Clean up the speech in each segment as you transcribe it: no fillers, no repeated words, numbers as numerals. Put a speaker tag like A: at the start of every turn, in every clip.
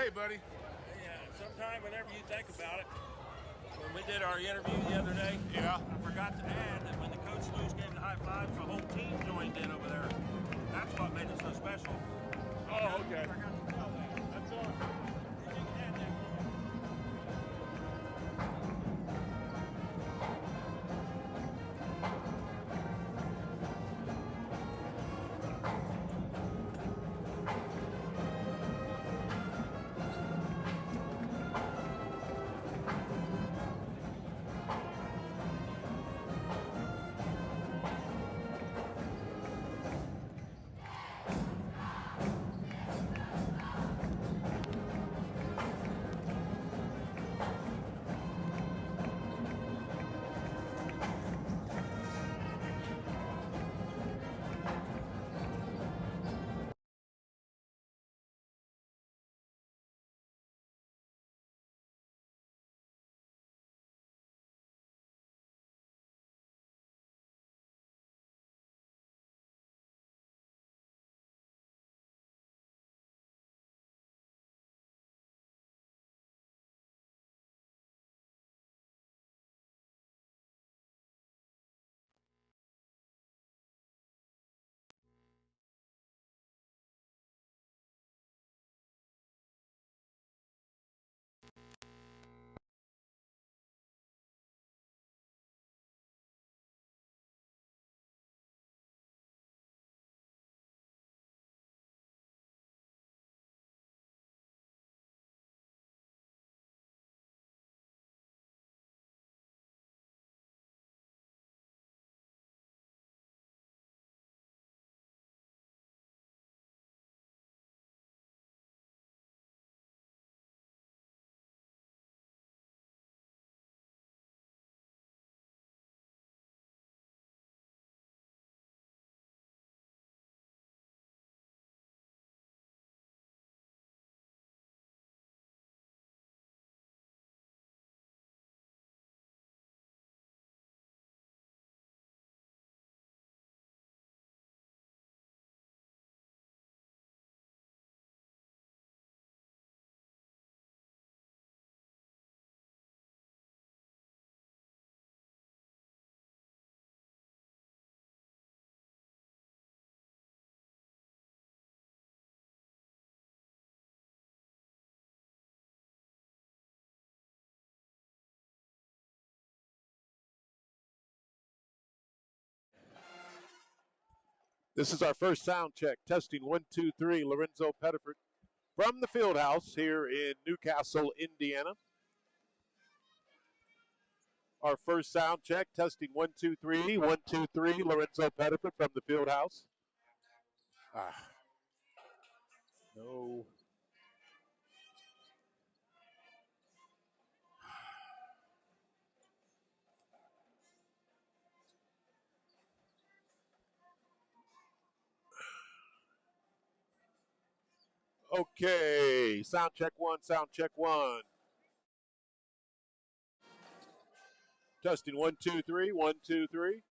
A: Hey, buddy.
B: Yeah, sometime whenever you think about it, when we did our interview the other day,
A: Yeah.
B: I forgot to add that when the coach Lewis gave the high fives, the whole team joined in over there. That's what made it so special.
A: Oh, okay.
B: I forgot to tell that.
A: That's all.
B: If you can add that for me.
C: This is our first sound check. Testing 1, 2, 3. Lorenzo Pettiford from the field house here in Newcastle, Indiana. Our first sound check. Testing 1, 2, 3. 1, 2, 3. Lorenzo Pettiford from the field house. No. Okay. Sound check 1. Sound check 1. Testing 1, 2, 3. 1, 2, 3.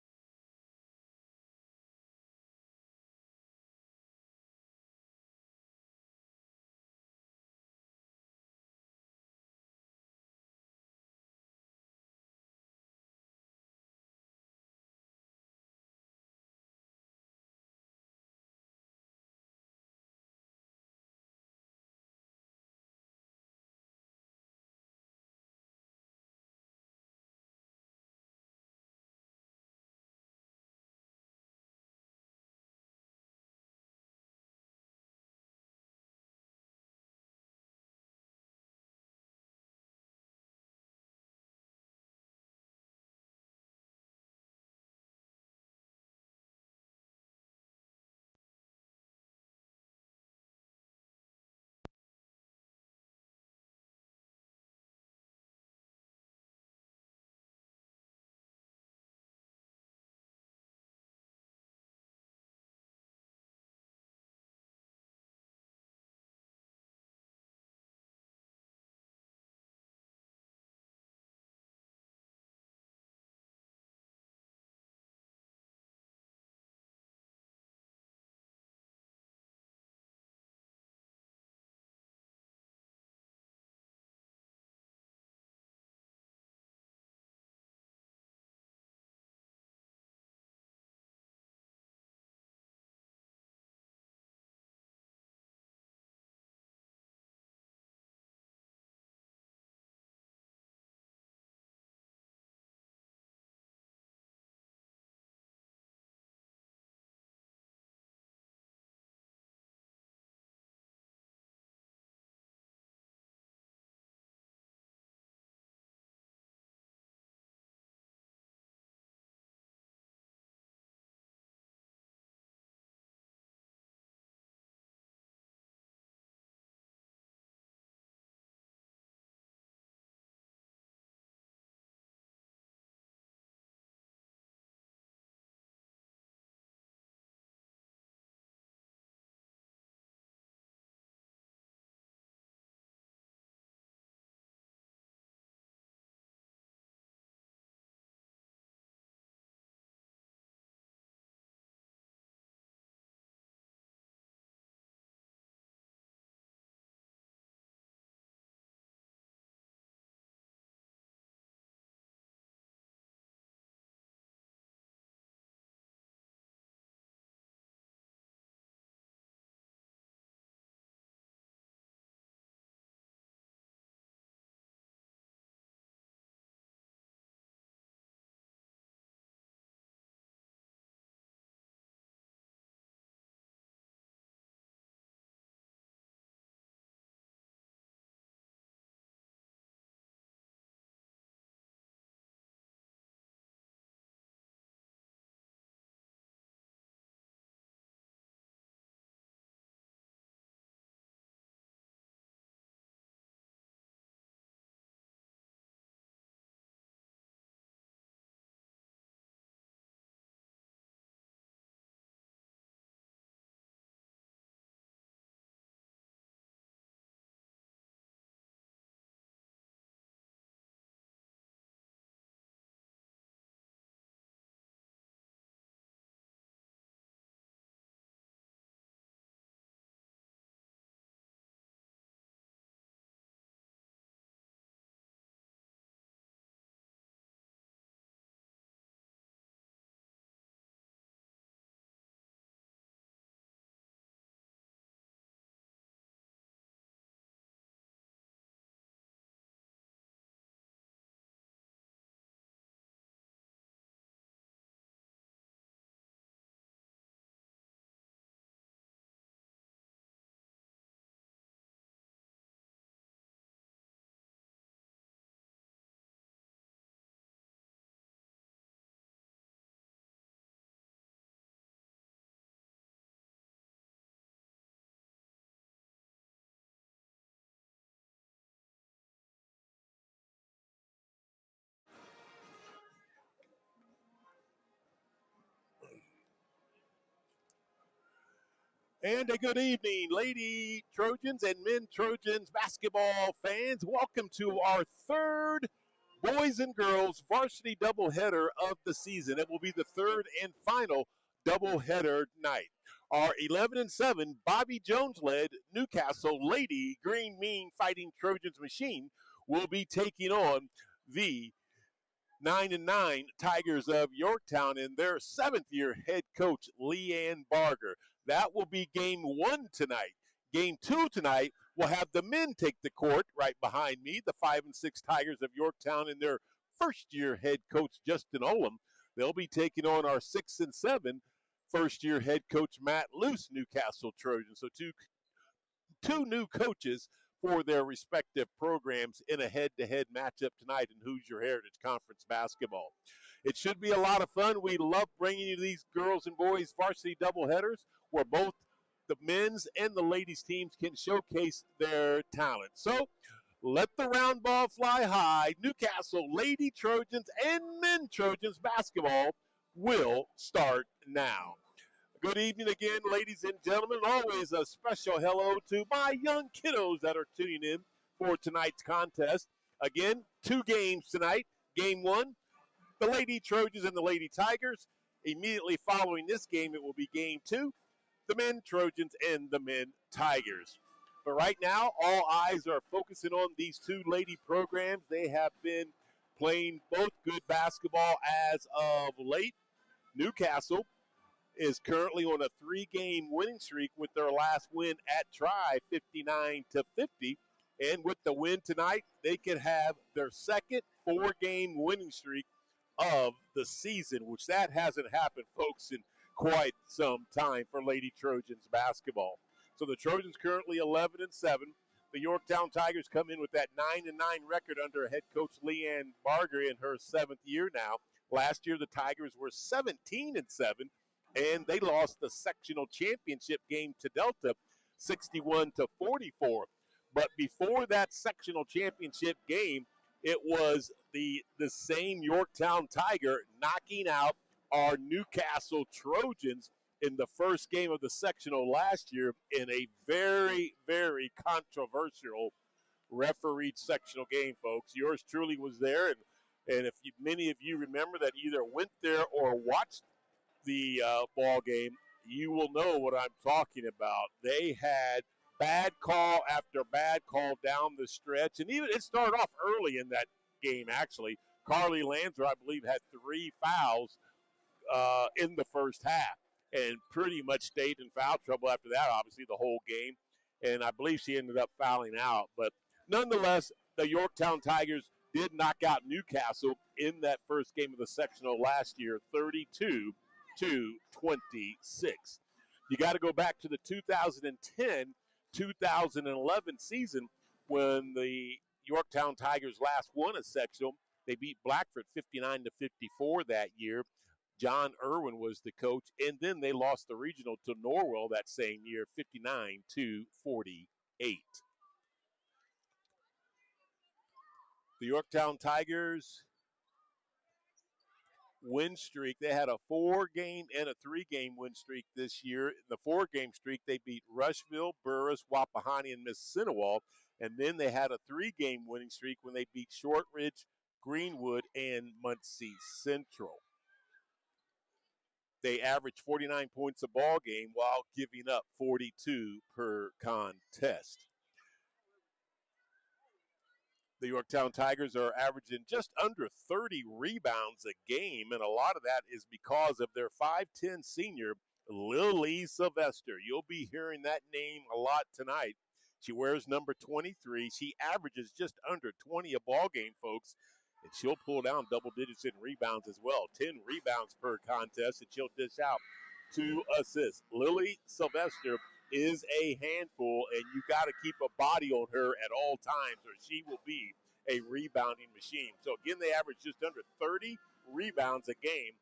C: And a good evening, Lady Trojans and Men Trojans basketball fans. Welcome to our third boys and girls varsity doubleheader of the season. It will be the third and final doubleheader night. Our 11-7 Bobby Jones led Newcastle Lady Green Mean Fighting Trojans machine will be taking on the 9-9 Tigers of Yorktown and their seventh-year head coach Leanne Barger. That will be game one tonight. Game two tonight will have the men take the court right behind me, the 5-6 Tigers of Yorktown and their first-year head coach Justin Olam. They'll be taking on our 6-7 first-year head coach Matt Luce Newcastle Trojans. So two new coaches for their respective programs in a head-to-head matchup tonight in Hoosier Heritage Conference basketball. It should be a lot of fun. We love bringing you these girls and boys varsity doubleheaders where both the men's and the ladies teams can showcase their talent. So let the round ball fly high. Newcastle Lady Trojans and Men Trojans basketball will start now. Good evening again, ladies and gentlemen. Always a special hello to my young kiddos that are tuning in for tonight's contest. Again, two games tonight. Game one, the Lady Trojans and the Lady Tigers. Immediately following this game, it will be game two, the Men Trojans and the Men Tigers. But right now, all eyes are focusing on these two lady programs. They have been playing both good basketball as of late. Newcastle is currently on a three-game winning streak with their last win at Tri, 59-50. And with the win tonight, they could have their second four-game winning streak of the season, which that hasn't happened, folks, in quite some time for Lady Trojans basketball. So the Trojans currently 11-7. The Yorktown Tigers come in with that 9-9 record under head coach Leanne Barger in her seventh year now. Last year, the Tigers were 17-7. And they lost the sectional championship game to Delta 61-44. But before that sectional championship game, it was the same Yorktown Tiger knocking out our Newcastle Trojans in the first game of the sectional last year in a very, very controversial refereed sectional game, folks. Yours truly was there. And if many of you remember that either went there or watched the ball game, you will know what I'm talking about. They had bad call after bad call down the stretch, and even it started off early in that game, actually. Carly Lanzer, I believe, had 3 fouls in the first half and pretty much stayed in foul trouble after that, obviously, the whole game. And I believe she ended up fouling out. But nonetheless, the Yorktown Tigers did knock out Newcastle in that first game of the sectional last year, 32-26. You got to go back to the 2010-2011 season when the Yorktown Tigers last won a sectional. They beat Blackford 59-54 that year. John Irwin was the coach, and then they lost the regional to Norwell that same year, 59-48. The Yorktown Tigers win streak. They had a 4-game and a 3-game win streak this year. In the 4-game streak, they beat Rushville, Burris, Wapahani, and Mississinewa. And then they had a 3-game winning streak when they beat Shortridge, Greenwood, and Muncie Central. They averaged 49 points a ball game while giving up 42 per contest. The Yorktown Tigers are averaging just under 30 rebounds a game, and a lot of that is because of their 5'10 senior, Lily Sylvester. You'll be hearing that name a lot tonight. She wears number 23. She averages just under 20 a ball game, folks, and she'll pull down double digits in rebounds as well. 10 rebounds per contest, and she'll dish out 2 assists. Lily Sylvester is a handful, and you got to keep a body on her at all times or she will be a rebounding machine. So, again, they average just under 30 rebounds a game,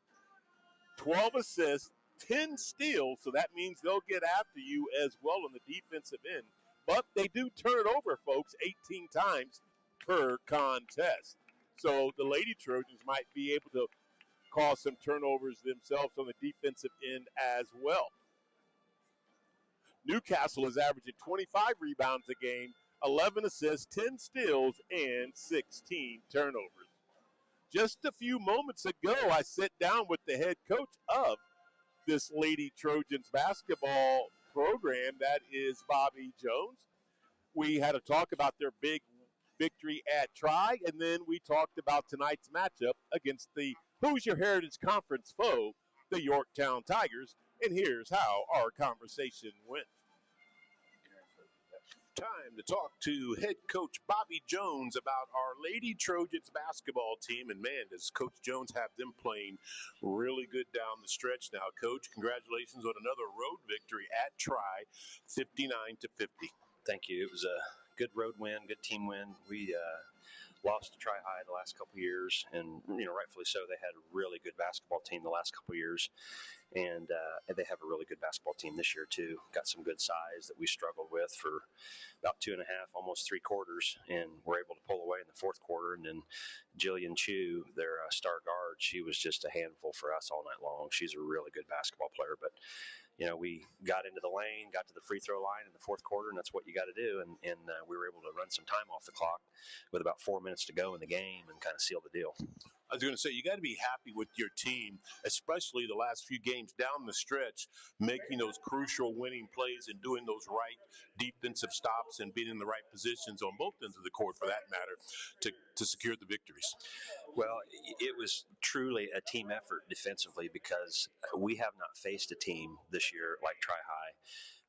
C: 12 assists, 10 steals, so that means they'll get after you as well on the defensive end. But they do turn it over, folks, 18 times per contest. So the Lady Trojans might be able to cause some turnovers themselves on the defensive end as well. Newcastle is averaging 25 rebounds a game, 11 assists, 10 steals, and 16 turnovers. Just a few moments ago, I sat down with the head coach of this Lady Trojans basketball program, that is Bobby Jones. We had a talk about their big victory at Tri, and then we talked about tonight's matchup against the Hoosier Heritage Conference foe, the Yorktown Tigers, and here's how our conversation went. Time to talk to head coach Bobby Jones about our Lady Trojans basketball team. And man, does Coach Jones have them playing really good down the stretch now. Coach, congratulations on another road victory at Tri, 59-50.
A: Thank you. It was a good road win, good team win. We lost to Tri-High the last couple of years, and rightfully so. They had a really good basketball team the last couple of years, and they have a really good basketball team this year too. Got some good size that we struggled with for about 2.5, almost 3 quarters, and we're able to pull away in the fourth quarter. And then Jillian Chu, their star guard, she was just a handful for us all night long. She's a really good basketball player, but we got into the lane, got to the free throw line in the fourth quarter, and that's what you got to do. And we were able to run some time off the clock with about 4 minutes to go in the game and kind of seal the deal.
C: I was going to say, you got to be happy with your team, especially the last few games down the stretch, making those crucial winning plays and doing those right defensive stops and being in the right positions on both ends of the court, for that matter, to secure the victories.
A: Well, it was truly a team effort defensively, because we have not faced a team this year like Tri-High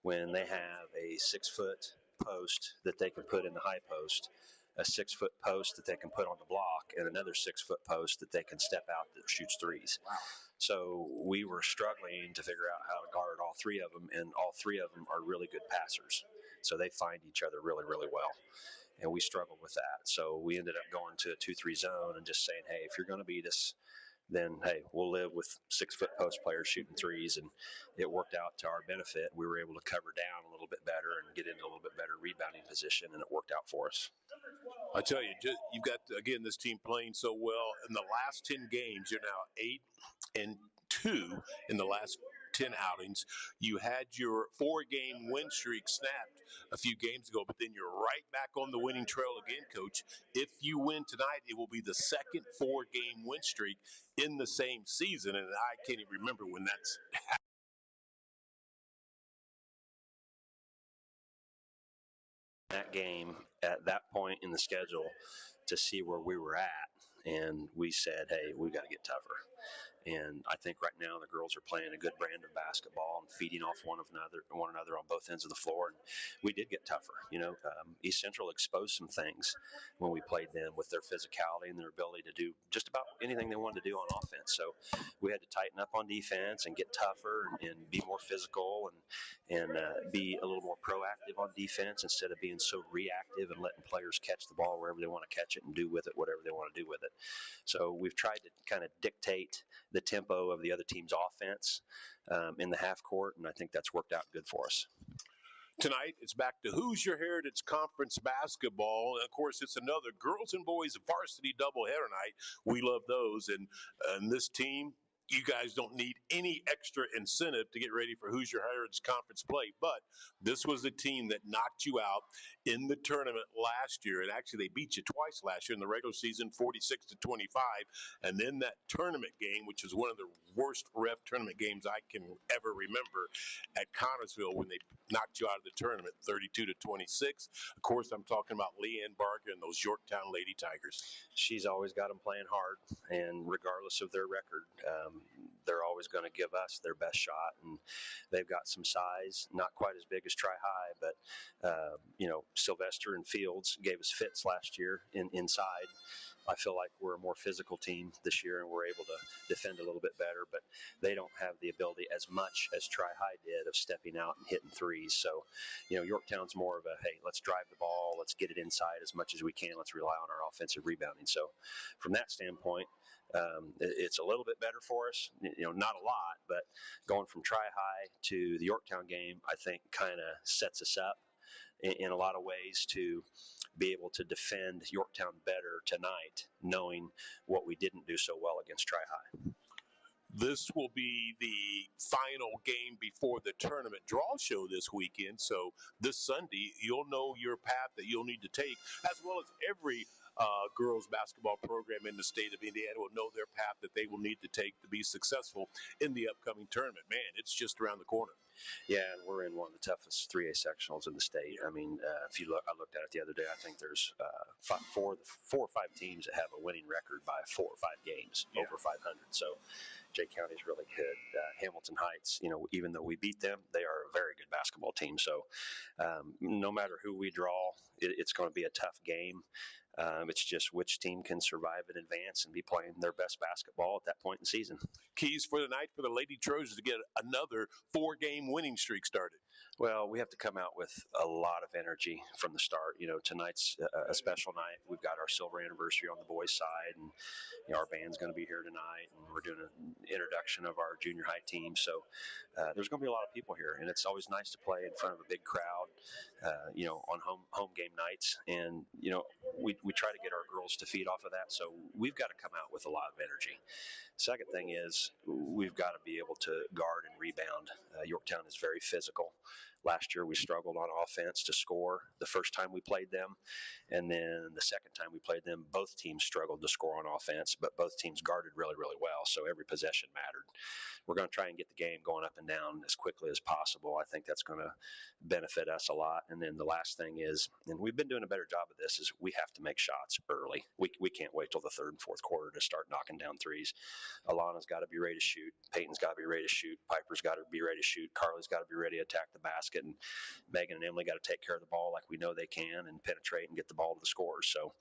A: when they have a 6-foot post that they can put in the high post, a 6-foot post that they can put on the block, and another 6-foot post that they can step out that shoots threes. Wow. So we were struggling to figure out how to guard all 3 of them, and all 3 of them are really good passers. So they find each other really, really well. And we struggled with that. So we ended up going to a 2-3 zone and just saying, hey, if you're going to beat us, then, hey, we'll live with 6-foot post players shooting threes. And it worked out to our benefit. We were able to cover down a little bit better and get into a little bit better rebounding position, and it worked out for us.
C: I tell you, you've got, again, this team playing so well. In the last 10 games, you're now 8-2 in the last 10 outings. You had your 4-game win streak snapped a few games ago, but then you're right back on the winning trail again, Coach. If you win tonight, it will be the second 4-game win streak in the same season, and I can't even remember when that's happened.
A: That game at that point in the schedule to see where we were at, and we said, hey, we've got to get tougher. And I think right now the girls are playing a good brand of basketball and feeding off one another on both ends of the floor. And we did get tougher. East Central exposed some things when we played them with their physicality and their ability to do just about anything they wanted to do on offense. So we had to tighten up on defense and get tougher and be more physical and be a little more proactive on defense instead of being so reactive and letting players catch the ball wherever they want to catch it and do with it whatever they want to do with it. So we've tried to kind of dictate the tempo of the other team's offense in the half court, and I think that's worked out good for us.
C: Tonight, it's back to Hoosier Heritage Conference basketball. And, of course, it's another girls and boys varsity doubleheader night. We love those. And this team, you guys don't need any extra incentive to get ready for Hoosier Heritage Conference play. But this was a team that knocked you out in the tournament last year. And actually, they beat you twice last year in the regular season, 46-25. And then that tournament game, which was one of the worst ref tournament games I can ever remember at Connersville, when they knocked you out of the tournament, 32-26. Of course, I'm talking about Leanne Barker and those Yorktown Lady Tigers.
A: She's always got them playing hard, and regardless of their record, they're always going to give us their best shot. And they've got some size, not quite as big as Tri-High, but Sylvester and Fields gave us fits last year inside. I feel like we're a more physical team this year, and we're able to defend a little bit better, but they don't have the ability as much as Tri-High did of stepping out and hitting threes. So, Yorktown's more of a, hey, let's drive the ball, let's get it inside as much as we can, let's rely on our offensive rebounding. So from that standpoint, it's a little bit better for us, not a lot, but going from Tri-High to the Yorktown game, I think kind of sets us up in a lot of ways to be able to defend Yorktown better tonight, knowing what we didn't do so well against Tri-High.
C: This will be the final game before the tournament draw show this weekend. So this Sunday, you'll know your path that you'll need to take, as well as every girls basketball program in the state of Indiana will know their path that they will need to take to be successful in the upcoming tournament. Man, it's just around the corner.
A: Yeah, and we're in one of the toughest 3A sectionals in the state. I mean, if you look, I looked at it the other day. I think there's four or five teams that have a winning record by 4 or 5 games over 500. So Jay County's really good. Hamilton Heights, even though we beat them, they are a very good basketball team. So no matter who we draw, it's going to be a tough game. It's just which team can survive and advance and be playing their best basketball at that point in the season.
C: Keys for the night for the Lady Trojans to get another 4-game winning streak started.
A: Well, we have to come out with a lot of energy from the start. Tonight's a special night. We've got our silver anniversary on the boys' side, and our band's going to be here tonight, and we're doing an introduction of our junior high team. So there's going to be a lot of people here, and it's always nice to play in front of a big crowd, on home game nights. And we try to get our girls to feed off of that. So we've got to come out with a lot of energy. Second thing is we've got to be able to guard and rebound. Yorktown is very physical. Last year we struggled on offense to score the first time we played them. And then the second time we played them, both teams struggled to score on offense, but both teams guarded really, really well. So every possession mattered. We're going to try and get the game going up and down as quickly as possible. I think that's going to benefit us a lot. And then the last thing is, and we've been doing a better job of this, is we have to make shots early. We can't wait till the third and fourth quarter to start knocking down threes. Alana's got to be ready to shoot. Peyton's got to be ready to shoot. Piper's got to be ready to shoot. Carly's got to be ready to attack the basket. And Megan and Emily got to take care of the ball like we know they can and penetrate and get the ball to the scorers. So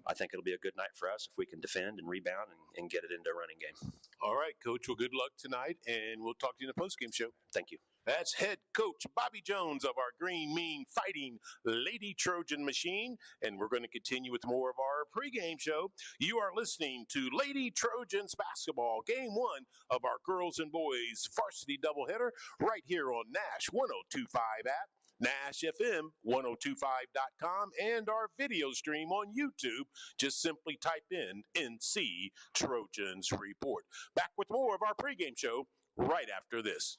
A: I think it'll be a good night for us if we can defend and rebound and get it into a running game.
C: All right, Coach. Well, good luck tonight, and we'll talk to you in the postgame show.
A: Thank you.
C: That's head coach Bobby Jones of our Green Mean Fighting Lady Trojan Machine. And we're going to continue with more of our pregame show. You are listening to Lady Trojans basketball, game 1 of our girls and boys varsity doubleheader right here on Nash 1025 app, NashFM1025.com, and our video stream on YouTube. Just simply type in NC Trojans Report. Back with more of our pregame show right after this.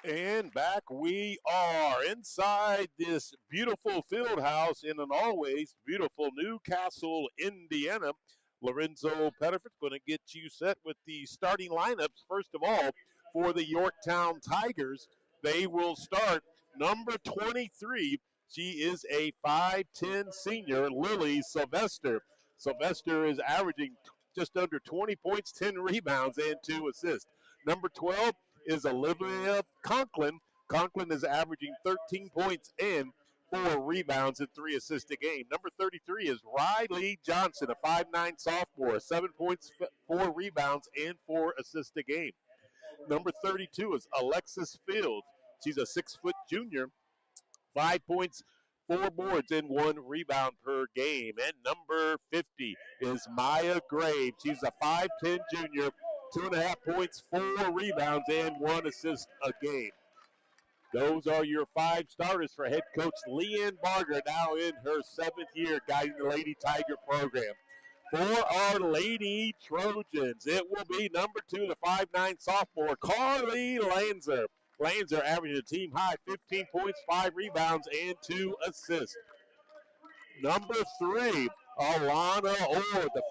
C: And back we are inside this beautiful field house in an always beautiful Newcastle, Indiana. Lorenzo Pettiford's going to get you set with the starting lineups. First of all, for the Yorktown Tigers, they will start number 23. She is a 5'10 senior, Lily Sylvester. Sylvester is averaging just under 20 points, 10 rebounds, and 2 assists. Number 12 is Olivia Conklin. Conklin is averaging 13 points and 4 rebounds and 3 assists a game. Number 33 is Riley Johnson, a 5'9 sophomore, 7 points, 4 rebounds, and 4 assists a game. Number 32 is Alexis Fields. She's a 6-foot junior, 5 points, 4 boards, and 1 rebound per game. And number 50 is Maya Graves. She's a 5'10 junior, 2.5 points, 4 rebounds, and 1 assist a game. Those are your 5 starters for head coach Leanne Barger, now in her 7th year guiding the Lady Tiger program. For our Lady Trojans, it will be number 2, the 5'9 sophomore, Carly Lanzer. Lanzer averaging a team high 15 points, 5 rebounds, and 2 assists. Number 3, Alana Orr, the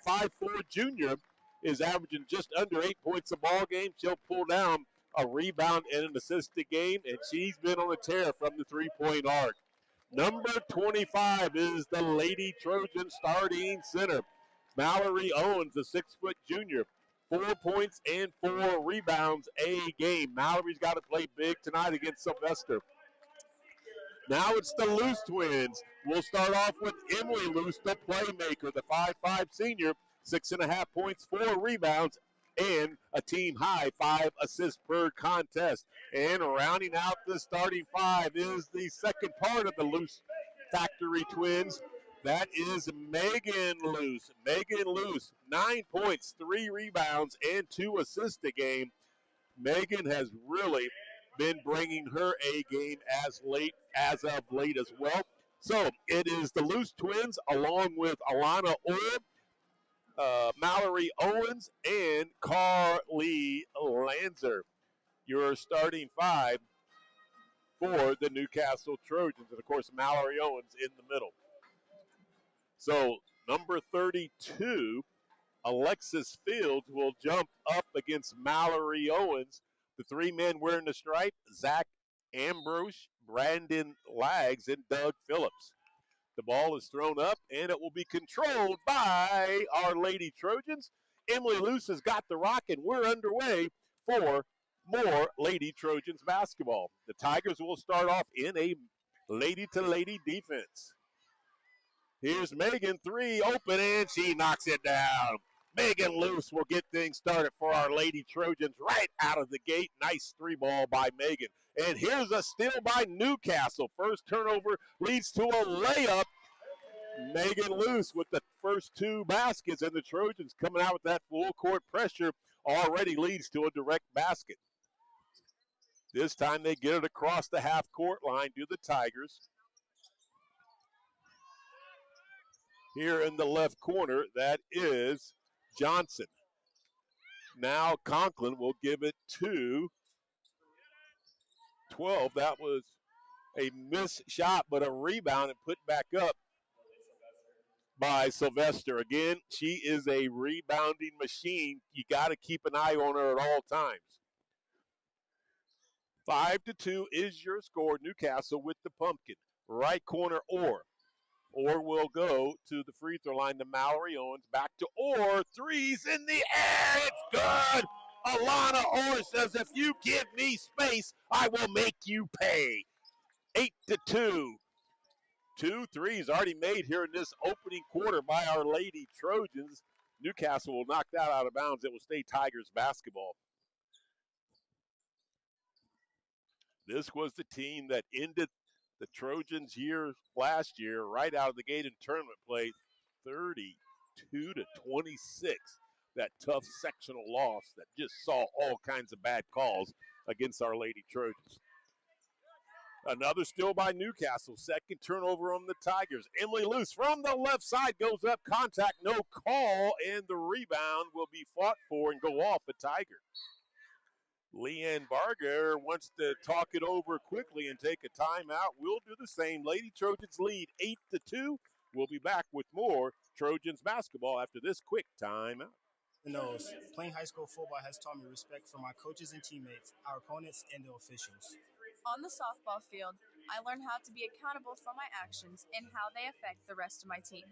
C: 5'4 junior, is averaging just under 8 points a ball game. She'll pull down a rebound and an assist a game, and she's been on a tear from the three-point arc. Number 25 is the Lady Trojan starting center, Mallory Owens, a 6-foot junior, 4 points and 4 rebounds a game. Mallory's got to play big tonight against Sylvester. Now it's the Luce twins. We'll start off with Emily Luce, the playmaker, the 5'5 senior, 6.5 points, 4 rebounds, and a team high 5 assists per contest. And rounding out the starting 5 is the second part of the Luce Factory twins. That is Megan Luce. Megan Luce, 9 points, 3 rebounds, and 2 assists a game. Megan has really been bringing her A game as of late as well. So it is the Luce twins along with Alana Orr, Mallory Owens, and Carly Lanzer. Your starting five for the Newcastle Trojans. And, of course, Mallory Owens in the middle. So, number 32, Alexis Fields, will jump up against Mallory Owens. The three men wearing the stripe, Zach Ambrose, Brandon Lags, and Doug Phillips. The ball is thrown up, and it will be controlled by our Lady Trojans. Emily Luce has got the rock, and we're underway for more Lady Trojans basketball. The Tigers will start off in a lady-to-lady defense. Here's Megan, three open, and she knocks it down. Megan Luce will get things started for our Lady Trojans right out of the gate. Nice three ball by Megan. And here's a steal by Newcastle. First turnover leads to a layup. Megan Luce with the first two baskets, and the Trojans coming out with that full court pressure already leads to a direct basket. This time they get it across the half court line to the Tigers. Here in the left corner, that is Johnson. Now Conklin will give it to 12. That was a missed shot, but a rebound and put back up by Sylvester. Again, she is a rebounding machine. You got to keep an eye on her at all times. 5-2 is your score. Newcastle with the pumpkin. Right corner, Orr. Orr will go to the free throw line to Mallory Owens. Back to Orr. Threes in the air. It's good. Alana Orr says, if you give me space, I will make you pay. 8-2. 2 threes already made here in this opening quarter by our Lady Trojans. Newcastle will knock that out of bounds. It will stay Tigers basketball. This was the team that ended the Trojans year last year right out of the gate in tournament play, 32-26. That tough sectional loss that just saw all kinds of bad calls against our Lady Trojans. Another steal by Newcastle. Second turnover on the Tigers. Emily Luce from the left side goes up. Contact, no call, and the rebound will be fought for and go off a Tiger. Leanne Barger wants to talk it over quickly and take a timeout. We'll do the same. Lady Trojans lead 8-2. We'll be back with more Trojans basketball after this quick timeout.
D: Playing high school football has taught me respect for my coaches and teammates, our opponents, and the officials.
E: On the softball field, I learned how to be accountable for my actions and how they affect the rest of my team.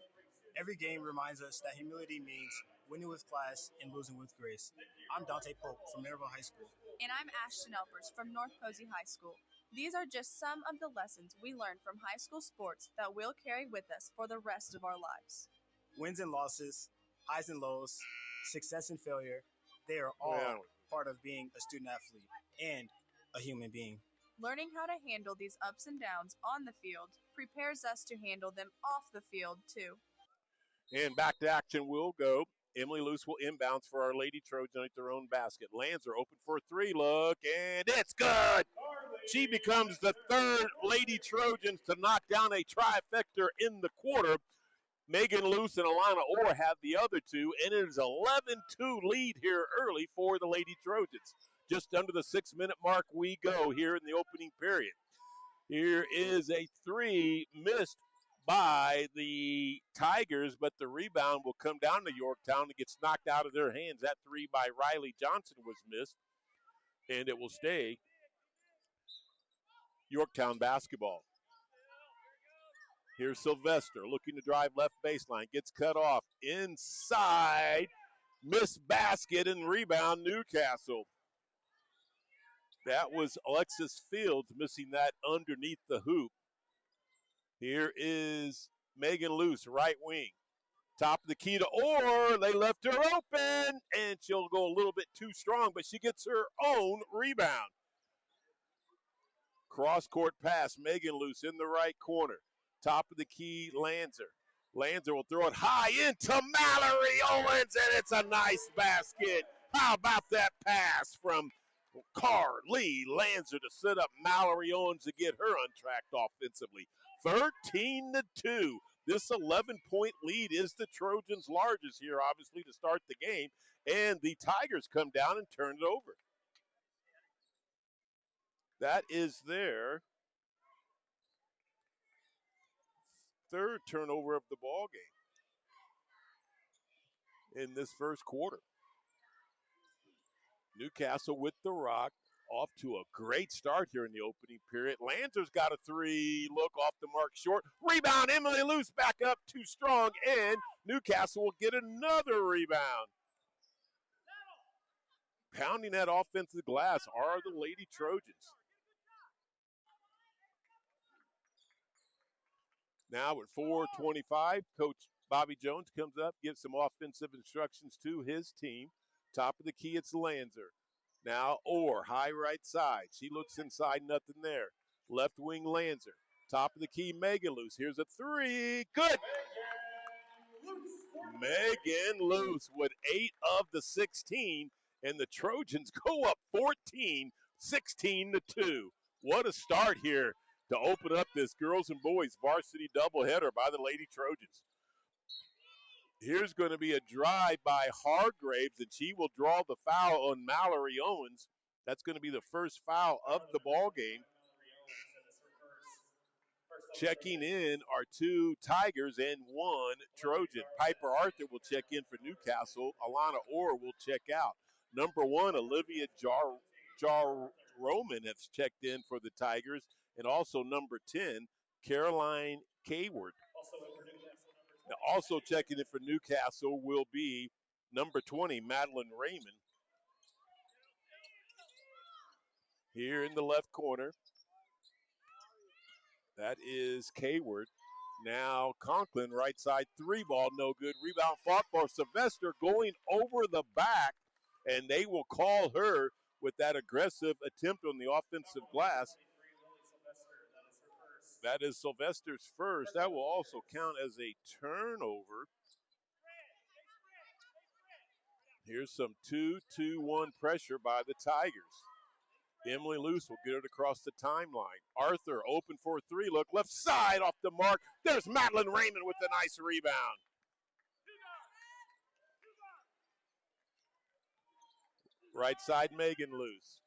D: Every game reminds us that humility means winning with class and losing with grace. I'm Dante Pope from Maryville High School.
E: And I'm Ashton Elpers from North Posey High School. These are just some of the lessons we learned from high school sports that we'll carry with us for the rest of our lives.
D: Wins and losses, highs and lows, success and failure, they are all part of being a student athlete and a human being.
E: Learning how to handle these ups and downs on the field prepares us to handle them off the field, too.
C: And back to action we'll go. Emily Luce will inbounds for our Lady Trojan at their own basket. Lancer open for a three, look, and it's good. She becomes the third Lady Trojans to knock down a trifecta in the quarter. Megan Luce and Alana Orr have the other two, and it is 11-2 lead here early for the Lady Trojans. Just under the 6-minute mark we go here in the opening period. Here is a three missed by the Tigers, but the rebound will come down to Yorktown. It gets knocked out of their hands. That three by Riley Johnson was missed, and it will stay Yorktown basketball. Here's Sylvester looking to drive left baseline. Gets cut off inside. Missed basket and rebound Newcastle. That was Alexis Fields missing that underneath the hoop. Here is Megan Luce, right wing. Top of the key to Orr. They left her open, and she'll go a little bit too strong, but she gets her own rebound. Cross-court pass, Megan Luce in the right corner. Top of the key, Lanzer. Lanzer will throw it high into Mallory Owens, and it's a nice basket. How about that pass from Carly Lanzer to set up Mallory Owens to get her untracked offensively. 13-2. This 11-point lead is the Trojans' largest here, obviously, to start the game. And the Tigers come down and turn it over. That is their third turnover of the ball game in this first quarter. Newcastle with the rock, off to a great start here in the opening period. Lanzer's got a three, look off the mark short. Rebound, Emily Luce back up, too strong, and Newcastle will get another rebound. Pounding that offensive glass are the Lady Trojans. Now with 4:25, Coach Bobby Jones comes up, gives some offensive instructions to his team. Top of the key, it's Lanzer. Now Orr, high right side. She looks inside, nothing there. Left wing Lanzer. Top of the key, Megan Luce. Here's a three. Good. Megan Luce with 8 of the 16, and the Trojans go up 14, 16-2. What a start here to open up this girls and boys varsity doubleheader by the Lady Trojans. Here's going to be a drive by Hargraves, and she will draw the foul on Mallory Owens. That's going to be the first foul of the ball game. Checking in are 2 Tigers and 1 Trojan. Piper Arthur will check in for Newcastle. Alana Orr will check out. Number 1, Olivia Roman has checked in for the Tigers. And also number 10, Caroline Kayward. Now also checking in for Newcastle will be number 20, Madeline Raymond. Here in the left corner, that is Kayward. Now Conklin, right side, 3 ball, no good. Rebound fought for Sylvester going over the back, and they will call her with that aggressive attempt on the offensive glass. That is Sylvester's first. That will also count as a turnover. Here's some 2-2-1 pressure by the Tigers. Emily Luce will get it across the timeline. Arthur open for a 3. Look, left side off the mark. There's Madeline Raymond with a nice rebound. Right side, Megan Luce.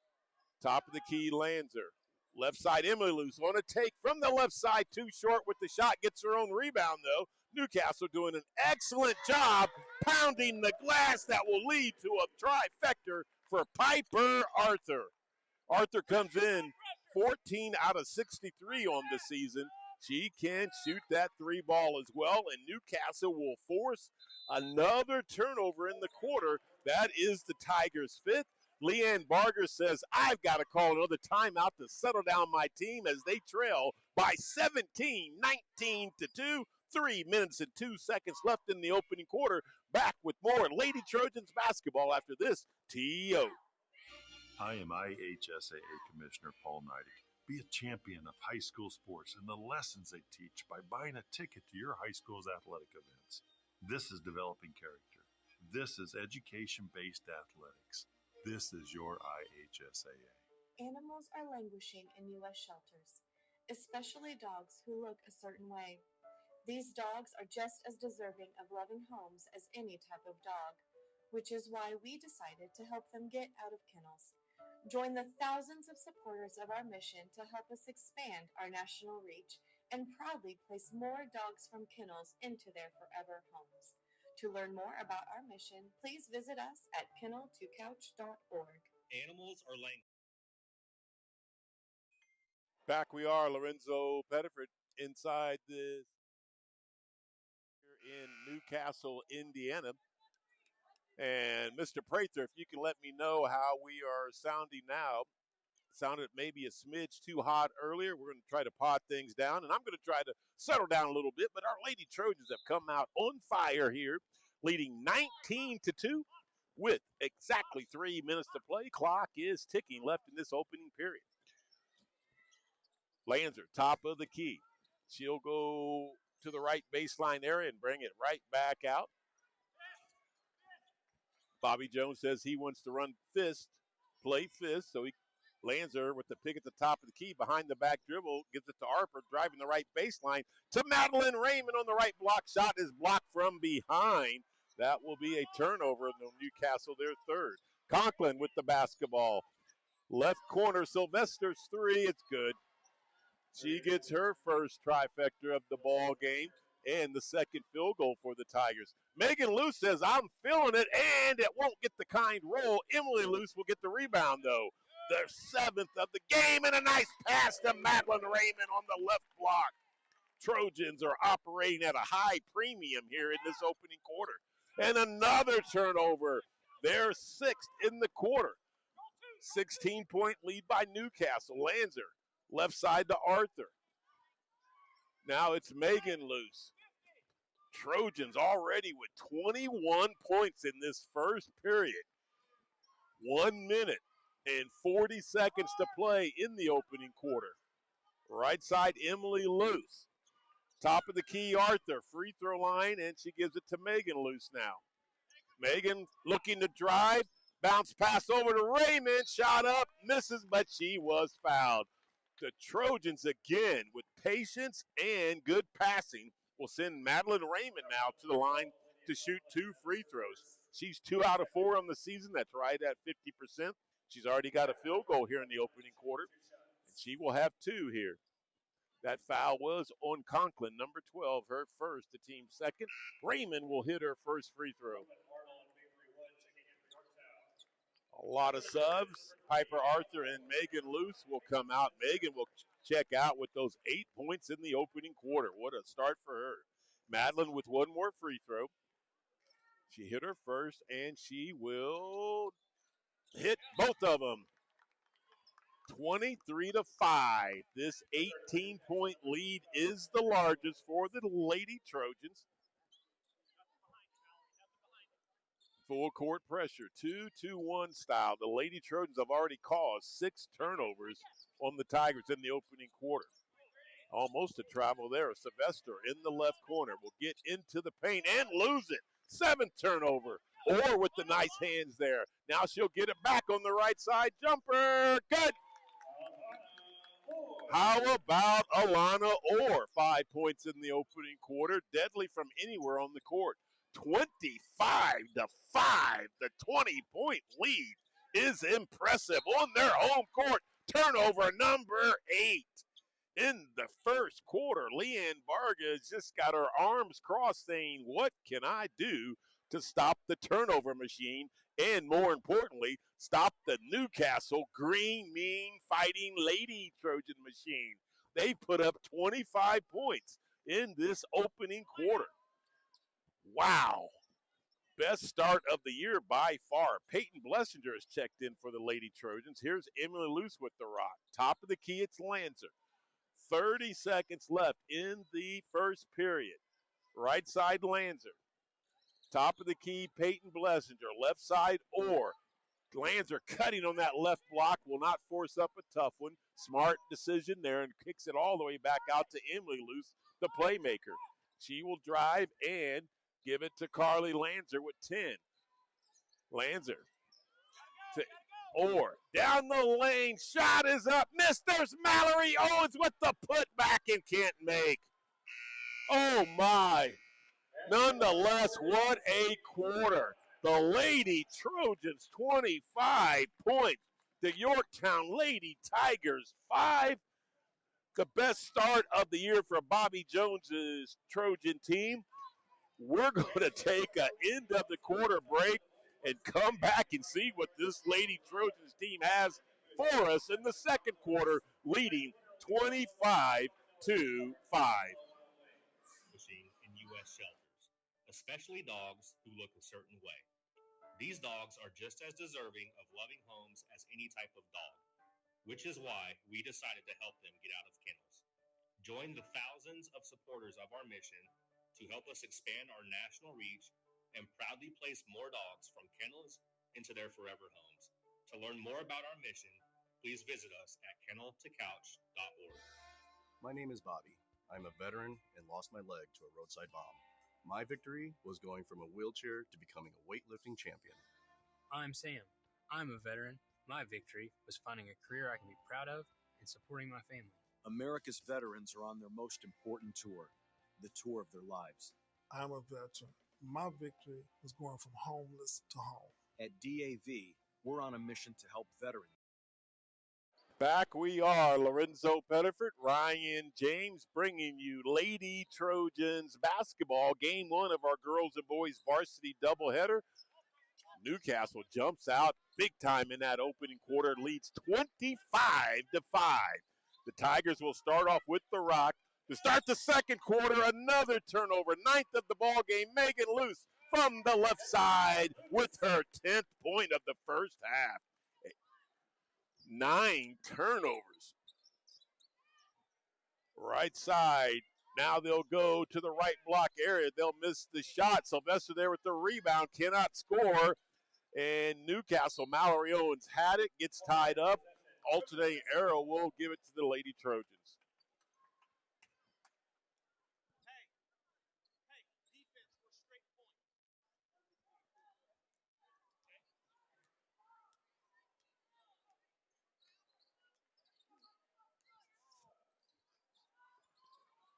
C: Top of the key, Lanzer. Left side, Emily Luce on a take from the left side. Too short with the shot. Gets her own rebound, though. Newcastle doing an excellent job pounding the glass that will lead to a trifecta for Piper Arthur. Arthur comes in 14 out of 63 on the season. She can shoot that 3 ball as well, and Newcastle will force another turnover in the quarter. That is the Tigers' 5th. Leanne Barger says, I've got to call another timeout to settle down my team as they trail by 17, 19-2. 3 minutes and 2 seconds left in the opening quarter. Back with more Lady Trojans basketball after this TO.
F: I am IHSAA Commissioner Paul Neidig. Be a champion of high school sports and the lessons they teach by buying a ticket to your high school's athletic events. This is developing character. This is education-based athletics. This is your IHSAA.
G: Animals are languishing in U.S. shelters, especially dogs who look a certain way. These dogs are just as deserving of loving homes as any type of dog, which is why we decided to help them get out of kennels. Join the thousands of supporters of our mission to help us expand our national reach and proudly place more dogs from kennels into their forever homes. To learn more about our mission, please visit us at kennel2couch.org.
H: Animals are language.
C: Back we are, Lorenzo Pettiford inside this here in Newcastle, Indiana. And Mr. Prather, if you can let me know how we are sounding now. Sounded maybe a smidge too hot earlier. We're going to try to pot things down, and I'm going to try to settle down a little bit. But our Lady Trojans have come out on fire here, leading 19-2 with exactly 3 minutes to play. Clock is ticking left in this opening period. Lanzer, top of the key. She'll go to the right baseline area and bring it right back out. Bobby Jones says he wants to run fist, play fist, so he Lanzer with the pick at the top of the key, behind the back dribble, gives it to Harper, driving the right baseline to Madeline Raymond on the right block. Shot is blocked from behind. That will be a turnover in Newcastle, their third. Conklin with the basketball. Left corner, Sylvester's three. It's good. She gets her first trifecta of the ball game and the second field goal for the Tigers. Megan Luce says, I'm feeling it, and it won't get the kind roll. Emily Luce will get the rebound, though. Their seventh of the game, and a nice pass to Madeline Raymond on the left block. Trojans are operating at a high premium here in this opening quarter. And another turnover. Their sixth in the quarter. 16-point lead by Newcastle. Lanzer, left side to Arthur. Now it's Megan Luce. Trojans already with 21 points in this first period. 1 minute and 40 seconds to play in the opening quarter. Right side, Emily Luce. Top of the key, Arthur. Free throw line, and she gives it to Megan Luce now. Megan looking to drive. Bounce pass over to Raymond. Shot up, misses, but she was fouled. The Trojans again with patience and good passing will send Madeline Raymond now to the line to shoot 2 free throws. She's 2 out of 4 on the season. That's right at 50%. She's already got a field goal here in the opening quarter, and she will have 2 here. That foul was on Conklin, number 12, her first, the team's second. Raymond will hit her first free throw. A lot of subs. Piper Arthur and Megan Luce will come out. Megan will check out with those 8 points in the opening quarter. What a start for her. Madeline with 1 more free throw. She hit her first, and she will hit both of them. 23-5. This 18-point lead is the largest for the Lady Trojans. Full court pressure, 2-2-1 style. The Lady Trojans have already caused 6 turnovers on the Tigers in the opening quarter. Almost a travel there. Sylvester in the left corner will get into the paint and lose it. 7th turnover. Orr with the nice hands there. Now she'll get it back on the right side. Jumper, good. How about Alana Orr? 5 points in the opening quarter. Deadly from anywhere on the court. 25-5. The 20-point lead is impressive on their home court. Turnover number 8. In the first quarter, Leanne Vargas just got her arms crossed saying, what can I do to stop the turnover machine? And more importantly, stop the Newcastle green, mean, fighting Lady Trojan machine. They put up 25 points in this opening quarter. Wow. Best start of the year by far. Peyton Blessinger has checked in for the Lady Trojans. Here's Emily Luce with the rock. Top of the key, it's Lanzer. 30 seconds left in the first period. Right side, Lanzer. Top of the key, Peyton Blessinger. Left side, Orr. Lanzer cutting on that left block, will not force up a tough one. Smart decision there, and kicks it all the way back out to Emily Luce, the playmaker. She will drive and give it to Carly Lanzer with 10. Lanzer to Orr. Down the lane. Shot is up. Missed. There's Mallory Owens with the putback and can't make. Oh, my. Nonetheless, what a quarter. The Lady Trojans, 25 points. The Yorktown Lady Tigers, 5. The best start of the year for Bobby Jones's Trojan team. We're going to take an end of the quarter break and come back and see what this Lady Trojans team has for us in the second quarter, leading 25-5.
H: In U.S. shelters, especially dogs who look a certain way. These dogs are just as deserving of loving homes as any type of dog, which is why we decided to help them get out of kennels. Join the thousands of supporters of our mission to help us expand our national reach and proudly place more dogs from kennels into their forever homes. To learn more about our mission, please visit us at kenneltocouch.org.
I: My name is Bobby. I'm a veteran and lost my leg to a roadside bomb. My victory was going from a wheelchair to becoming a weightlifting champion.
J: I'm Sam. I'm a veteran My victory was finding a career I can be proud of and supporting my family.
I: America's veterans are on their most important tour, the tour of their lives.
K: I'm a veteran. My victory was going from homeless to home.
I: At DAV, we're on a mission to help veterans.
C: Back we are, Lorenzo Pettiford, Ryan James, bringing you Lady Trojans basketball, game one of our girls and boys varsity doubleheader. Newcastle jumps out big time in that opening quarter, leads 25-5. The Tigers will start off with the rock. To start the second quarter, another turnover, ninth of the ball game. Megan Luce from the left side with her 10th point of the first half. 9 turnovers. Right side. Now they'll go to the right block area. They'll miss the shot. Sylvester there with the rebound. Cannot score. And Newcastle, Mallory Owens had it. Gets tied up. Alternating arrow will give it to the Lady Trojans.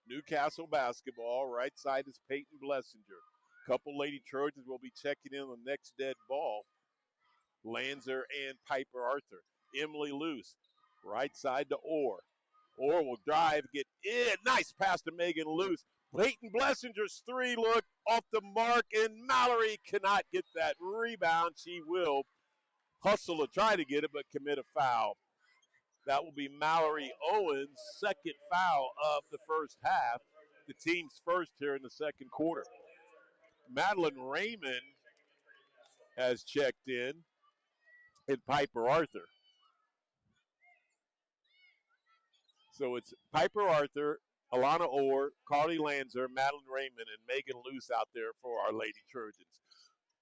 C: Newcastle basketball. Right side is Peyton Blessinger. Couple Lady Trojans will be checking in on the next dead ball. Lanzer and Piper Arthur. Emily Luce. Right side to Orr. Orr will drive, get in. Nice pass to Megan Luce. Peyton Blessinger's three look off the mark, and Mallory cannot get that rebound. She will hustle to try to get it, but commit a foul. That will be Mallory Owens' second foul of the first half. The team's first here in the second quarter. Madeline Raymond has checked in, and Piper Arthur. So it's Piper Arthur, Alana Orr, Carly Lanzer, Madeline Raymond, and Megan Luce out there for our Lady Trojans.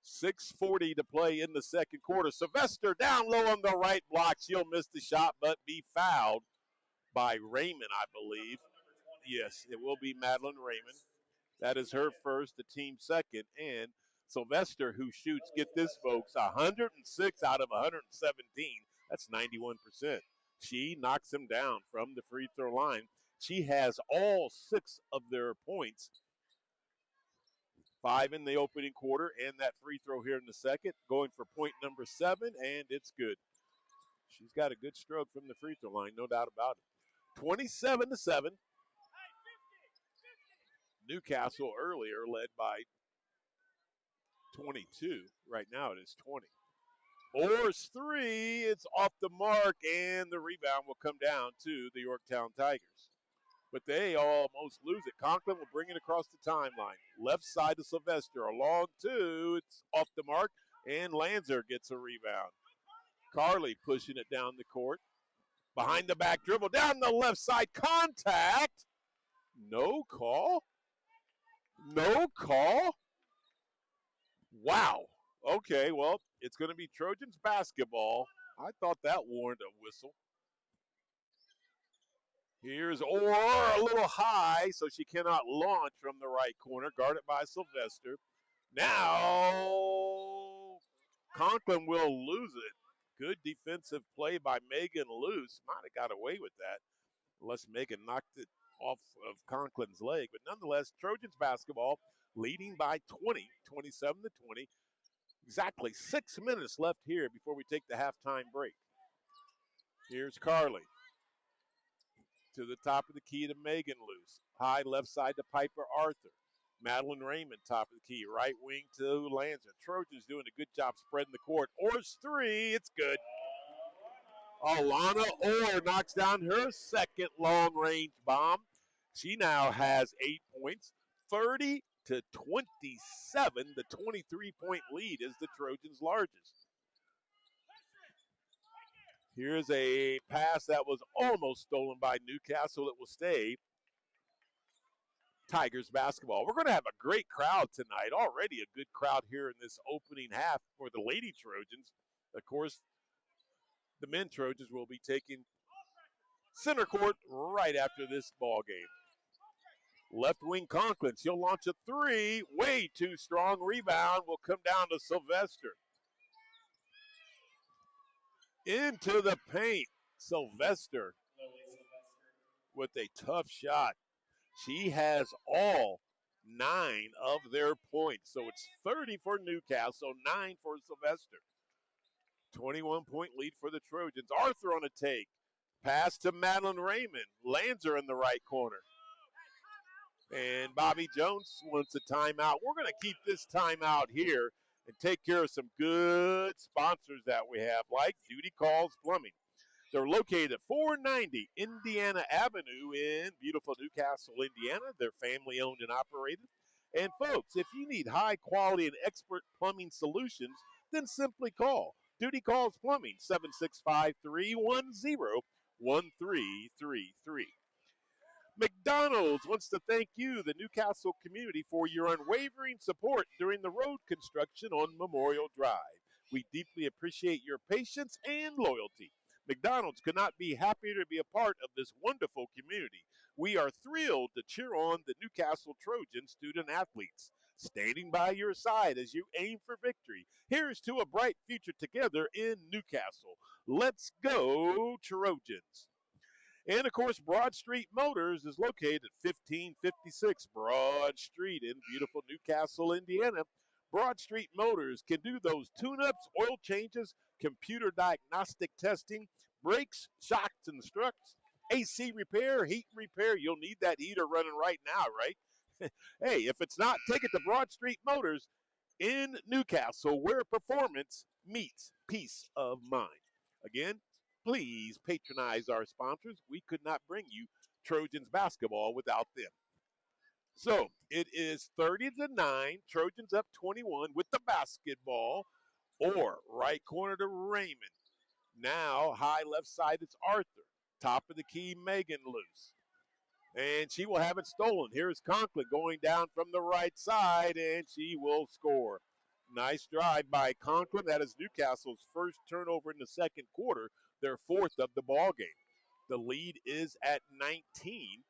C: 6:40 to play in the second quarter. Sylvester down low on the right block. She'll miss the shot, but be fouled by Raymond, I believe. Yes, it will be Madeline Raymond. That is her first, the team second. And Sylvester, who shoots, get this, folks, 106 out of 117. That's 91%. She knocks him down from the free throw line. She has all 6 of their points. 5 in the opening quarter and that free throw here in the second. Going for point number 7, and it's good. She's got a good stroke from the free throw line, no doubt about it. 27-7. Newcastle earlier led by 22. Right now it is 20. Orr's three, it's off the mark, and the rebound will come down to the Yorktown Tigers. But they almost lose it. Conklin will bring it across the timeline. Left side to Sylvester. A long two. It's off the mark, and Lanzer gets a rebound. Carly pushing it down the court. Behind the back dribble. Down the left side. Contact. No call. No call. Wow. Okay, well, it's going to be Trojans basketball. I thought that warranted a whistle. Here's Orr, a little high, so she cannot launch from the right corner. Guarded by Sylvester. Now, Conklin will lose it. Good defensive play by Megan Luce. Might have got away with that, unless Megan knocked it off of Conklin's leg. But nonetheless, Trojans basketball leading by 20, 27-20. Exactly 6 minutes left here before we take the halftime break. Here's Carly. To the top of the key to Megan Luce. High left side to Piper Arthur. Madeline Raymond, top of the key. Right wing to Lanza. Trojans doing a good job spreading the court. Orr's three. It's good. Alana Orr knocks down her second long-range bomb. She now has 8 points. 30-27. The 23-point lead is the Trojans' largest. Here's a pass that was almost stolen by Newcastle. It will stay Tigers basketball. We're going to have a great crowd tonight. Already a good crowd here in this opening half for the Lady Trojans. Of course, the men Trojans will be taking center court right after this ball game. Left wing Conklin. She'll launch a three. Way too strong. Rebound will come down to Sylvester. Into the paint. Sylvester with a tough shot. She has all 9 of their points. So it's 30 for Newcastle, 9 for Sylvester. 21-point lead for the Trojans. Arthur on a take. Pass to Madeline Raymond. Lands her in the right corner. And Bobby Jones wants a timeout. We're going to keep this timeout here and take care of some good sponsors that we have, like Duty Calls Plumbing. They're located at 490 Indiana Avenue in beautiful Newcastle, Indiana. They're family owned and operated. And folks, if you need high quality and expert plumbing solutions, then simply call Duty Calls Plumbing, 765 310 1333. McDonald's wants to thank you, the Newcastle community, for your unwavering support during the road construction on Memorial Drive. We deeply appreciate your patience and loyalty. McDonald's could not be happier to be a part of this wonderful community. We are thrilled to cheer on the Newcastle Trojan student athletes, standing by your side as you aim for victory. Here's to a bright future together in Newcastle. Let's go, Trojans. And of course, Broad Street Motors is located at 1556 Broad Street in beautiful Newcastle, Indiana. Broad Street Motors can do those tune-ups, oil changes, computer diagnostic testing, brakes, shocks, and struts, AC repair, heat repair. You'll need that heater running right now, right? Hey, if it's not, take it to Broad Street Motors in Newcastle, where performance meets peace of mind. Again, please patronize our sponsors. We could not bring you Trojans basketball without them. So it is 30-9. Trojans up 21 with the basketball. Or right corner to Raymond. Now high left side it's Arthur. Top of the key, Megan loose. And she will have it stolen. Here's Conklin going down from the right side, and she will score. Nice drive by Conklin. That is Newcastle's first turnover in the second quarter, their fourth of the ball game. The lead is at 19.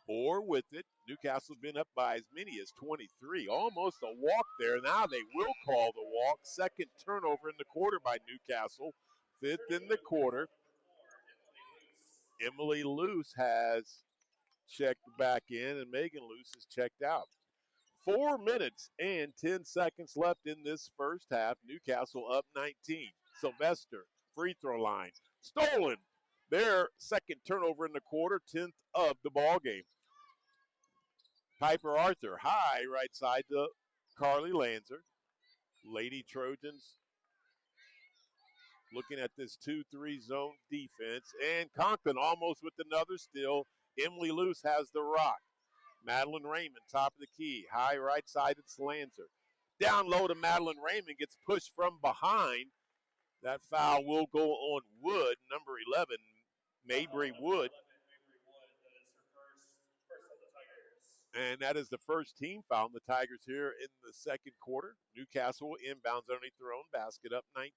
C: Or with it, Newcastle's been up by as many as 23. Almost a walk there. Now they will call the walk. Second turnover in the quarter by Newcastle. Fifth in the quarter. Emily Luce has checked back in, and Megan Luce is checked out. 4 minutes and 10 seconds left in this first half. Newcastle up 19. Sylvester, free throw line. Stolen. Their second turnover in the quarter, 10th of the ball game. Piper Arthur, high right side to Carly Lanzer. Lady Trojans looking at this 2-3 zone defense. And Conklin almost with another steal. Emily Luce has the rock. Madeline Raymond, top of the key. High right side, it's Lanzer. Down low to Madeline Raymond, gets pushed from behind. That foul will go on Wood, number 11, Mabry Wood. And that is the first team foul on the Tigers here in the second quarter. Newcastle inbounds underneath their own basket, up 19.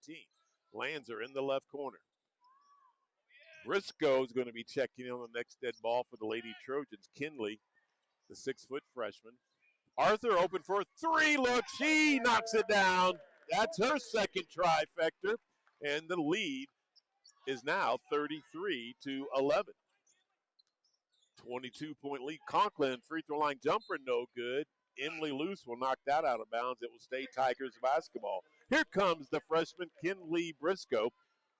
C: Lanzer in the left corner. Briscoe is going to be checking in on the next dead ball for the Lady Trojans. Kinley, the 6-foot freshman. Arthur open for a three. Look, she knocks it down. That's her second trifecta. And the lead is now 33-11. 22-point lead. Conklin, free throw line jumper, no good. Emily Luce will knock that out of bounds. It will stay Tigers basketball. Here comes the freshman, Kinley Briscoe,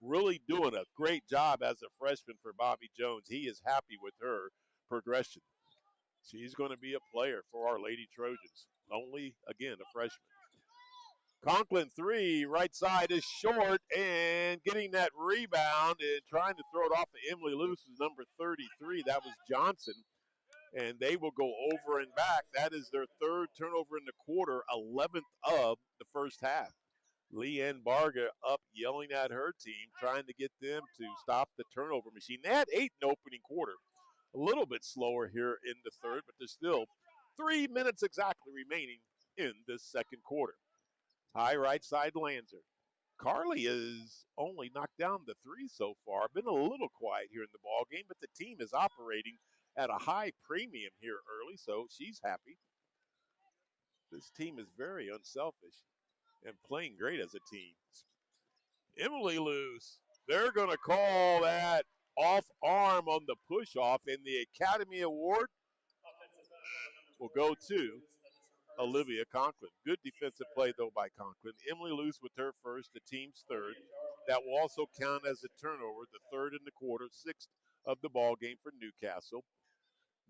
C: really doing a great job as a freshman for Bobby Jones. He is happy with her progression. She's going to be a player for our Lady Trojans. Only, again, a freshman. Conklin three, right side is short, and getting that rebound and trying to throw it off of Emily Luce is number 33. That was Johnson. And they will go over and back. That is their third turnover in the quarter, 11th of the first half. Leanne Barga up yelling at her team, trying to get them to stop the turnover machine. They had 8 in the opening quarter. A little bit slower here in the third, but there's still 3 minutes exactly remaining in this second quarter. High right side, Lanzer. Carly has only knocked down the 3 so far. Been a little quiet here in the ball game, but the team is operating at a high premium here early, so she's happy. This team is very unselfish and playing great as a team. Emily loose. They're going to call that off arm on the push off, and the Academy Award will go to Olivia Conklin. Good defensive play, though, by Conklin. Emily loose with her first, the team's third. That will also count as a turnover, the third in the quarter, sixth of the ball game for Newcastle.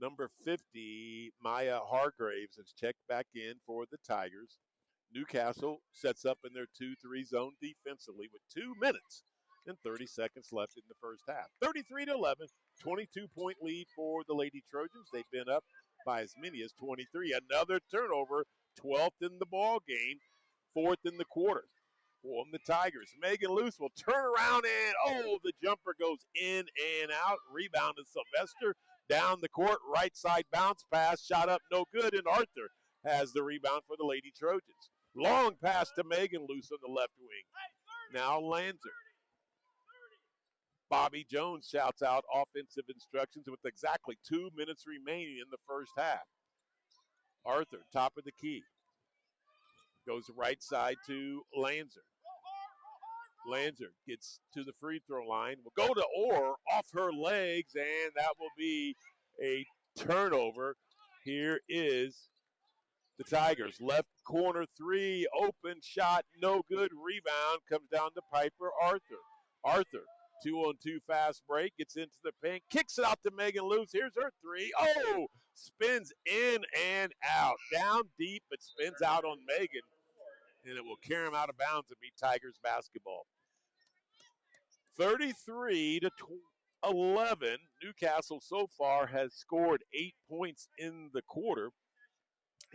C: Number 50, Maya Hargraves, has checked back in for the Tigers. Newcastle sets up in their 2-3 zone defensively with 2 minutes and 30 seconds left in the first half. 33-11, 22-point lead for the Lady Trojans. They've been up by as many as 23. Another turnover, 12th in the ball game, 4th in the quarter. On the Tigers, Megan Luce will turn around and, the jumper goes in and out. Rebound to Sylvester. Down the court, right side bounce pass, shot up, no good, and Arthur has the rebound for the Lady Trojans. Long pass to Megan Luce on the left wing. Now Lanzer. Bobby Jones shouts out offensive instructions with exactly 2 minutes remaining in the first half. Arthur, top of the key. Goes right side to Lanzer. Lanzer gets to the free throw line. Will go to Orr off her legs, and that will be a turnover. Here is the Tigers. Left corner three, open shot, no good. Rebound comes down to Piper Arthur. Arthur, 2-on-2 fast break, gets into the paint, kicks it out to Megan Luce. Here's her three. Spins in and out. Down deep, but spins out on Megan, and it will carry him out of bounds and be Tigers basketball. 33-11. Newcastle so far has scored 8 points in the quarter,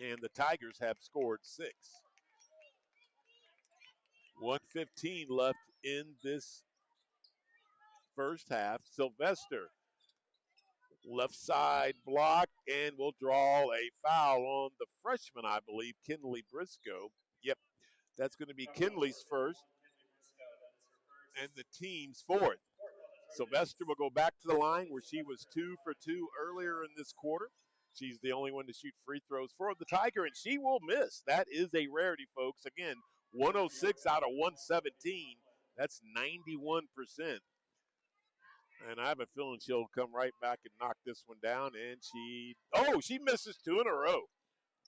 C: and the Tigers have scored 6. 1:15 left in this first half. Sylvester, left side block, and will draw a foul on the freshman, I believe, Kinley Briscoe. Yep, that's going to be Kinley's first and the team's fourth. Sylvester will go back to the line where she was 2 for 2 earlier in this quarter. She's the only one to shoot free throws for the Tiger, and she will miss. That is a rarity, folks. Again, 106 out of 117. That's 91%. And I have a feeling she'll come right back and knock this one down. And she misses 2 in a row.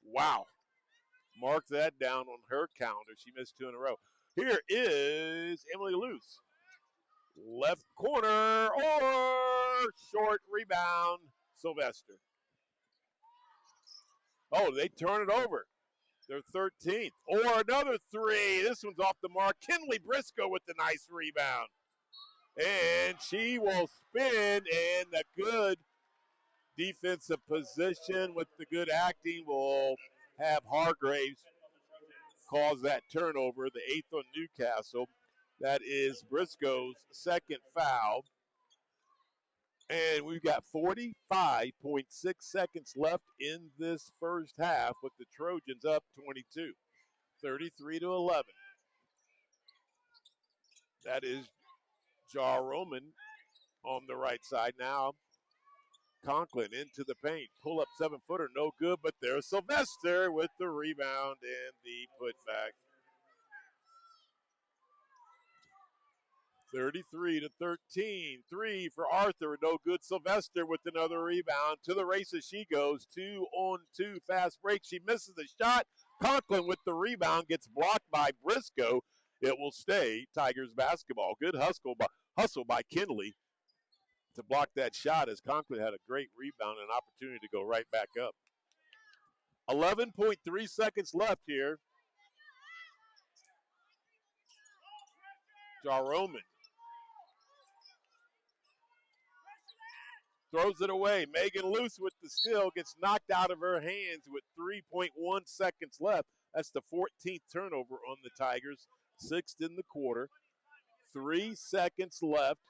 C: Wow. Mark that down on her calendar. She missed 2 in a row. Here is Emily Luce. Left corner, or short rebound, Sylvester. They turn it over. They're 13th. Or another three. This one's off the mark. Kinley Briscoe with the nice rebound. And she will spin, and the good defensive position with the good acting will have Hargraves cause that turnover, the 8th on Newcastle. That is Briscoe's second foul. And we've got 45.6 seconds left in this first half with the Trojans up 22, 33-11. That is Jar Roman on the right side now. Conklin into the paint. Pull up 7-footer, no good, but there's Sylvester with the rebound and the putback. 33-13. 3 for Arthur, no good. Sylvester with another rebound. To the races she goes. 2-on-2 fast break. She misses the shot. Conklin with the rebound gets blocked by Briscoe. It will stay Tigers basketball. Good hustle by Kinley to block that shot as Conklin had a great rebound and an opportunity to go right back up. 11.3 seconds left here. Jaroman throws it away. Megan Luce with the steal gets knocked out of her hands with 3.1 seconds left. That's the 14th turnover on the Tigers, 6th in the quarter. 3 seconds left.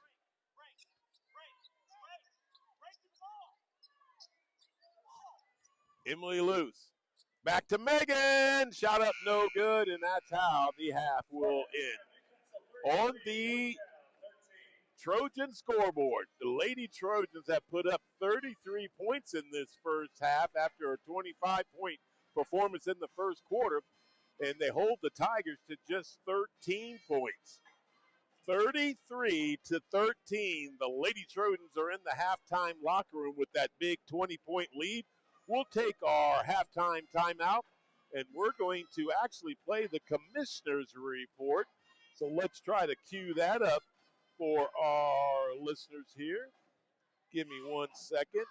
C: Emily Luce. Back to Megan. Shot up no good, and that's how the half will end. On the Trojan scoreboard, the Lady Trojans have put up 33 points in this first half after a 25-point performance in the first quarter, and they hold the Tigers to just 13 points. 33-13. The Lady Trojans are in the halftime locker room with that big 20-point lead. We'll take our halftime timeout, and we're going to actually play the commissioner's report. So let's try to cue that up for our listeners here. Give me 1 second.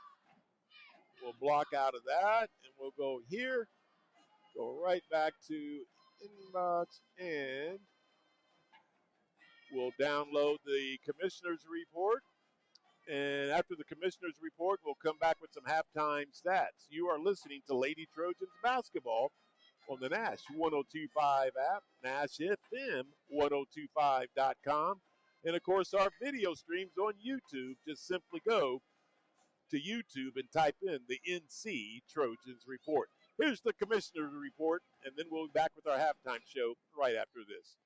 C: We'll block out of that, and we'll go here. Go right back to inbox, and we'll download the commissioner's report. And after the commissioner's report, we'll come back with some halftime stats. You are listening to Lady Trojans basketball on the Nash 1025 app, NashFM1025.com. And of course, our video streams on YouTube. Just simply go to YouTube and type in the NC Trojans report. Here's the commissioner's report, and then we'll be back with our halftime show right after this.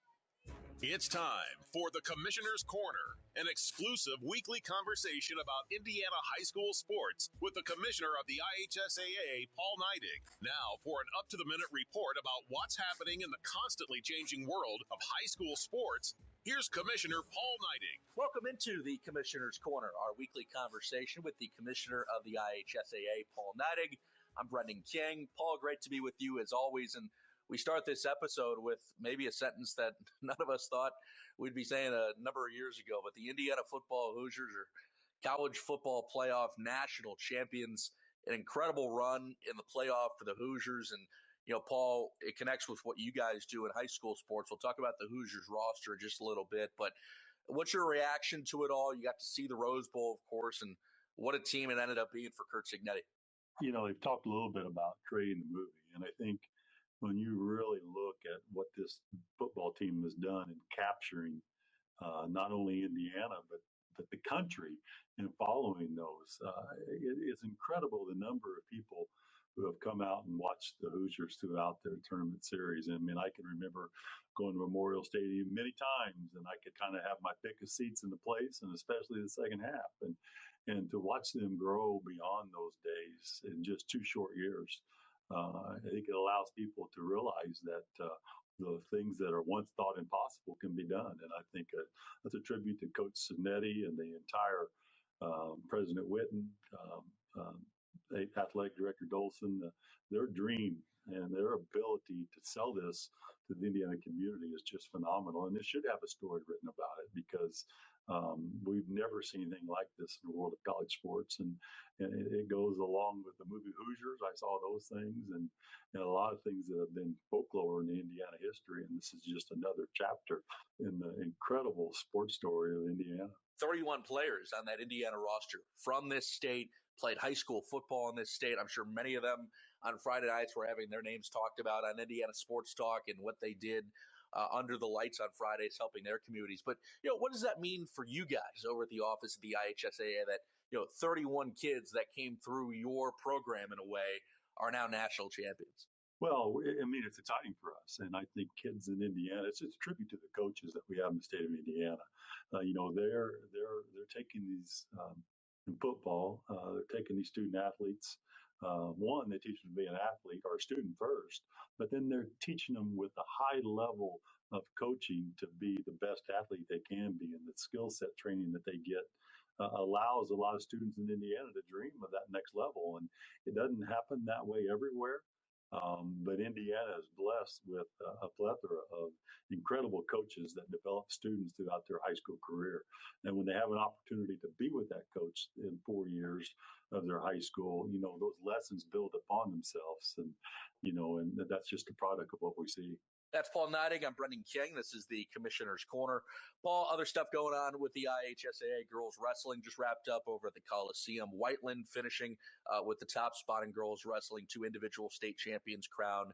L: It's time for the Commissioner's Corner, an exclusive weekly conversation about Indiana high school sports with the Commissioner of the IHSAA, Paul Neidig. Now for an up-to-the-minute report about what's happening in the constantly changing world of high school sports, here's Commissioner Paul Neidig.
M: Welcome into the Commissioner's Corner, our weekly conversation with the Commissioner of the IHSAA, Paul Neidig. I'm Brendan King. Paul, great to be with you as always, and we start this episode with maybe a sentence that none of us thought we'd be saying a number of years ago, but the Indiana football Hoosiers are college football playoff national champions, an incredible run in the playoff for the Hoosiers. And, you know, Paul, it connects with what you guys do in high school sports. We'll talk about the Hoosiers roster in just a little bit, but what's your reaction to it all? You got to see the Rose Bowl, of course, and what a team it ended up being for Curt Cignetti.
F: You know, they've talked a little bit about creating the movie, and I think when you really look at what this football team has done in capturing not only Indiana, but the country and following those, it's incredible the number of people who have come out and watched the Hoosiers throughout their tournament series. I mean, I can remember going to Memorial Stadium many times, and I could kind of have my pick of seats in the place, and especially the second half. And to watch them grow beyond those days in just 2 short years, I think it allows people to realize that the things that are once thought impossible can be done. And I think that's a tribute to Coach Cignetti and the entire President Witten, Athletic Director Dolson. Their dream and their ability to sell this to the Indiana community is just phenomenal. And they should have a story written about it, because we've never seen anything like this in the world of college sports. And it goes along with the movie Hoosiers. I saw those things and a lot of things that have been folklore in the Indiana history. And this is just another chapter in the incredible sports story of Indiana.
M: 31 players on that Indiana roster from this state, played high school football in this state. I'm sure many of them on Friday nights were having their names talked about on Indiana Sports Talk and what they did under the lights on Fridays, helping their communities. But, you know, what does that mean for you guys over at the office of the IHSAA that, you know, 31 kids that came through your program in a way are now national champions?
F: Well, I mean, it's exciting for us. And I think kids in Indiana, it's a tribute to the coaches that we have in the state of Indiana. You know, they're taking these in football, they're taking these student athletes. One, they teach them to be an athlete or a student first, but then they're teaching them with a high level of coaching to be the best athlete they can be. And the skill set training that they get allows a lot of students in Indiana to dream of that next level. And it doesn't happen that way everywhere. But Indiana is blessed with a plethora of incredible coaches that develop students throughout their high school career. And when they have an opportunity to be with that coach in 4 years of their high school, you know, those lessons build upon themselves. And, you know, and that's just a product of what we see.
M: That's Paul Neidig. I'm Brendan King. This is the Commissioner's Corner. Paul, other stuff going on with the IHSAA girls wrestling just wrapped up over at the Coliseum. Whiteland finishing with the top spot in girls wrestling. 2 individual state champions, Crown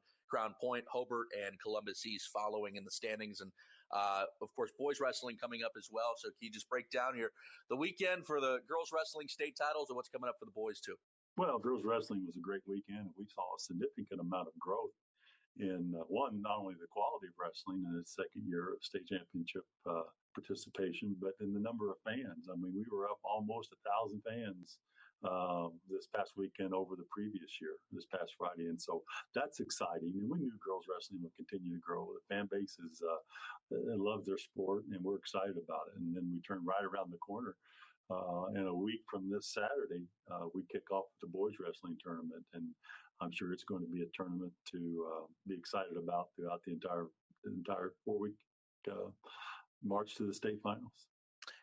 M: Point, Hobart, and Columbus East following in the standings. And, of course, boys wrestling coming up as well. So can you just break down here the weekend for the girls wrestling state titles and what's coming up for the boys too?
F: Well, girls wrestling was a great weekend. We saw a significant amount of growth in one, not only the quality of wrestling in its second year of state championship participation, but in the number of fans. I mean, we were up almost 1,000 fans this past weekend over the previous year, this past Friday. And so that's exciting. And we knew girls wrestling would continue to grow. The fan base is, they love their sport, and we're excited about it. And then we turn right around the corner. In a week from this Saturday, we kick off the boys wrestling tournament, and I'm sure it's going to be a tournament to be excited about throughout the entire 4-week march to the state finals.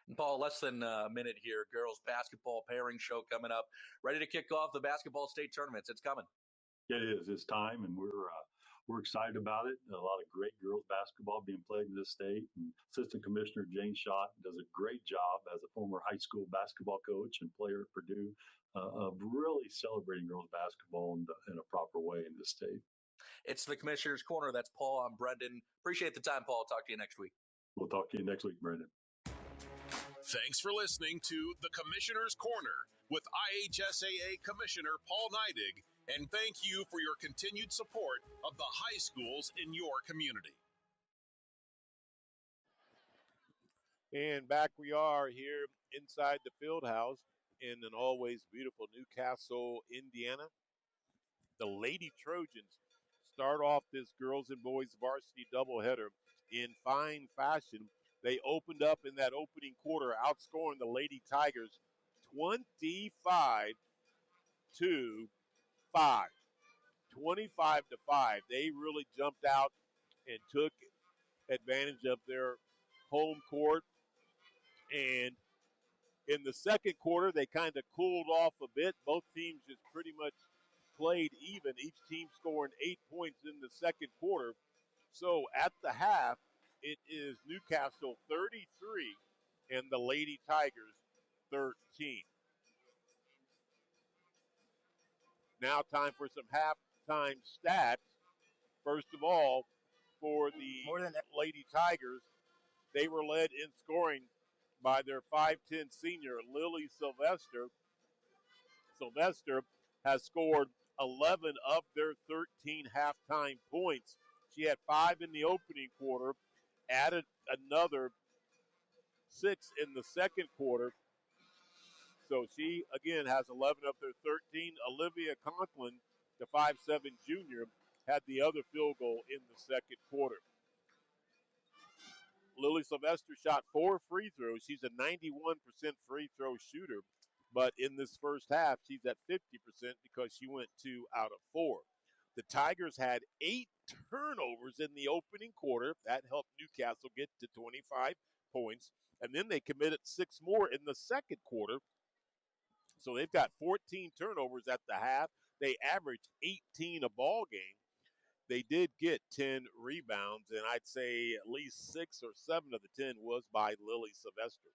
M: And Paul, less than a minute here. Girls basketball pairing show coming up. Ready to kick off the basketball state tournaments. It's coming.
F: It is. It's time, and we're excited about it. A lot of great girls basketball being played in this state. And Assistant Commissioner Jane Schott does a great job as a former high school basketball coach and player at Purdue of really celebrating girls basketball in a proper way in this state.
M: It's the Commissioner's Corner. That's Paul. I'm Brendan. Appreciate the time, Paul. Talk to you next week.
F: We'll talk to you next week, Brendan.
L: Thanks for listening to the Commissioner's Corner with IHSAA Commissioner Paul Neidig, and thank you for your continued support of the high schools in your community.
C: And back we are here inside the field house in an always beautiful Newcastle, Indiana. The Lady Trojans start off this girls and boys varsity doubleheader in fine fashion. They opened up in that opening quarter, outscoring the Lady Tigers 25-5. 25-5. They really jumped out and took advantage of their home court. And in the second quarter, they kind of cooled off a bit. Both teams just pretty much played even, each team scoring 8 points in the second quarter. So at the half, it is Newcastle 33 and the Lady Tigers 13. Now time for some halftime stats. First of all, for the Lady Tigers, they were led in scoring by their 5'10 senior, Lily Sylvester. Sylvester has scored 11 of their 13 halftime points. She had 5 in the opening quarter, added another 6 in the second quarter. So she, again, has 11 of their 13. Olivia Conklin, the 5'7 junior, had the other field goal in the second quarter. Lily Sylvester shot 4 free throws. She's a 91% free throw shooter. But in this first half, she's at 50% because she went 2 out of 4. The Tigers had 8 turnovers in the opening quarter. That helped Newcastle get to 25 points. And then they committed 6 more in the second quarter. So they've got 14 turnovers at the half. They averaged 18 a ball game. They did get 10 rebounds, and I'd say at least 6 or 7 of the 10 was by Lily Sylvester.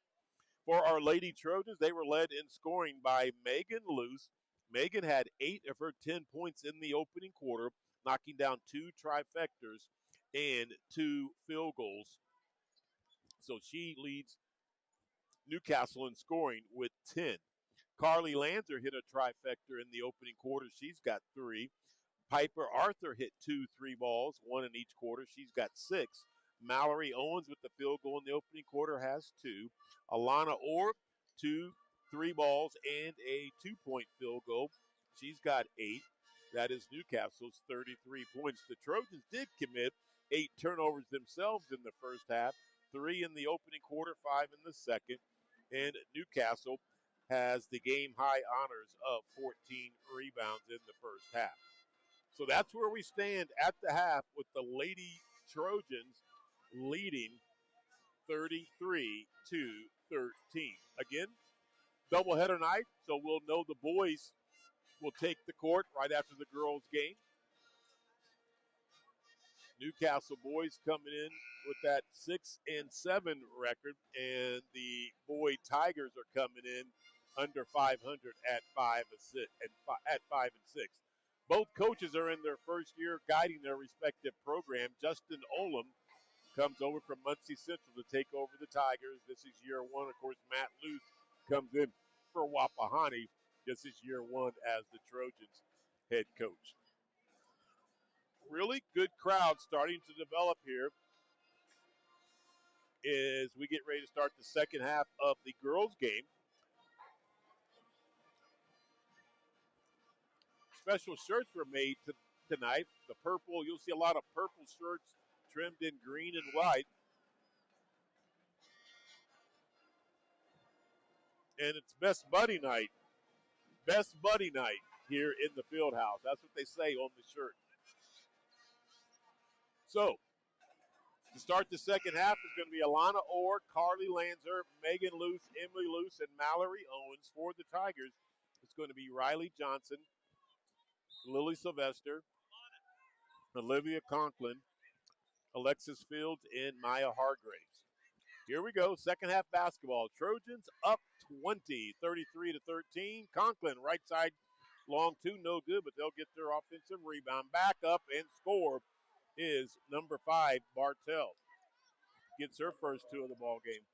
C: For our Lady Trojans, they were led in scoring by Megan Luce. Megan had 8 of her 10 points in the opening quarter, knocking down 2 trifectas and 2 field goals. So she leads Newcastle in scoring with 10. Carly Lanzer hit a trifecta in the opening quarter. She's got 3. Piper Arthur hit 2 3-balls, 1 in each quarter. She's got 6. Mallory Owens with the field goal in the opening quarter has 2. Alana Orr, 2 3-balls and a 2-point field goal. She's got 8. That is Newcastle's 33 points. The Trojans did commit 8 turnovers themselves in the first half, 3 in the opening quarter, 5 in the second. And Newcastle has the game-high honors of 14 rebounds in the first half. So that's where we stand at the half with the Lady Trojans leading 33-13. Again, doubleheader night, so we'll know the boys will take the court right after the girls' game. Newcastle boys coming in with that 6-7 record, and the boy Tigers are coming in under 500 at 5 and 6. Both coaches are in their first year guiding their respective program. Justin Olam comes over from Muncie Central to take over the Tigers. This is year 1. Of course, Matt Luce comes in for Wapahani. This is year 1 as the Trojans head coach. really good crowd starting to develop here as we get ready to start the second half of the girls' game. Special shirts were made tonight. The purple, you'll see a lot of purple shirts trimmed in green and white. And it's Best Buddy Night. Best Buddy Night here in the field house. That's what they say on the shirt. So, to start the second half is going to be Alana Orr, Carly Lanzer, Megan Luce, Emily Luce, and Mallory Owens. For the Tigers, it's going to be Riley Johnson, Lily Sylvester, Olivia Conklin, Alexis Fields, and Maya Hargraves. Here we go, second half basketball. Trojans up 20, 33 to 13. Conklin, right side, long two, no good, but they'll get their offensive rebound. Back up and score is number 5, Bartell. Gets her first two of the ball game.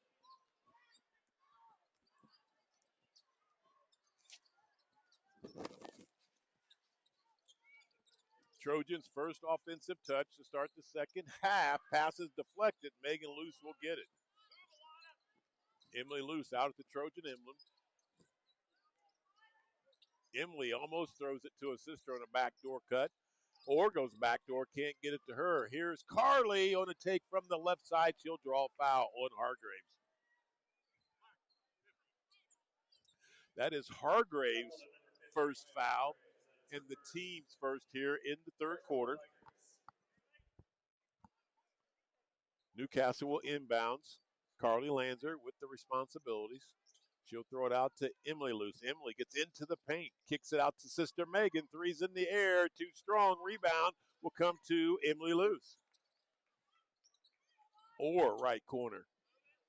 C: Trojans' first offensive touch to start the second half. Passes deflected. Megan Luce will get it. Emily Luce out at the Trojan emblem. Emily almost throws it to a sister on a backdoor cut. Or goes backdoor, can't get it to her. Here's Carly on a take from the left side. She'll draw a foul on Hargraves. That is Hargraves' first foul and the team's first here in the third quarter. Newcastle will inbounds. Carly Lanzer with the responsibilities. She'll throw it out to Emily Luce. Emily gets into the paint, kicks it out to sister Megan. Three's in the air, too strong. Rebound will come to Emily Luce. Or right corner.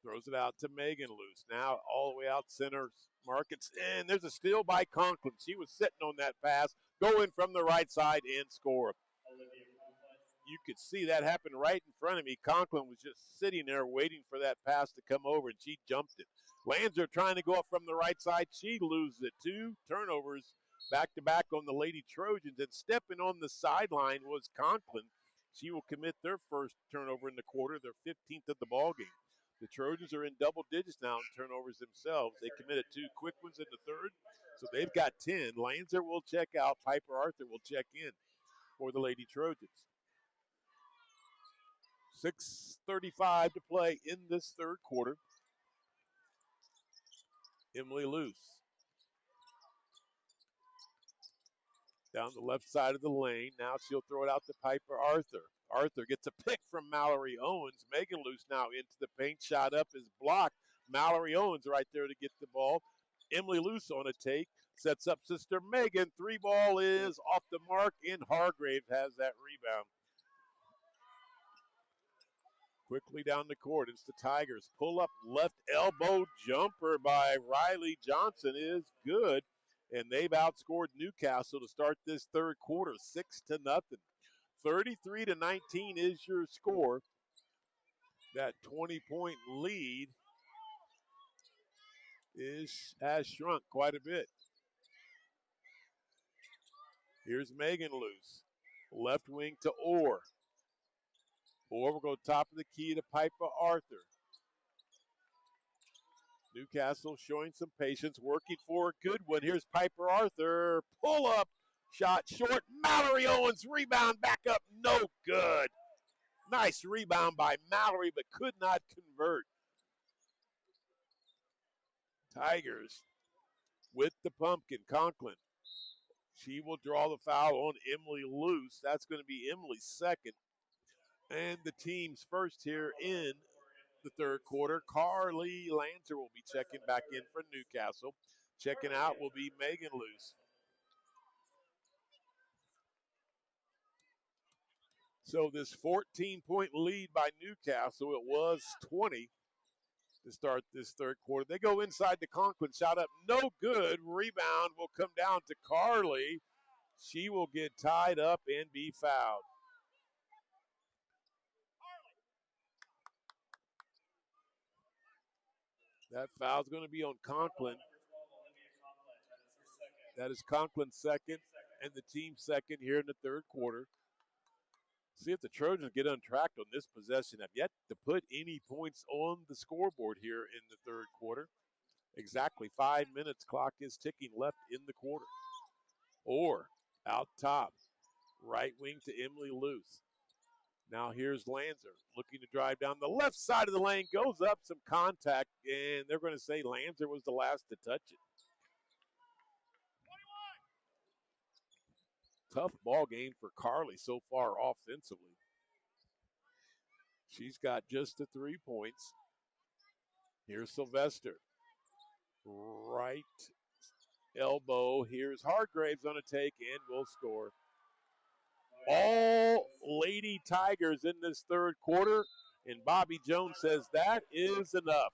C: Throws it out to Megan Luce. Now all the way out center. Markets in. There's a steal by Conklin. She was sitting on that pass. Going from the right side and score. You could see that happen right in front of me. Conklin was just sitting there waiting for that pass to come over, and she jumped it. Lanzer trying to go up from the right side. She loses it. 2 turnovers back-to-back on the Lady Trojans. And stepping on the sideline was Conklin. She will commit their first turnover in the quarter, their 15th of the ball game. The Trojans are in double digits now in turnovers themselves. They committed 2 quick ones in the third, so they've got 10. Lanzer will check out. Piper Arthur will check in for the Lady Trojans. 6:35 to play in this third quarter. Emily Luce. Down the left side of the lane. Now she'll throw it out to Piper Arthur. Arthur gets a pick from Mallory Owens. Megan Luce now into the paint. Shot up is blocked. Mallory Owens right there to get the ball. Emily Luce on a take. Sets up sister Megan. 3 ball is off the mark, and Hargrave has that rebound. Quickly down the court, it's the Tigers. Pull up left elbow jumper by Riley Johnson is good. And they've outscored Newcastle to start this third quarter, 6-0. 33 to 19 is your score. That 20-point lead has shrunk quite a bit. Here's Megan Luce. Left wing to Orr. Orr will go top of the key to Piper Arthur. Newcastle showing some patience, working for a good one. Here's Piper Arthur. Pull up. Shot short. Mallory Owens rebound back up. No good. Nice rebound by Mallory, but could not convert. Tigers with the pumpkin. Conklin. She will draw the foul on Emily Luce. That's going to be Emily's second. And the team's first here in the third quarter. Carly Lanzer will be checking back in for Newcastle. Checking out will be Megan Luce. So this 14-point lead by Newcastle, it was 20 to start this third quarter. They go inside the Conklin, shot up, no good. Rebound will come down to Carly. She will get tied up and be fouled. That foul's going to be on Conklin. That is Conklin's second and the team's second here in the third quarter. See if the Trojans get untracked on this possession. Have yet to put any points on the scoreboard here in the third quarter. Exactly 5 minutes. Clock is ticking left in the quarter. Or out top, right wing to Emily Luce. Now here's Lanzer looking to drive down the left side of the lane. Goes up, some contact, and they're going to say Lanzer was the last to touch it. Tough ball game for Carly so far offensively. She's got just the 3 points. Here's Sylvester. Right elbow. Here's Hargraves on a take and will score. All Lady Tigers in this third quarter, and Bobby Jones says that is enough.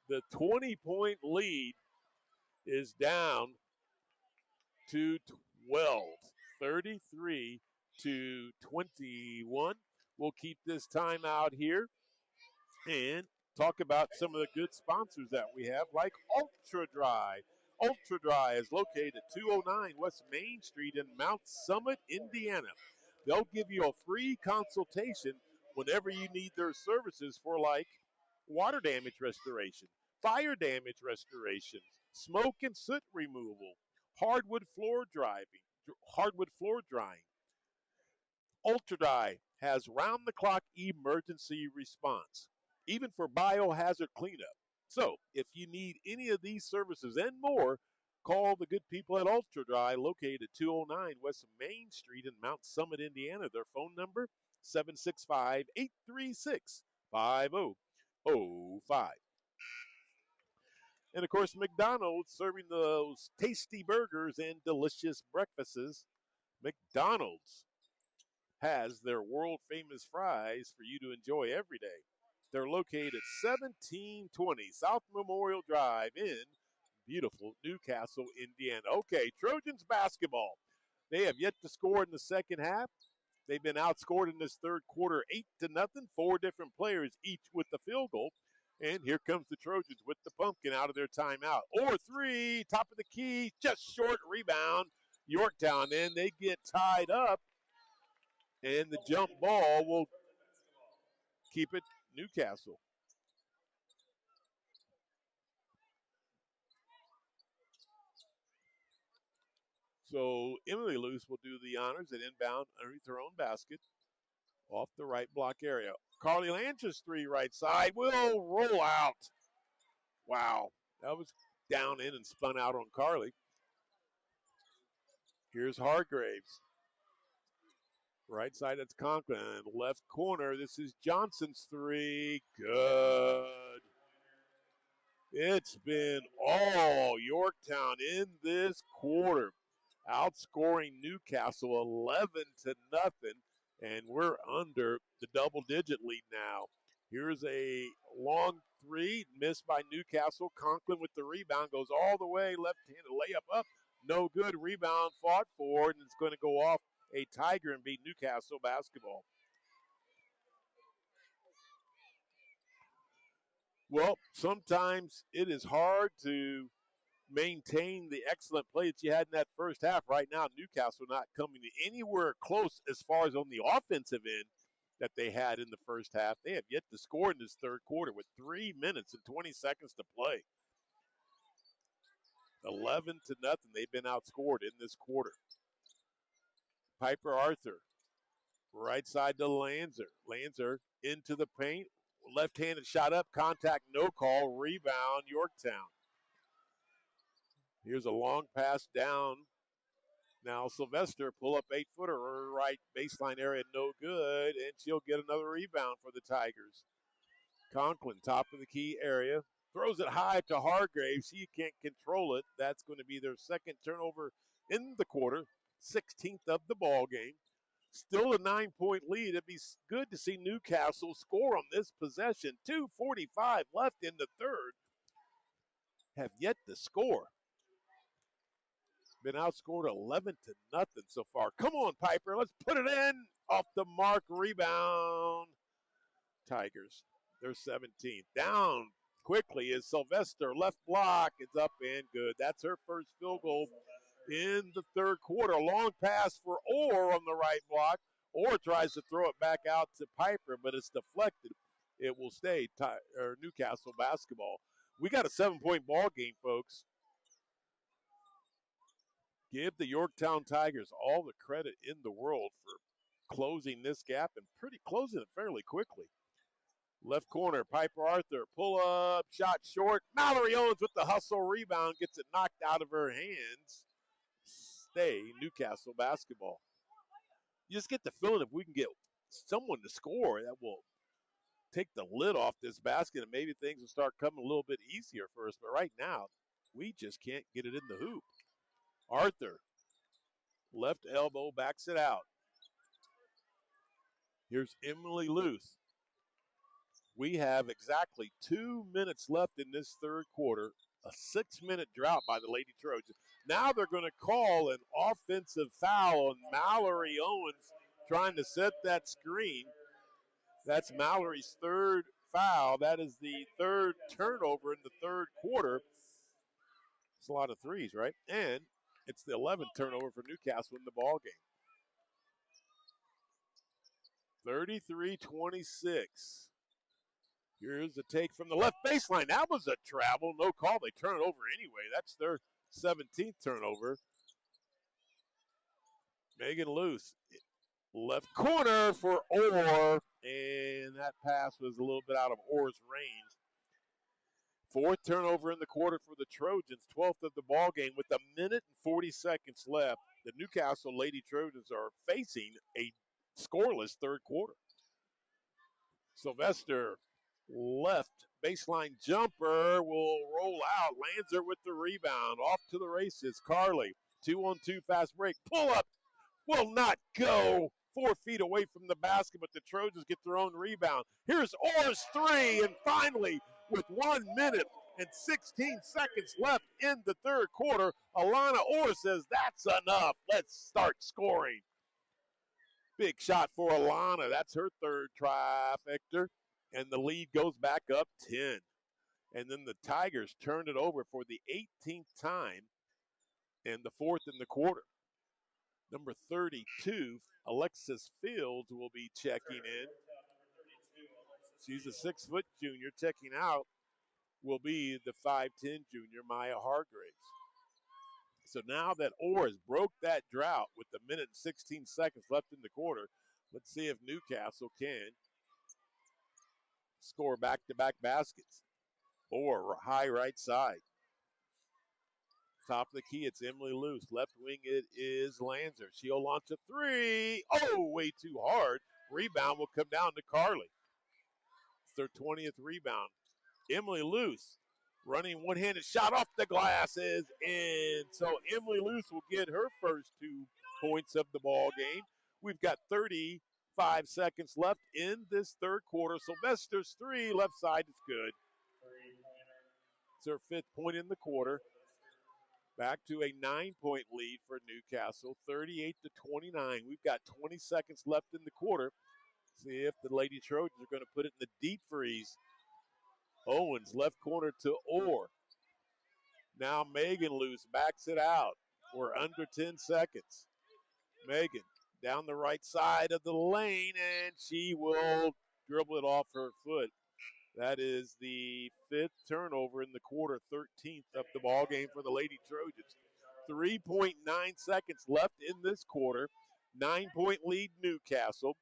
C: The 20-point lead is down to 12, 33 to 21. We'll keep this timeout here and talk about some of the good sponsors that we have, like Ultra Dry. Ultra Dry is located at 209 West Main Street in Mount Summit, Indiana. They'll give you a free consultation whenever you need their services for, like, water damage restoration, fire damage restoration, smoke and soot removal, hardwood floor drying. Ultra Dry has round-the-clock emergency response, even for biohazard cleanup. So, if you need any of these services and more, call the good people at Ultra Dry, located at 209 West Main Street in Mount Summit, Indiana. Their phone number, 765-836-5005. And, of course, McDonald's, serving those tasty burgers and delicious breakfasts. McDonald's has their world-famous fries for you to enjoy every day. They're located at 1720 South Memorial Drive in beautiful Newcastle, Indiana. Okay, Trojans basketball. They have yet to score in the second half. They've been outscored in this third quarter 8-0. 4 different players, each with the field goal. And here comes the Trojans with the pumpkin out of their timeout. Or 3, top of the key, just short rebound. Yorktown, and they get tied up. And the jump ball will keep it Newcastle. So Emily Luce will do the honors at inbound underneath her own basket off the right block area. Carly Lanch's 3 right side will roll out. Wow, that was down in and spun out on Carly. Here's Hargraves. Right side, that's Conklin. Left corner, this is Johnson's 3. Good. It's been all Yorktown in this quarter, outscoring Newcastle 11-0, and we're under the double-digit lead now. Here's a long 3, missed by Newcastle. Conklin with the rebound, goes all the way, left-handed layup up, no good. Rebound fought for, and it's going to go off a Tiger and beat Newcastle basketball. Well, sometimes it is hard to maintain the excellent play that you had in that first half. Right now, Newcastle not coming anywhere close as far as on the offensive end that they had in the first half. They have yet to score in this third quarter with 3 minutes and 20 seconds to play. 11-0. They've been outscored in this quarter. Piper Arthur, right side to Lanzer. Lanzer into the paint. Left-handed shot up, contact, no call, rebound, Yorktown. Here's a long pass down. Now Sylvester, pull up 8-footer, right baseline area, no good, and she'll get another rebound for the Tigers. Conklin, top of the key area, throws it high to Hargraves. She can't control it. That's going to be their second turnover in the quarter, 16th of the ball game. Still a 9-point lead. It'd be good to see Newcastle score on this possession. 2:45 left in the third. Have yet to score. Been outscored 11-0 so far. Come on, Piper. Let's put it in. Off the mark. Rebound. Tigers. They're 17th. Down quickly is Sylvester. Left block. It's up and good. That's her first field goal in the third quarter. Long pass for Orr on the right block. Or tries to throw it back out to Piper, but it's deflected. It will stay Newcastle basketball. We got a 7-point ball game, folks. Give the Yorktown Tigers all the credit in the world for closing this gap and closing it fairly quickly. Left corner, Piper Arthur, pull up, shot short. Mallory Owens with the hustle rebound, gets it knocked out of her hands. Stay Newcastle basketball. You just get the feeling if we can get someone to score, that will take the lid off this basket and maybe things will start coming a little bit easier for us. But right now, we just can't get it in the hoop. Arthur, left elbow, backs it out. Here's Emily Luce. We have exactly 2 minutes left in this third quarter. A 6-minute drought by the Lady Trojans. Now they're going to call an offensive foul on Mallory Owens trying to set that screen. That's Mallory's third foul. That is the third turnover in the third quarter. It's a lot of threes, right? And it's the 11th turnover for Newcastle in the ball game. 33-26. Here's a take from the left baseline. That was a travel. No call. They turn it over anyway. That's their 17th turnover. Megan Luce. Left corner for Orr. And that pass was a little bit out of Orr's range. Fourth turnover in the quarter for the Trojans. 12th of the ball game with a minute and 40 seconds left. The Newcastle Lady Trojans are facing a scoreless third quarter. Sylvester, left baseline jumper, will roll out. Lanzer with the rebound. Off to the races. Carly, 2-on-2 fast break. Pull up, will not go. 4 feet away from the basket, but the Trojans get their own rebound. Here's Orr's three, and finally, with 1 minute and 16 seconds left in the third quarter, Alana Orr says, that's enough. Let's start scoring. Big shot for Alana. That's her third trifecta. And the lead goes back up 10. And then the Tigers turned it over for the 18th time and the fourth in the quarter. Number 32, Alexis Fields, will be checking in. She's a 6-foot junior. Checking out will be the 5'10 junior, Maya Hargraves. So now that Orr has broke that drought with the minute and 16 seconds left in the quarter, let's see if Newcastle can score back-to-back baskets. Orr, high right side. Top of the key, it's Emily Luce. Left wing, it is Lanzer. She'll launch a three. Oh, way too hard. Rebound will come down to Carly. It's their 20th rebound. Emily Luce running one-handed shot off the glass is in. So Emily Luce will get her first 2 points of the ball game. We've got 35 seconds left in this third quarter. Sylvester's three, left side is good. It's her 5th point in the quarter. Back to a 9-point lead for Newcastle, 38-29. We've got 20 seconds left in the quarter. See if the Lady Trojans are going to put it in the deep freeze. Owens, left corner to Orr. Now Megan Luce backs it out. We're under 10 seconds. Megan down the right side of the lane, and she will dribble it off her foot. That is the 5th turnover in the quarter, 13th of the ball game for the Lady Trojans. 3.9 seconds left in this quarter. 9-point lead Newcastle.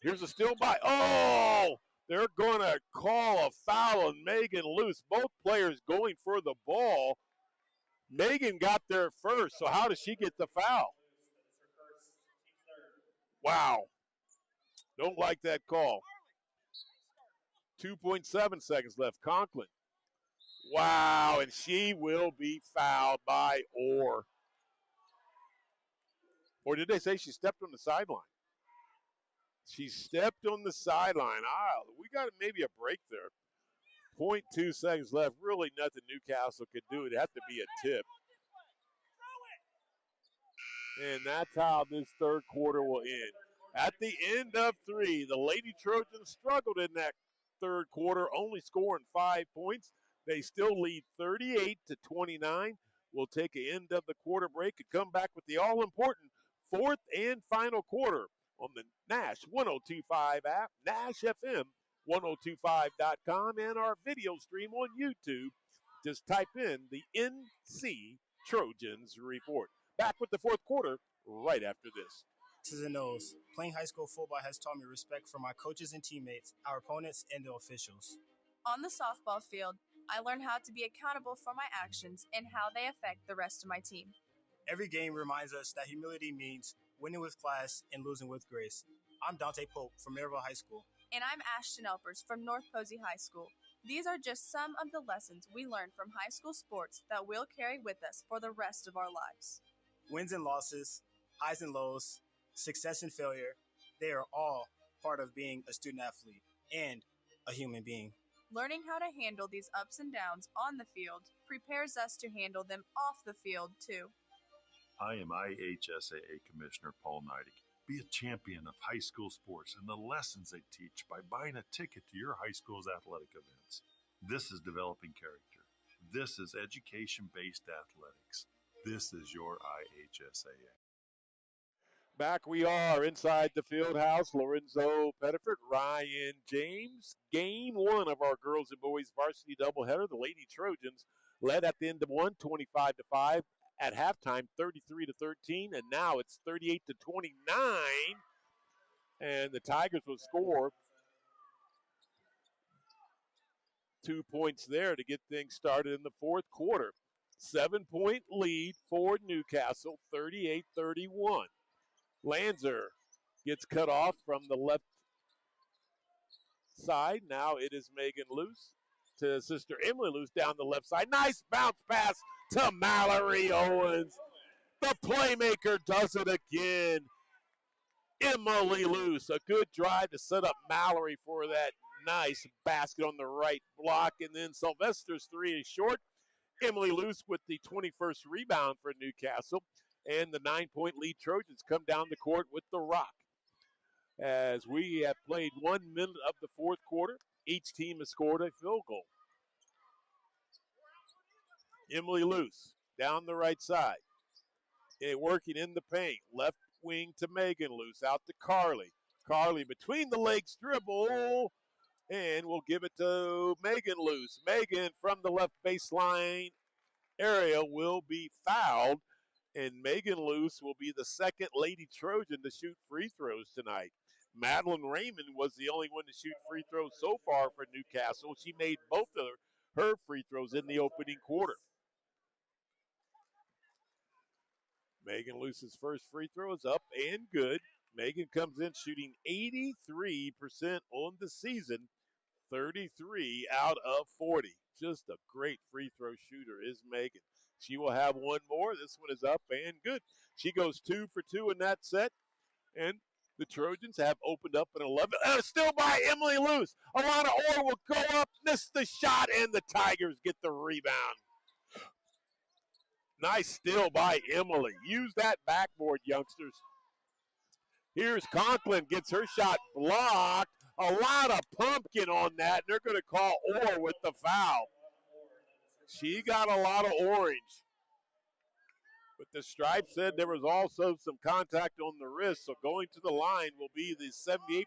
C: Here's a steal by. Oh! They're going to call a foul on Megan Luce. Both players going for the ball. Megan got there first, so how does she get the foul? Wow. Don't like that call. 2.7 seconds left. Conklin. Wow, and she will be fouled by Orr. Or did they say she stepped on the sideline? She stepped on the sideline. We got maybe a break there. 0.2 seconds left. Really nothing Newcastle could do. It'd have to be a tip. And that's how this third quarter will end. At the end of 3, the Lady Trojans struggled in that third quarter, only scoring 5 points. They still lead 38-29. We'll take an end of the quarter break and come back with the all-important fourth and final quarter on the Nash 1025 app, Nash FM 1025.com, and our video stream on YouTube. Just type in the NC Trojans Report. Back with the fourth quarter right after this.
D: X's and O's. Playing high school football has taught me respect for my coaches and teammates, our opponents, and the officials.
E: On the softball field, I learned how to be accountable for my actions and how they affect the rest of my team.
D: Every game reminds us that humility means winning with class and losing with grace. I'm Dante Pope from Maryville High School.
E: And I'm Ashton Elpers from North Posey High School. These are just some of the lessons we learned from high school sports that we'll carry with us for the rest of our lives.
D: Wins and losses, highs and lows, success and failure, they are all part of being a student athlete and a human being.
E: Learning how to handle these ups and downs on the field prepares us to handle them off the field, too.
F: I am IHSAA Commissioner Paul Neidig. Be a champion of high school sports and the lessons they teach by buying a ticket to your high school's athletic events. This is developing character. This is education-based athletics. This is your IHSAA.
C: Back we are inside the field house. Lorenzo Pettiford, Ryan James. Game one of our girls and boys varsity doubleheader. The Lady Trojans led at the end of one, 25-5. At halftime, 33-13, and now it's 38-29. And the Tigers will score 2 points there to get things started in the fourth quarter. 7-point lead for Newcastle, 38-31. Lanzer gets cut off from the left side. Now it is Megan Luce to sister Emily Luce down the left side. Nice bounce pass to Mallory Owens. The playmaker does it again. Emily Luce, a good drive to set up Mallory for that nice basket on the right block. And then Sylvester's three is short. Emily Luce with the 21st rebound for Newcastle. And the 9-point lead Trojans come down the court with the rock. As we have played 1 minute of the fourth quarter, each team has scored a field goal. Emily Luce down the right side. Working in the paint. Left wing to Megan Luce. Out to Carly. Carly between the legs dribble. And we'll give it to Megan Luce. Megan from the left baseline area will be fouled. And Megan Luce will be the second Lady Trojan to shoot free throws tonight. Madeline Raymond was the only one to shoot free throws so far for Newcastle. She made both of her free throws in the opening quarter. Megan Luce's first free throw is up and good. Megan comes in shooting 83% on the season, 33 out of 40. Just a great free throw shooter is Megan. She will have one more. This one is up and good. She goes 2 for 2 in that set. And the Trojans have opened up an 11. Still by Emily Luce. Alana Orr will go up, miss the shot, and the Tigers get the rebound. Nice steal by Emily. Use that backboard, youngsters. Here's Conklin, gets her shot blocked. A lot of pumpkin on that, and they're going to call Orr with the foul. She got a lot of orange. But the stripe said there was also some contact on the wrist, so going to the line will be the 78%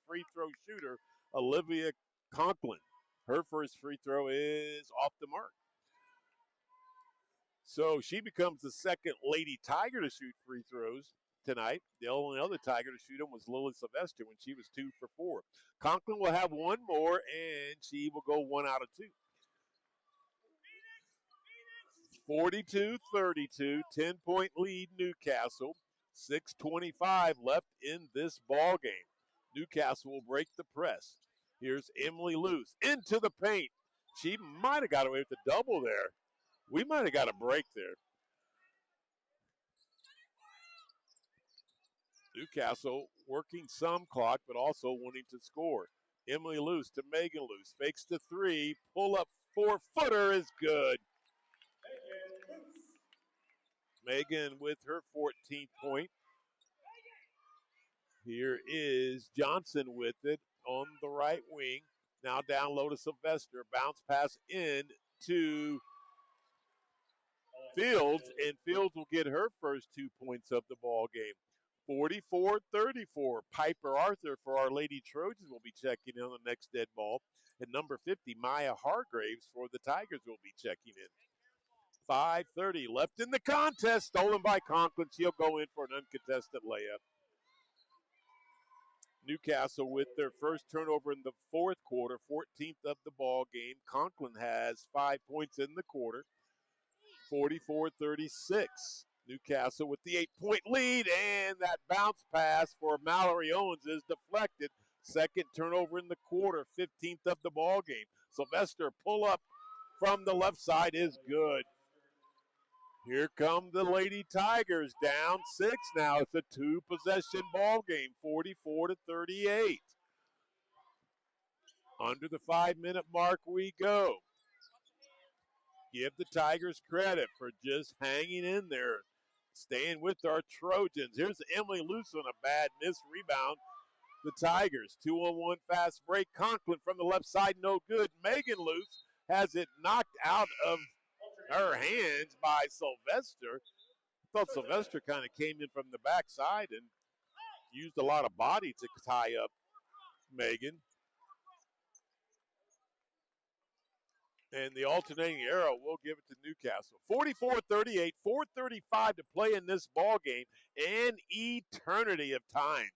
C: free throw shooter, Olivia Conklin. Her first free throw is off the mark. So she becomes the second Lady Tiger to shoot free throws tonight. The only other Tiger to shoot them was Lily Sylvester when she was 2 for 4. Conklin will have one more, and she will go 1 out of 2. 42-32, 10-point lead Newcastle. 6:25 left in this ball game. Newcastle will break the press. Here's Emily Luce into the paint. She might have got away with the double there. We might have got a break there. Newcastle working some clock, but also wanting to score. Emily Luce to Megan Luce. Fakes the three. Pull up 4-footer is good. Megan with her 14th point. Here is Johnson with it on the right wing. Now down low to Sylvester. Bounce pass in to Fields, and Fields will get her first 2 points of the ball game. 44-34. Piper Arthur for our Lady Trojans will be checking in on the next dead ball. And number 50, Maya Hargraves for the Tigers will be checking in. 5:30 left in the contest. Stolen by Conklin. She'll go in for an uncontested layup. Newcastle with their first turnover in the fourth quarter, 14th of the ball game. Conklin has 5 points in the quarter, 44-36. Newcastle with the 8-point lead, and that bounce pass for Mallory Owens is deflected. Second turnover in the quarter, 15th of the ball game. Sylvester pull up from the left side is good. Here come the Lady Tigers, down 6 now. It's a 2-possession ball game, 44-38. Under the 5-minute mark we go. Give the Tigers credit for just hanging in there, staying with our Trojans. Here's Emily Luce on a bad miss rebound. The Tigers, 2-on-1 fast break. Conklin from the left side, no good. Megan Luce has it knocked out of her hands by Sylvester. I thought Sylvester kind of came in from the backside and used a lot of body to tie up Megan. And the alternating arrow will give it to Newcastle. 44-38, 4:35 to play in this ball game. An eternity of time.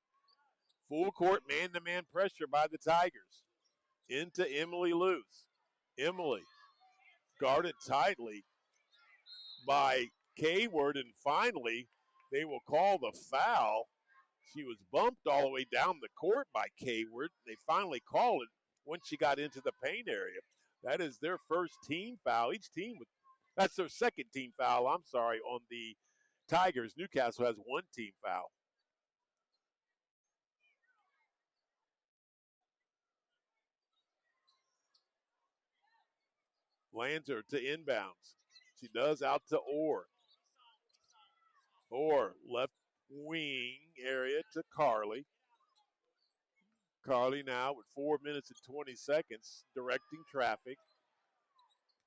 C: Full court man-to-man pressure by the Tigers. Into Emily Luce. Emily guarded tightly by Kayward, and finally they will call the foul. She was bumped all the way down the court by Kayward. They finally call it when she got into the paint area. That is their first team foul. That's their second team foul, on the Tigers. Newcastle has one team foul. Lanzer to inbounds. She does out to Orr. Orr, left wing area to Carly. Carly now with 4 minutes and 20 seconds, directing traffic.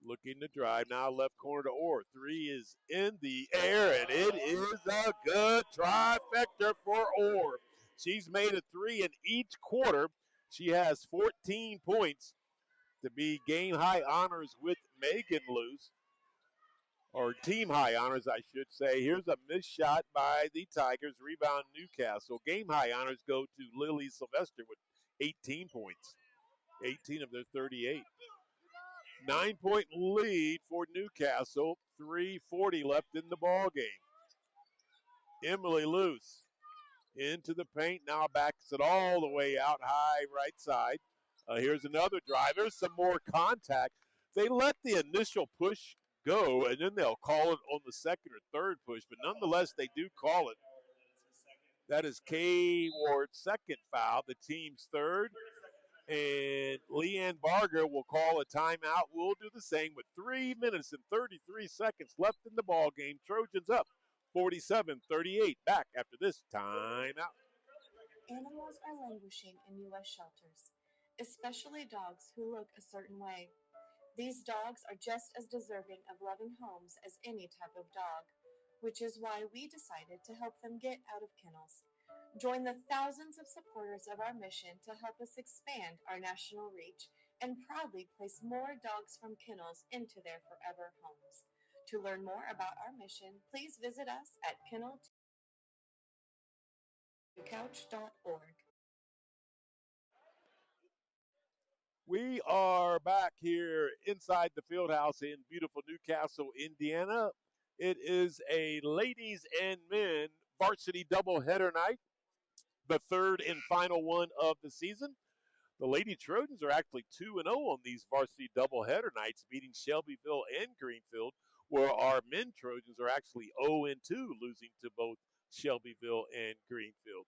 C: Looking to drive, now left corner to Orr. Three is in the air, and it is a good trifecta for Orr. She's made a three in each quarter. She has 14 points to be game high honors with Megan Luce, or team high honors, I should say. Here's a missed shot by the Tigers. Rebound Newcastle. Game high honors go to Lily Sylvester with 18 points, 18 of their 38. 9-point lead for Newcastle. 3:40 left in the ball game. Emily Luce into the paint. Now backs it all the way out high right side. Here's another drive. There's some more contact. They let the initial push go, and then they'll call it on the second or third push. But nonetheless, they do call it. That is Kay Ward's second foul, the team's third. And Leanne Barger will call a timeout. We'll do the same with 3 minutes and 33 seconds left in the ball game. Trojans up 47-38. Back after this timeout.
G: Animals are languishing in U.S. shelters, especially dogs who look a certain way. These dogs are just as deserving of loving homes as any type of dog, which is why we decided to help them get out of kennels. Join the thousands of supporters of our mission to help us expand our national reach and proudly place more dogs from kennels into their forever homes. To learn more about our mission, please visit us at kennel2couch.org.
C: We are back here inside the Fieldhouse in beautiful Newcastle, Indiana. It is a ladies and men varsity doubleheader night, the third and final one of the season. The Lady Trojans are actually 2-0 on these varsity doubleheader nights, beating Shelbyville and Greenfield, where our men Trojans are actually 0-2, losing to both Shelbyville and Greenfield.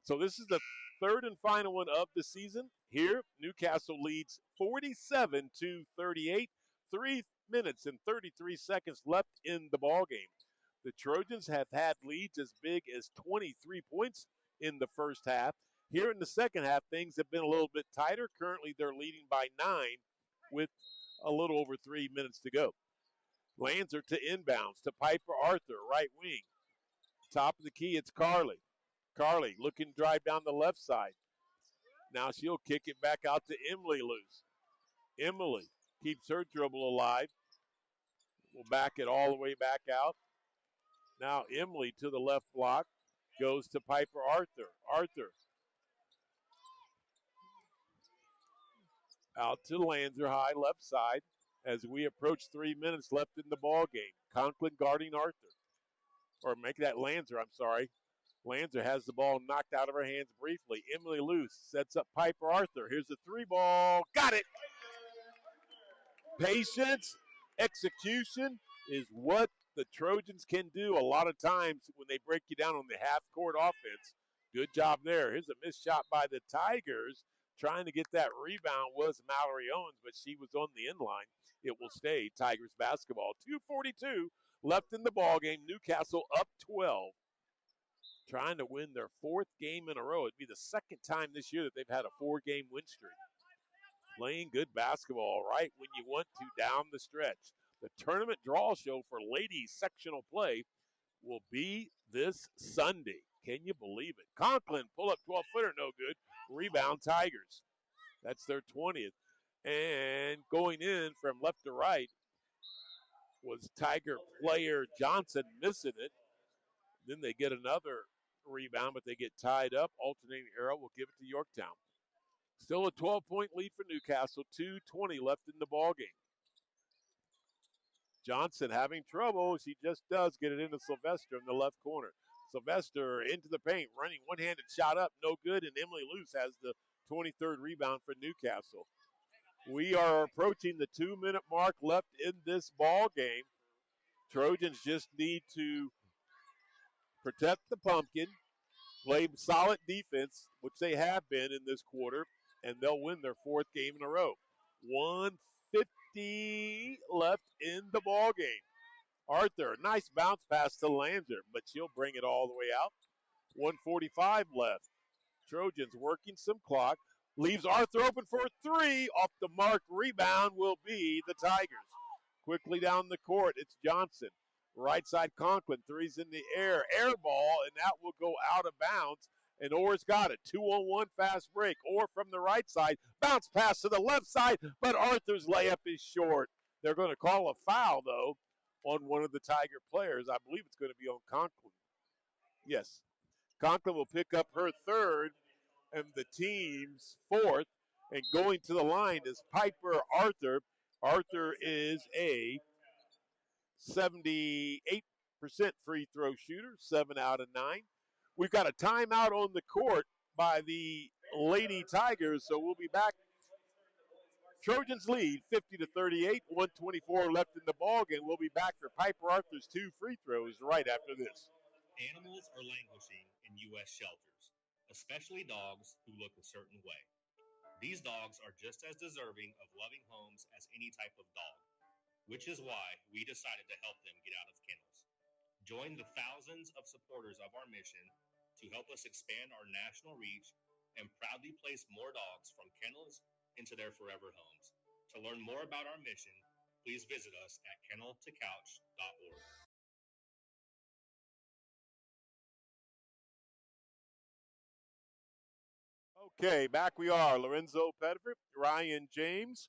C: So this is the third and final one of the season. Here, Newcastle leads 47-38. 3 minutes and 33 seconds left in the ball game. The Trojans have had leads as big as 23 points in the first half. Here in the second half, things have been a little bit tighter. Currently, they're leading by 9 with a little over 3 minutes to go. Lanzer to inbounds to Piper Arthur, right wing. Top of the key, it's Carly. Carly looking to drive down the left side. Now she'll kick it back out to Emily loose. Emily keeps her dribble alive. Will back it all the way back out. Now Emily to the left block. Goes to Piper Arthur. Arthur out to Lanzer high left side as we approach 3 minutes left in the ball game. Conklin guarding Arthur. Or make that Lanzer, I'm sorry. Lanzer has the ball knocked out of her hands briefly. Emily loose, sets up Piper Arthur. Here's the three ball. Got it! Patience, execution is what the Trojans can do a lot of times when they break you down on the half-court offense. Good job there. Here's a missed shot by the Tigers. Trying to get that rebound was Mallory Owens, but she was on the inline. It will stay Tigers basketball. 2:42 left in the ball game. Newcastle up 12. Trying to win their fourth game in a row. It'd be the second time this year that they've had a four-game win streak. Playing good basketball right when you want to down the stretch. The tournament draw show for ladies sectional play will be this Sunday. Can you believe it? Conklin, pull up 12-footer, no good. Rebound Tigers. That's their 20th. And going in from left to right was Tiger player Johnson missing it. Then they get another rebound, but they get tied up. Alternating arrow will give it to Yorktown. Still a 12-point lead for Newcastle. 2:20 left in the ball game. Johnson having trouble. She just does get it into Sylvester in the left corner. Sylvester into the paint, running one-handed shot up, no good, and Emily Luce has the 23rd rebound for Newcastle. We are approaching the 2-minute mark left in this ball game. Trojans just need to protect the pumpkin, play solid defense, which they have been in this quarter, and they'll win their fourth game in a row. 1:50 left in the ball game. Arthur, nice bounce pass to Lanzer, but she'll bring it all the way out. 1:45 left. Trojans working some clock. Leaves Arthur open for a three. Off the mark, rebound will be the Tigers. Quickly down the court, it's Johnson. Right side Conklin, three's in the air. Air ball, and that will go out of bounds. And Orr's got it. 2-on-1 fast break. Orr from the right side. Bounce pass to the left side, but Arthur's layup is short. They're going to call a foul, though, on one of the Tiger players. I believe it's going to be on Conklin. Yes. Conklin will pick up her third and the team's fourth. And going to the line is Piper Arthur. Arthur is a 78% free throw shooter, 7 out of 9. We've got a timeout on the court by the Lady Tigers, so we'll be back. Trojans lead 50-38, 1:24 left in the ball game. We'll be back for Piper Arthur's 2 free throws right after this.
H: Animals are languishing in U.S. shelters, especially dogs who look a certain way. These dogs are just as deserving of loving homes as any type of dog, which is why we decided to help them get out of kennels. Join the thousands of supporters of our mission to help us expand our national reach and proudly place more dogs from kennels into their forever homes. To learn more about our mission, please visit us at kenneltocouch.org.
C: Okay, back we are. Lorenzo Pettiford, Ryan James,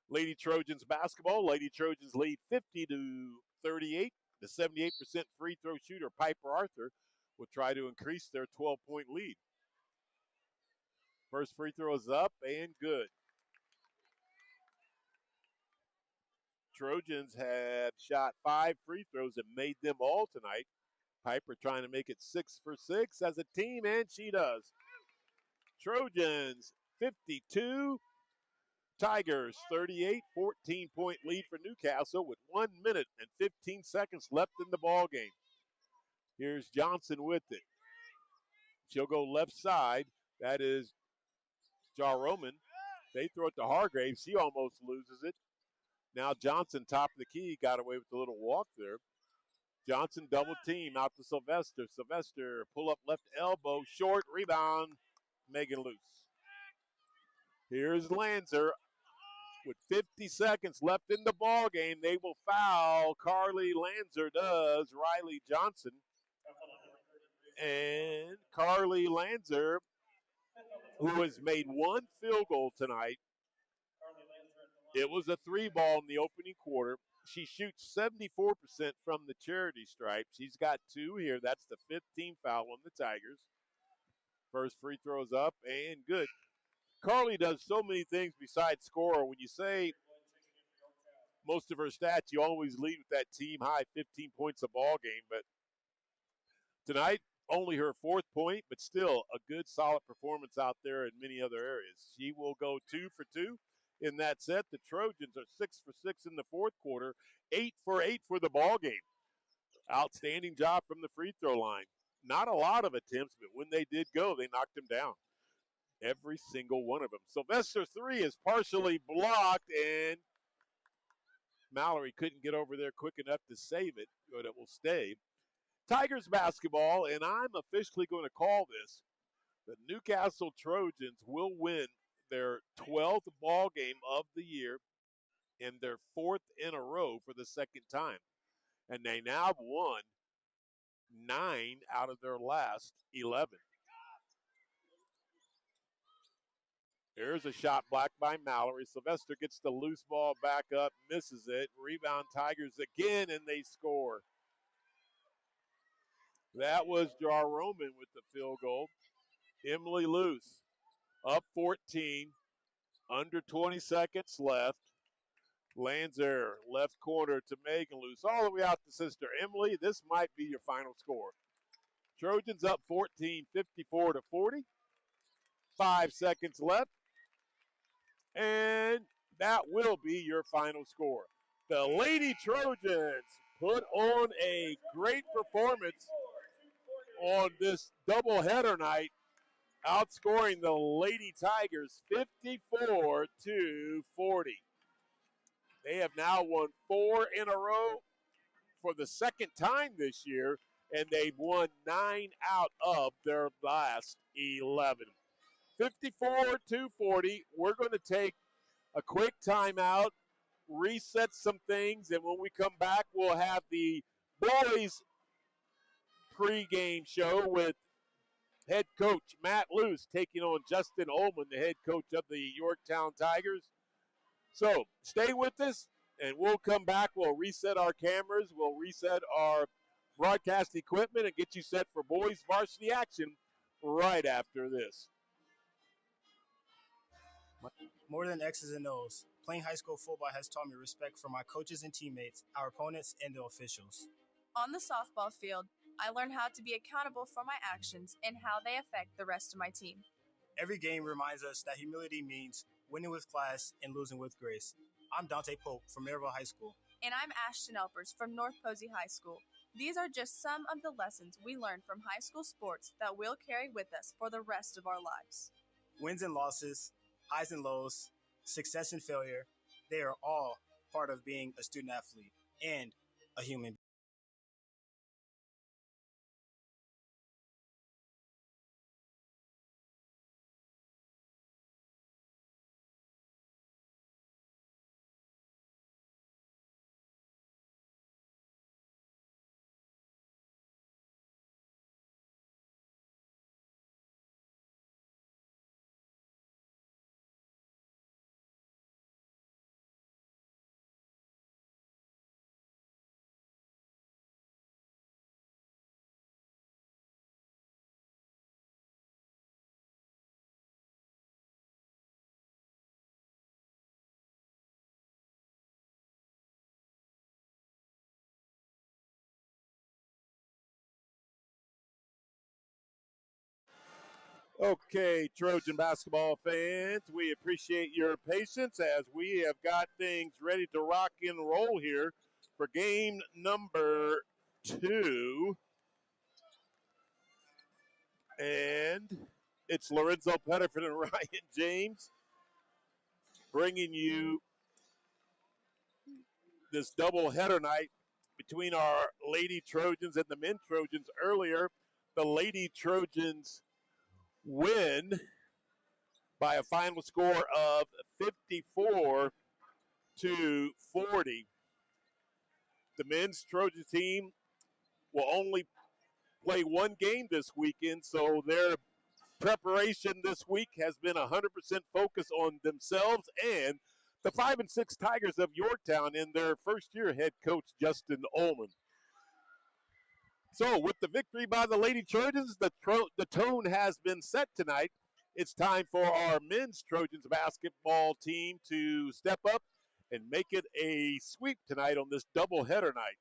C: Lady Trojans basketball. Lady Trojans lead 50-38. The 78% free throw shooter, Piper Arthur, will try to increase their 12-point lead. First free throw is up and good. Trojans have shot 5 free throws and made them all tonight. Piper trying to make it 6 for 6 as a team, and she does. Trojans 52, Tigers 38, 14-point lead for Newcastle with 1 minute and 15 seconds left in the ball game. Here's Johnson with it. She'll go left side. That is Ja Roman. They throw it to Hargraves. She almost loses it. Now Johnson, top of the key, got away with a little walk there. Johnson double team out to Sylvester. Sylvester pull up left elbow, short rebound, Megan Luce. Here's Lanzer with 50 seconds left in the ball game. They will foul. Carly Lanzer does. Riley Johnson. And Carly Lanzer, who has made one field goal tonight. It was a 3-ball in the opening quarter. She shoots 74% from the charity stripe. She's got 2 here. That's the 15th foul on the Tigers. First free throws up and good. Carly does so many things besides score. When you say most of her stats, you always lead with that team high 15 points a ball game. But tonight, only her 4th point, but still a good, solid performance out there in many other areas. She will go 2 for 2 in that set. The Trojans are 6 for 6 in the 4th quarter, 8 for 8 for the ball game. Outstanding job from the free throw line. Not a lot of attempts, but when they did go, they knocked them down. Every single one of them. Sylvester 3 is partially blocked, and Mallory couldn't get over there quick enough to save it, but it will stay. Tigers basketball, and I'm officially going to call this. The Newcastle Trojans will win their 12th ball game of the year and their 4th in a row for the second time. And they now have won 9 out of their last 11. There's a shot blocked by Mallory. Sylvester gets the loose ball back up, misses it. Rebound Tigers again, and they score. That was Jar Roman with the field goal. Emily Luce up 14, under 20 seconds left. Lanzer, left corner to Megan Luce, all the way out to sister Emily. This might be your final score. Trojans up 14, 54 to 40. 5 seconds left. And that will be your final score. The Lady Trojans put on a great performance on this doubleheader night, outscoring the Lady Tigers 54 to 40. They have now won 4 in a row for the second time this year, and they've won 9 out of their last 11. 54 to 40. We're going to take a quick timeout, reset some things, and when we come back, we'll have the boys pregame show with head coach Matt Luce taking on Justin Ullman, the head coach of the Yorktown Tigers. So stay with us, and we'll come back. We'll reset our cameras. We'll reset our broadcast equipment and get you set for boys varsity action right after this.
D: More than X's and O's, playing high school football has taught me respect for my coaches and teammates, our opponents, and the officials.
E: On the softball field, I learned how to be accountable for my actions and how they affect the rest of my team.
D: Every game reminds us that humility means winning with class and losing with grace. I'm Dante Pope from Maryville High School.
E: And I'm Ashton Elpers from North Posey High School. These are just some of the lessons we learned from high school sports that we'll carry with us for the rest of our lives.
D: Wins and losses, highs and lows, success and failure, they are all part of being a student athlete and a human being.
C: Okay, Trojan basketball fans, we appreciate your patience as we have got things ready to rock and roll here for game number 2. And it's Lorenzo Pettiford and Ryan James bringing you this double-header night between our Lady Trojans and the men Trojans. Earlier, the Lady Trojans win by a final score of 54 to 40. The men's Trojan team will only play one game this weekend, so their preparation this week has been 100% focused on themselves and the 5-6 Tigers of Yorktown in their first year head coach Justin Ullman. So with the victory by the Lady Trojans, the tone has been set tonight. It's time for our men's Trojans basketball team to step up and make it a sweep tonight on this doubleheader night.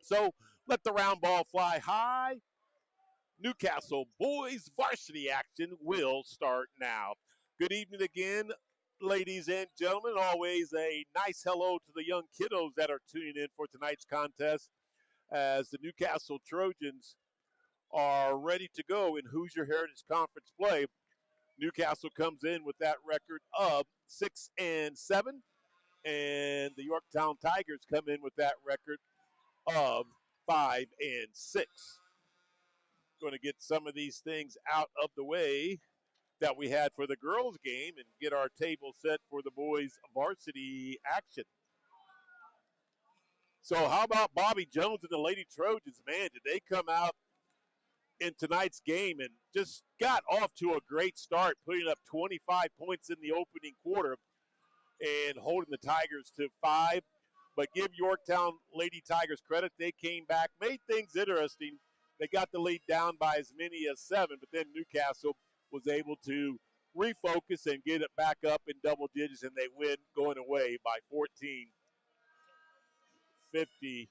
C: So let the round ball fly high. Newcastle boys varsity action will start now. Good evening again, ladies and gentlemen. Always a nice hello to the young kiddos that are tuning in for tonight's contest as the Newcastle Trojans are ready to go in Hoosier Heritage Conference play. Newcastle comes in with that record of 6-7, and the Yorktown Tigers come in with that record of 5-6. Going to get some of these things out of the way that we had for the girls game and get our table set for the boys varsity action. So how about Bobby Jones and the Lady Trojans? Man, did they come out in tonight's game and just got off to a great start, putting up 25 points in the opening quarter and holding the Tigers to 5. But give Yorktown Lady Tigers credit. They came back, made things interesting. They got the lead down by as many as 7, but then Newcastle was able to refocus and get it back up in double digits, and they win going away by 14, 50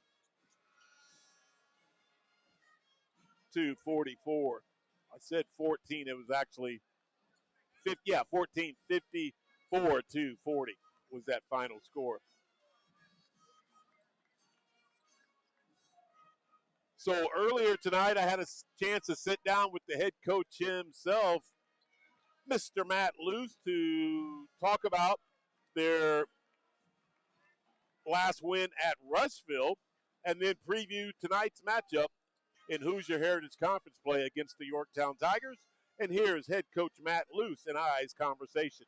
C: to 44. I said 14. It was actually 14, 54 to 40 was that final score. So earlier tonight, I had a chance to sit down with the head coach himself, Mr. Matt Luce, to talk about their last win at Rushville and then preview tonight's matchup in Hoosier Heritage Conference play against the Yorktown Tigers. And here's head coach Matt Luce and I's conversation.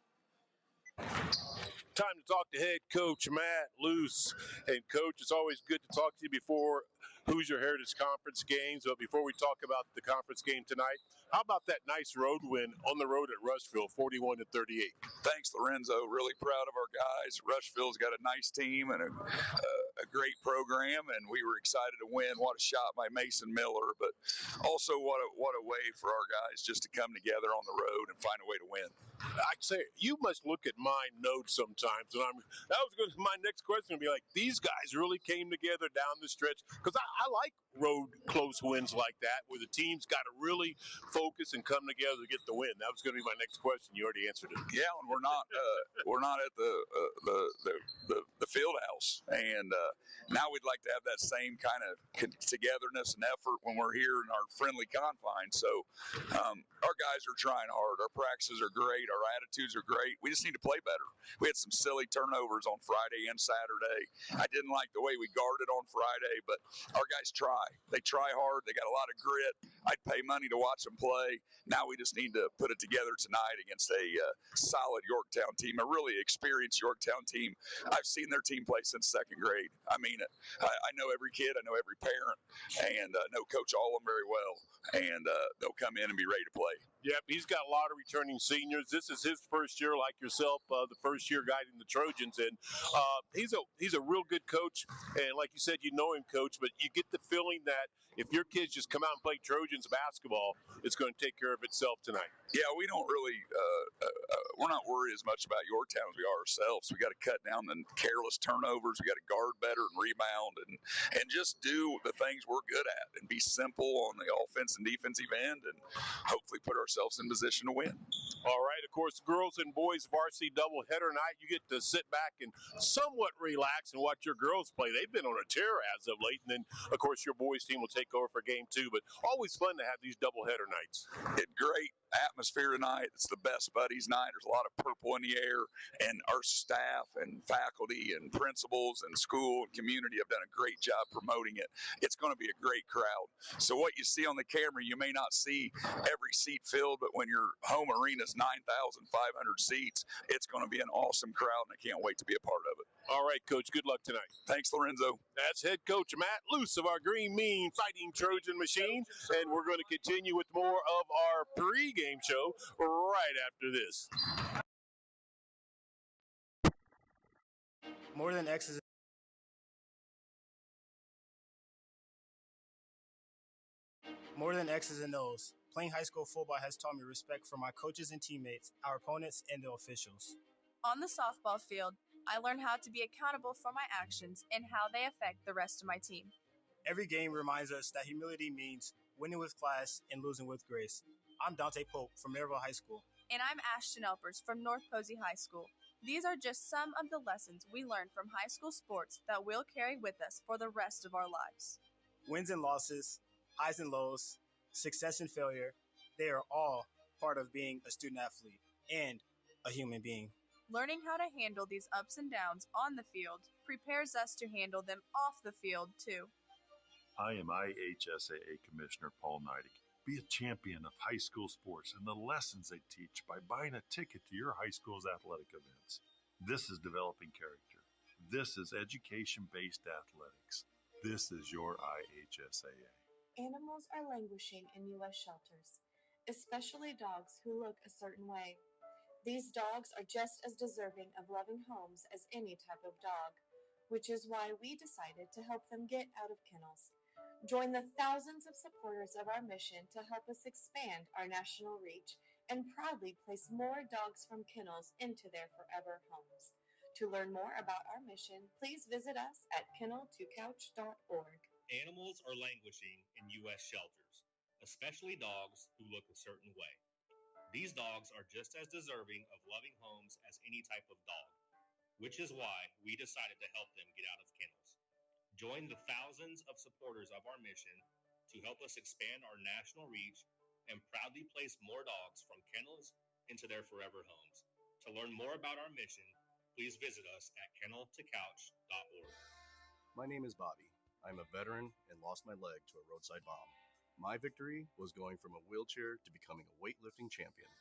N: Time to talk to head coach Matt Luce. And coach, it's always good to talk to you before Hoosier Heritage Conference games. But before we talk about the conference game tonight, how about that nice road win on the road at Rushville, 41-38?
O: Thanks, Lorenzo. Really proud of our guys. Rushville's got a nice team and a great program, and we were excited to win. What a shot by Mason Miller, but also what a way for our guys just to come together on the road and find a way to win.
N: I'd say you must look at my notes sometimes, and that was going to my next question would be like, these guys really came together down the stretch, because I like road close wins like that where the team's got to really focus and come together to get the win. That was going to be my next question. You already answered it.
O: Yeah, and we're not at the field house, and now we'd like to have that same kind of togetherness and effort when we're here in our friendly confines. So our guys are trying hard. Our practices are great. Our attitudes are great. We just need to play better. We had some silly turnovers on Friday and Saturday. I didn't like the way we guarded on Friday, but our guys try. They try hard. They got a lot of grit. I'd pay money to watch them play. Now we just need to put it together tonight against a solid Yorktown team, a really experienced Yorktown team. I've seen their team play since second grade. I mean it. I know every kid. I know every parent, and know Coach Allum very well. And they'll come in and be ready to play.
N: Yep, he's got a lot of returning seniors. This is his first year, like yourself, the first year guiding the Trojans, and he's a real good coach. And like you said, you know him, Coach, but you get the feeling that if your kids just come out and play Trojans basketball, it's going to take care of itself tonight.
O: Yeah, we don't really we're not worried as much about Yorktown as we are ourselves. We got to cut down the careless turnovers. We got to guard better and rebound and just do the things we're good at and be simple on the offense and defensive end and hopefully put ourselves in position to win.
N: All right, of course, girls and boys varsity doubleheader night. You get to sit back and somewhat relax and watch your girls play. They've been on a tear as of late, and then, of course, your boys team will take over for game 2. But always fun to have these doubleheader nights.
O: It's great atmosphere tonight. It's the best buddies night. There's a lot of purple in the air, and our staff and faculty and principals and school and community have done a great job promoting it. It's going to be a great crowd. So what you see on the camera, you may not see every seat filled, but when your home arena is 9,500 seats, it's going to be an awesome crowd, and I can't wait to be a part of it.
N: All right, Coach. Good luck tonight.
O: Thanks, Lorenzo.
N: That's head coach Matt Luce of our Green Mean Fighting Trojan Machine. And we're going to continue with more of our pregame show right after this.
D: More than X's and O's, playing high school football has taught me respect for my coaches and teammates, our opponents, and the officials.
E: On the softball field, I learned how to be accountable for my actions and how they affect the rest of my team.
D: Every game reminds us that humility means winning with class and losing with grace. I'm Dante Pope from Maryville High School.
E: And I'm Ashton Elpers from North Posey High School. These are just some of the lessons we learned from high school sports that we'll carry with us for the rest of our lives.
D: Wins and losses, highs and lows, success and failure, they are all part of being a student athlete and a human being.
E: Learning how to handle these ups and downs on the field prepares us to handle them off the field too.
F: I am IHSAA Commissioner Paul Neidig. Be a champion of high school sports and the lessons they teach by buying a ticket to your high school's athletic events. This is developing character. This is education-based athletics. This is your IHSAA.
G: Animals are languishing in U.S. shelters, especially dogs who look a certain way. These dogs are just as deserving of loving homes as any type of dog, which is why we decided to help them get out of kennels. Join the thousands of supporters of our mission to help us expand our national reach and proudly place more dogs from kennels into their forever homes. To learn more about our mission, please visit us at kennel2couch.org.
H: Animals are languishing in U.S. shelters, especially dogs who look a certain way. These dogs are just as deserving of loving homes as any type of dog, which is why we decided to help them get out of kennels. Join the thousands of supporters of our mission to help us expand our national reach and proudly place more dogs from kennels into their forever homes. To learn more about our mission, please visit us at kennel2couch.org.
I: My name is Bobby. I'm a veteran and lost my leg to a roadside bomb. My victory was going from a wheelchair to becoming a weightlifting champion.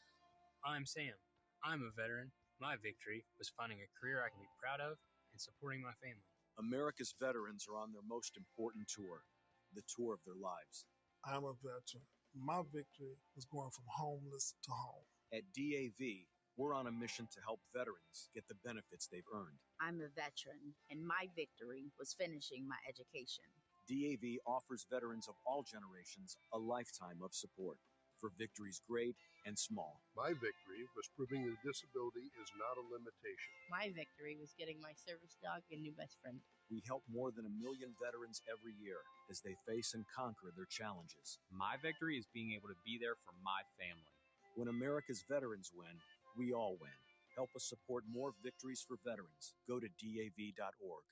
J: I'm Sam. I'm a veteran. My victory was finding a career I can be proud of and supporting my family.
P: America's veterans are on their most important tour, the tour of their lives.
K: I'm a veteran. My victory was going from homeless to home.
P: At DAV, we're on a mission to help veterans get the benefits they've earned.
Q: I'm a veteran, and my victory was finishing my education.
P: DAV offers veterans of all generations a lifetime of support for victories great and small.
R: My victory was proving that disability is not a limitation.
S: My victory was getting my service dog a new best friend.
P: We help more than 1 million veterans every year as they face and conquer their challenges.
J: My victory is being able to be there for my family.
P: When America's veterans win, we all win. Help us support more victories for veterans. Go to DAV.org.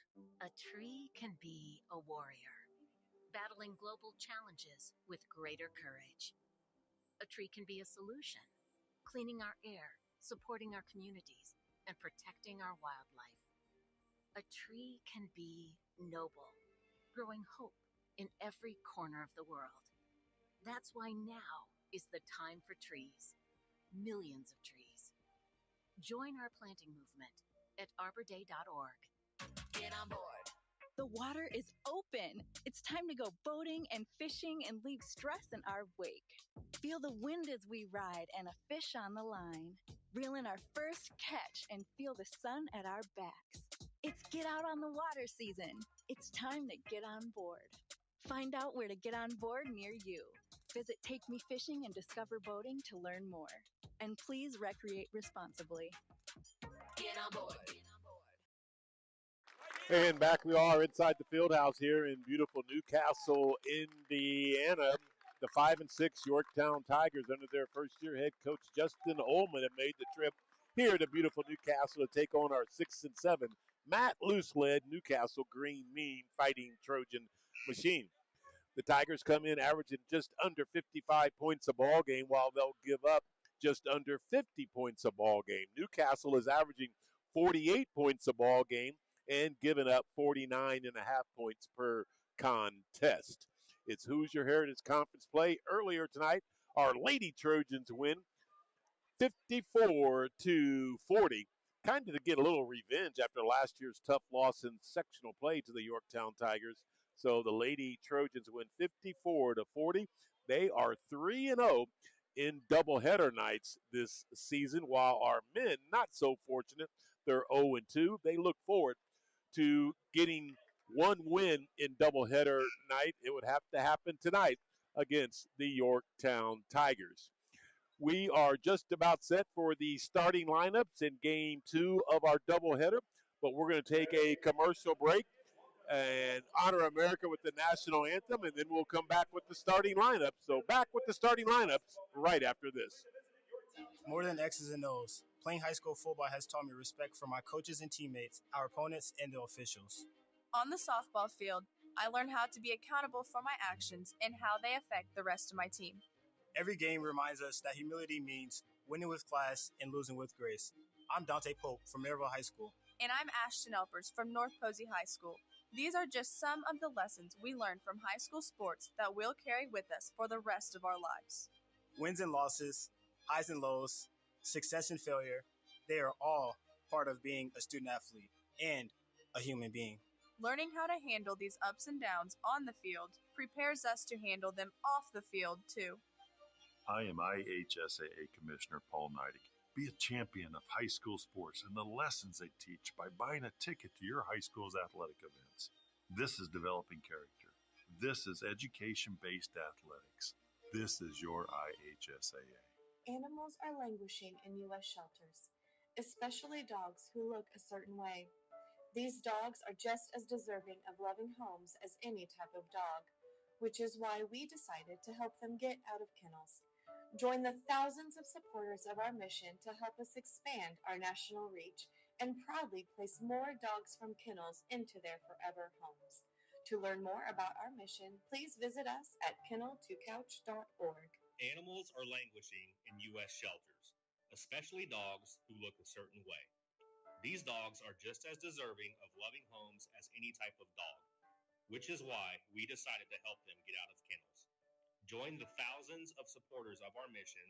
T: A tree can be a warrior, battling global challenges with greater courage. A tree can be a solution, cleaning our air, supporting our communities, and protecting our wildlife. A tree can be noble, growing hope in every corner of the world. That's why now is the time for trees, millions of trees. Join our planting movement at arborday.org.
U: Get on board. The water is open. It's time to go boating and fishing and leave stress in our wake. Feel the wind as we ride and a fish on the line. Reel in our first catch and feel the sun at our backs. It's get out on the water season. It's time to get on board. Find out where to get on board near you. Visit Take Me Fishing and Discover Boating to learn more. And please recreate responsibly. Get on board.
C: And back we are inside the field house here in beautiful Newcastle, Indiana. The 5-6 Yorktown Tigers, under their first-year head coach Justin Ullman, have made the trip here to beautiful Newcastle to take on our 6-7 Matt Luce-led Newcastle Green Mean Fighting Trojan Machine. The Tigers come in averaging just under 55 points a ball game, while they'll give up just under 50 points a ball game. Newcastle is averaging 48 points a ball game and giving up 49.5 points per contest. It's Hoosier Heritage Conference play earlier tonight. Our Lady Trojans win 54-40 kind of to get a little revenge after last year's tough loss in sectional play to the Yorktown Tigers. So the Lady Trojans win 54-40. They are 3-0 in doubleheader nights this season, while our men, not so fortunate, they're 0-2. They look forward to getting one win in doubleheader night. It would have to happen tonight against the Yorktown Tigers. We are just about set for the starting lineups in game 2 of our doubleheader, but we're going to take a commercial break and honor America with the national anthem, and then we'll come back with the starting lineups. So back with the starting lineups right after this.
D: More than X's and O's, playing high school football has taught me respect for my coaches and teammates, our opponents, and the officials.
E: On the softball field, I learned how to be accountable for my actions and how they affect the rest of my team.
D: Every game reminds us that humility means winning with class and losing with grace. I'm Dante Pope from Maryville High School.
E: And I'm Ashton Elpers from North Posey High School. These are just some of the lessons we learned from high school sports that we'll carry with us for the rest of our lives.
D: Wins and losses, highs and lows, success and failure, they are all part of being a student athlete and a human being.
E: Learning how to handle these ups and downs on the field prepares us to handle them off the field, too.
F: I am IHSAA Commissioner Paul Neidig. Be a champion of high school sports and the lessons they teach by buying a ticket to your high school's athletic events. This is developing character. This is education-based athletics. This is your IHSAA.
G: Animals are languishing in U.S. shelters, especially dogs who look a certain way. These dogs are just as deserving of loving homes as any type of dog, which is why we decided to help them get out of kennels. Join the thousands of supporters of our mission to help us expand our national reach and proudly place more dogs from kennels into their forever homes. To learn more about our mission, please visit us at kennel2couch.org.
H: Animals are languishing in U.S. shelters, especially dogs who look a certain way. These dogs are just as deserving of loving homes as any type of dog, which is why we decided to help them get out of kennels. Join the thousands of supporters of our mission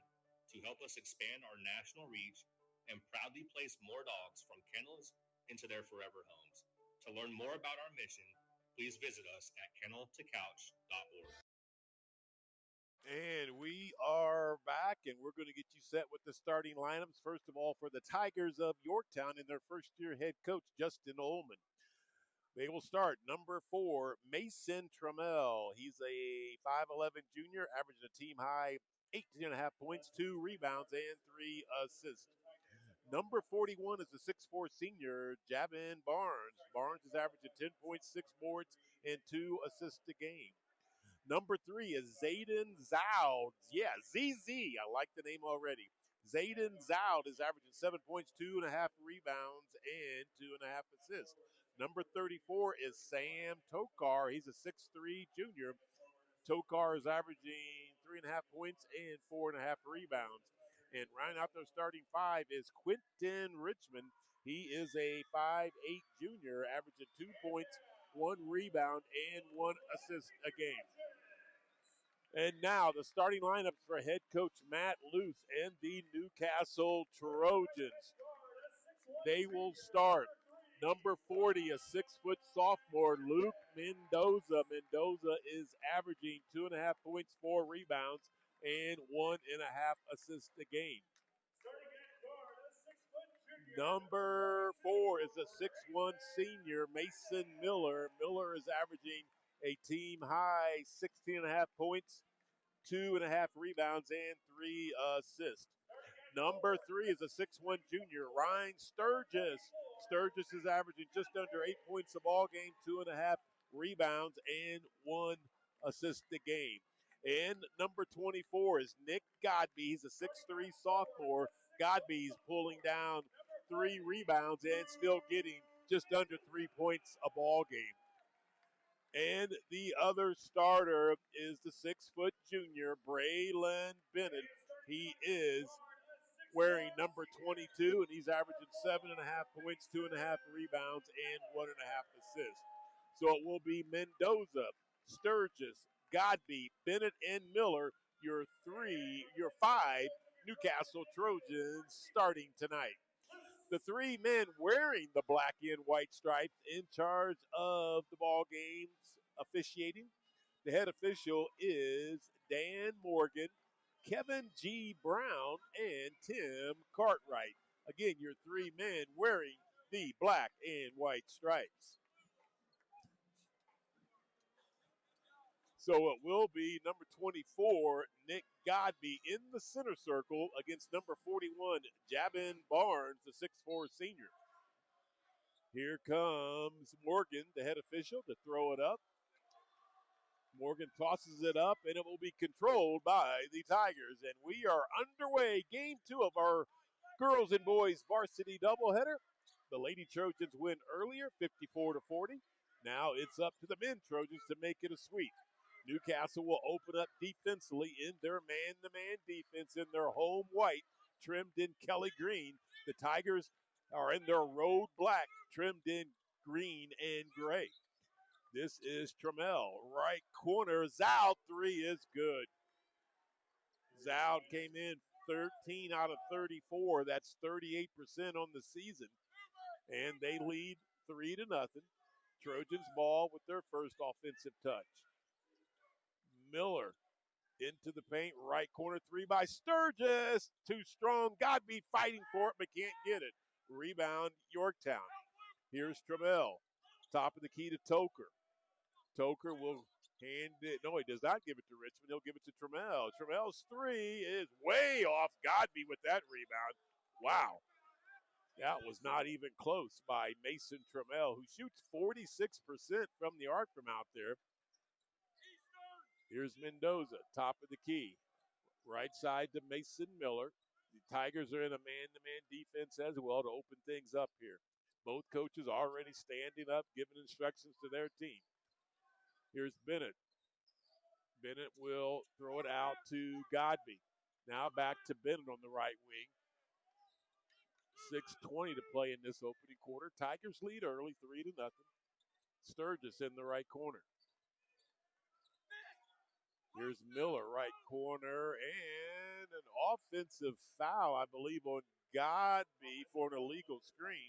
H: to help us expand our national reach and proudly place more dogs from kennels into their forever homes. To learn more about our mission, please visit us at kennel2couch.org.
C: And we are back, and we're going to get you set with the starting lineups. First of all, for the Tigers of Yorktown and their first-year head coach, Justin Ullman. They will start number 4, Mason Trammell. He's a 5'11 junior, averaging a team high 18.5 points, 2 rebounds, and 3 assists. Number 41 is the 6'4 senior, Javin Barnes. Barnes is averaging 10 points, 6 boards, and 2 assists a game. Number 3 is Zayden Zoud. Yeah, ZZ. I like the name already. Zayden Zoud is averaging 7 points, 2.5 rebounds, and 2.5 assists. Number 34 is Sam Tokar. He's a 6'3 junior. Tokar is averaging 3.5 points and 4.5 rebounds. And rounding out their starting 5 is Quentin Richmond. He is a 5'8 junior, averaging 2 points, 1 rebound, and 1 assist a game. And now the starting lineups for head coach Matt Luce and the Newcastle Trojans. They will start. Number 40, a 6-foot sophomore, Luke Mendoza. Mendoza is averaging 2.5 points, 4 rebounds, and 1.5 assists a game. Number 4 is a 6'1 senior, Mason Miller. Miller is averaging a team high 16.5 points, 2.5 rebounds, and 3 assists. Number 3 is a 6'1 junior, Ryan Sturgis. Sturgis is averaging just under 8 points a ball game, 2.5 rebounds, and 1 assist a game. And number 24 is Nick Godby. He's a 6'3 sophomore. Godby's pulling down 3 rebounds and still getting just under 3 points a ball game. And the other starter is the 6-foot junior, Braylon Bennett. He is wearing number 22, and he's averaging 7.5 points, 2.5 rebounds, and 1.5 assists. So it will be Mendoza, Sturgis, Godby, Bennett, and Miller, your 5 Newcastle Trojans starting tonight. The three men wearing the black and white stripes in charge of the ball game's officiating. The head official is Dan Morgan, Kevin G. Brown, and Tim Cartwright. Again, your three men wearing the black and white stripes. So it will be number 24, Nick Godby, in the center circle against number 41, Jabin Barnes, the 6'4 senior. Here comes Morgan, the head official, to throw it up. Morgan tosses it up, and it will be controlled by the Tigers. And we are underway. Game 2 of our girls and boys varsity doubleheader. The Lady Trojans win earlier, 54-40. Now it's up to the men Trojans to make it a sweep. Newcastle will open up defensively in their man-to-man defense in their home white, trimmed in Kelly green. The Tigers are in their road black, trimmed in green and gray. This is Trammell, right corner. Zoud, three is good. Zoud came in 13 out of 34. That's 38% on the season. And they lead 3-0. Trojans ball with their first offensive touch. Miller into the paint, right corner, three by Sturgis. Too strong. Godby fighting for it, but can't get it. Rebound, Yorktown. Here's Trammell. Top of the key to Toker. Toker will hand it. No, he does not give it to Richmond. He'll give it to Trammell. Trammell's three is way off. Godby with that rebound. Wow. That was not even close by Mason Trammell, who shoots 46% from the arc from out there. Here's Mendoza, top of the key. Right side to Mason Miller. The Tigers are in a man-to-man defense as well to open things up here. Both coaches already standing up, giving instructions to their team. Here's Bennett. Bennett will throw it out to Godby. Now back to Bennett on the right wing. 6:20 to play in this opening quarter. Tigers lead early, 3-0. Sturgis in the right corner. Here's Miller, right corner, and an offensive foul, I believe, on Godby for an illegal screen.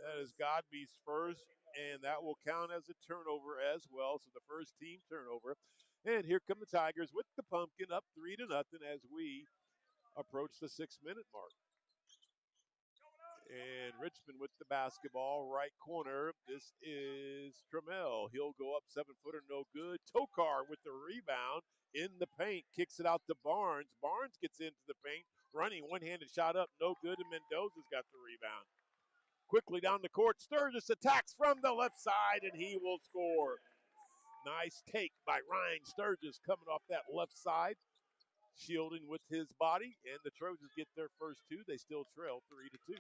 C: That is Godby's first, and that will count as a turnover as well. So the first team turnover. And here come the Tigers with the pumpkin up 3-0 as we approach the 6-minute mark. And Richmond with the basketball, right corner. This is Trammell. He'll go up 7-footer, no good. Tokar with the rebound in the paint, kicks it out to Barnes. Barnes gets into the paint, running one-handed shot up, no good, and Mendoza's got the rebound. Quickly down the court, Sturgis attacks from the left side, and he will score. Nice take by Ryan Sturgis coming off that left side, shielding with his body, and the Trojans get their first two. They still trail 3-2.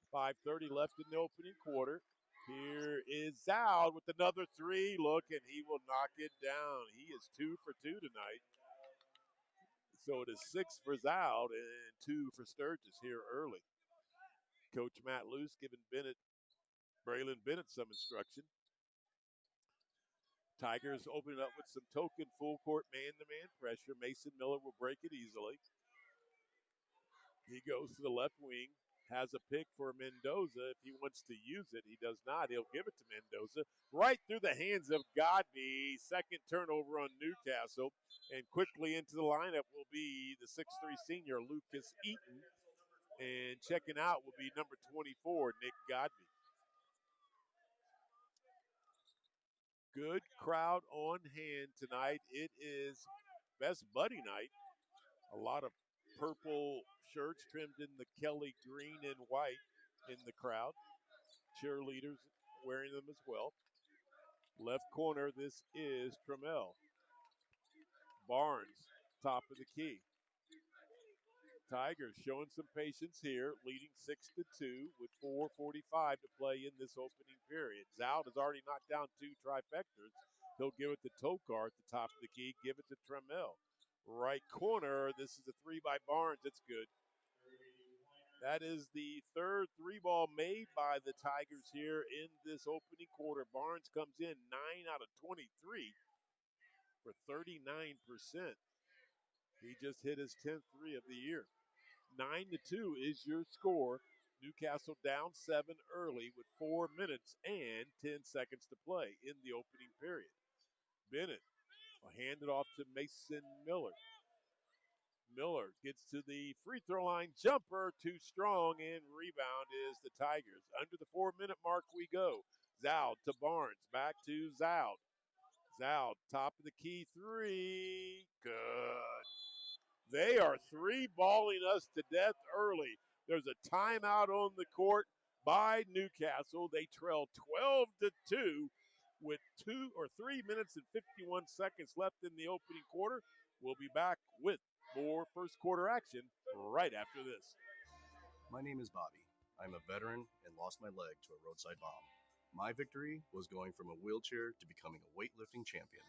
C: 5:30 left in the opening quarter. Here is Zoud with another three. Look, and he will knock it down. He is 2 for 2 tonight. So it is 6 for Zoud and 2 for Sturgis here early. Coach Matt Luce giving Braylon Bennett some instruction. Tigers opening up with some token full court man-to-man pressure. Mason Miller will break it easily. He goes to the left wing. Has a pick for Mendoza if he wants to use it. He does not. He'll give it to Mendoza. Right through the hands of Godby. Second turnover on Newcastle. And quickly into the lineup will be the 6'3 senior, Lucas Eaton. And checking out will be number 24, Nick Godby. Good crowd on hand tonight. It is Best Buddy night. A lot of purple shirts trimmed in the Kelly green and white in the crowd. Cheerleaders wearing them as well. Left corner, this is Trammell. Barnes, top of the key. Tigers showing some patience here, leading 6-2 with 4:45 to play in this opening period. Zoud has already knocked down two trifectas. He'll give it to Tokar at the top of the key, give it to Trammell. Right corner, this is a three by Barnes. It's good. That is the third three ball made by the Tigers here in this opening quarter. Barnes comes in 9 out of 23 for 39%. He just hit his 10th three of the year. 9-2 is your score. Newcastle down 7 early with 4 minutes and 10 seconds to play in the opening period. Bennett will hand it off to Mason Miller. Miller gets to the free throw line jumper, too strong, and rebound is the Tigers. Under the 4-minute mark we go. Zoud to Barnes, back to Zoud. Zoud, top of the key three, good. They are three-balling us to death early. There's a timeout on the court by Newcastle. They trail 12-2 with 3 minutes and 51 seconds left in the opening quarter. We'll be back with more first quarter action right after this.
I: My name is Bobby. I'm a veteran and lost my leg to a roadside bomb. My victory was going from a wheelchair to becoming a weightlifting champion.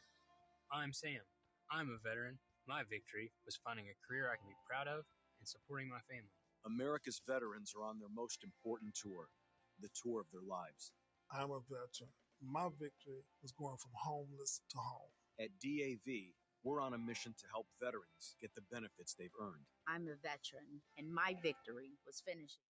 J: I'm Sam. I'm a veteran. My victory was finding a career I can be proud of and supporting my family.
P: America's veterans are on their most important tour, the tour of their lives.
K: I'm a veteran. My victory was going from homeless to home.
P: At DAV, we're on a mission to help veterans get the benefits they've earned.
Q: I'm a veteran, and my victory was finishing.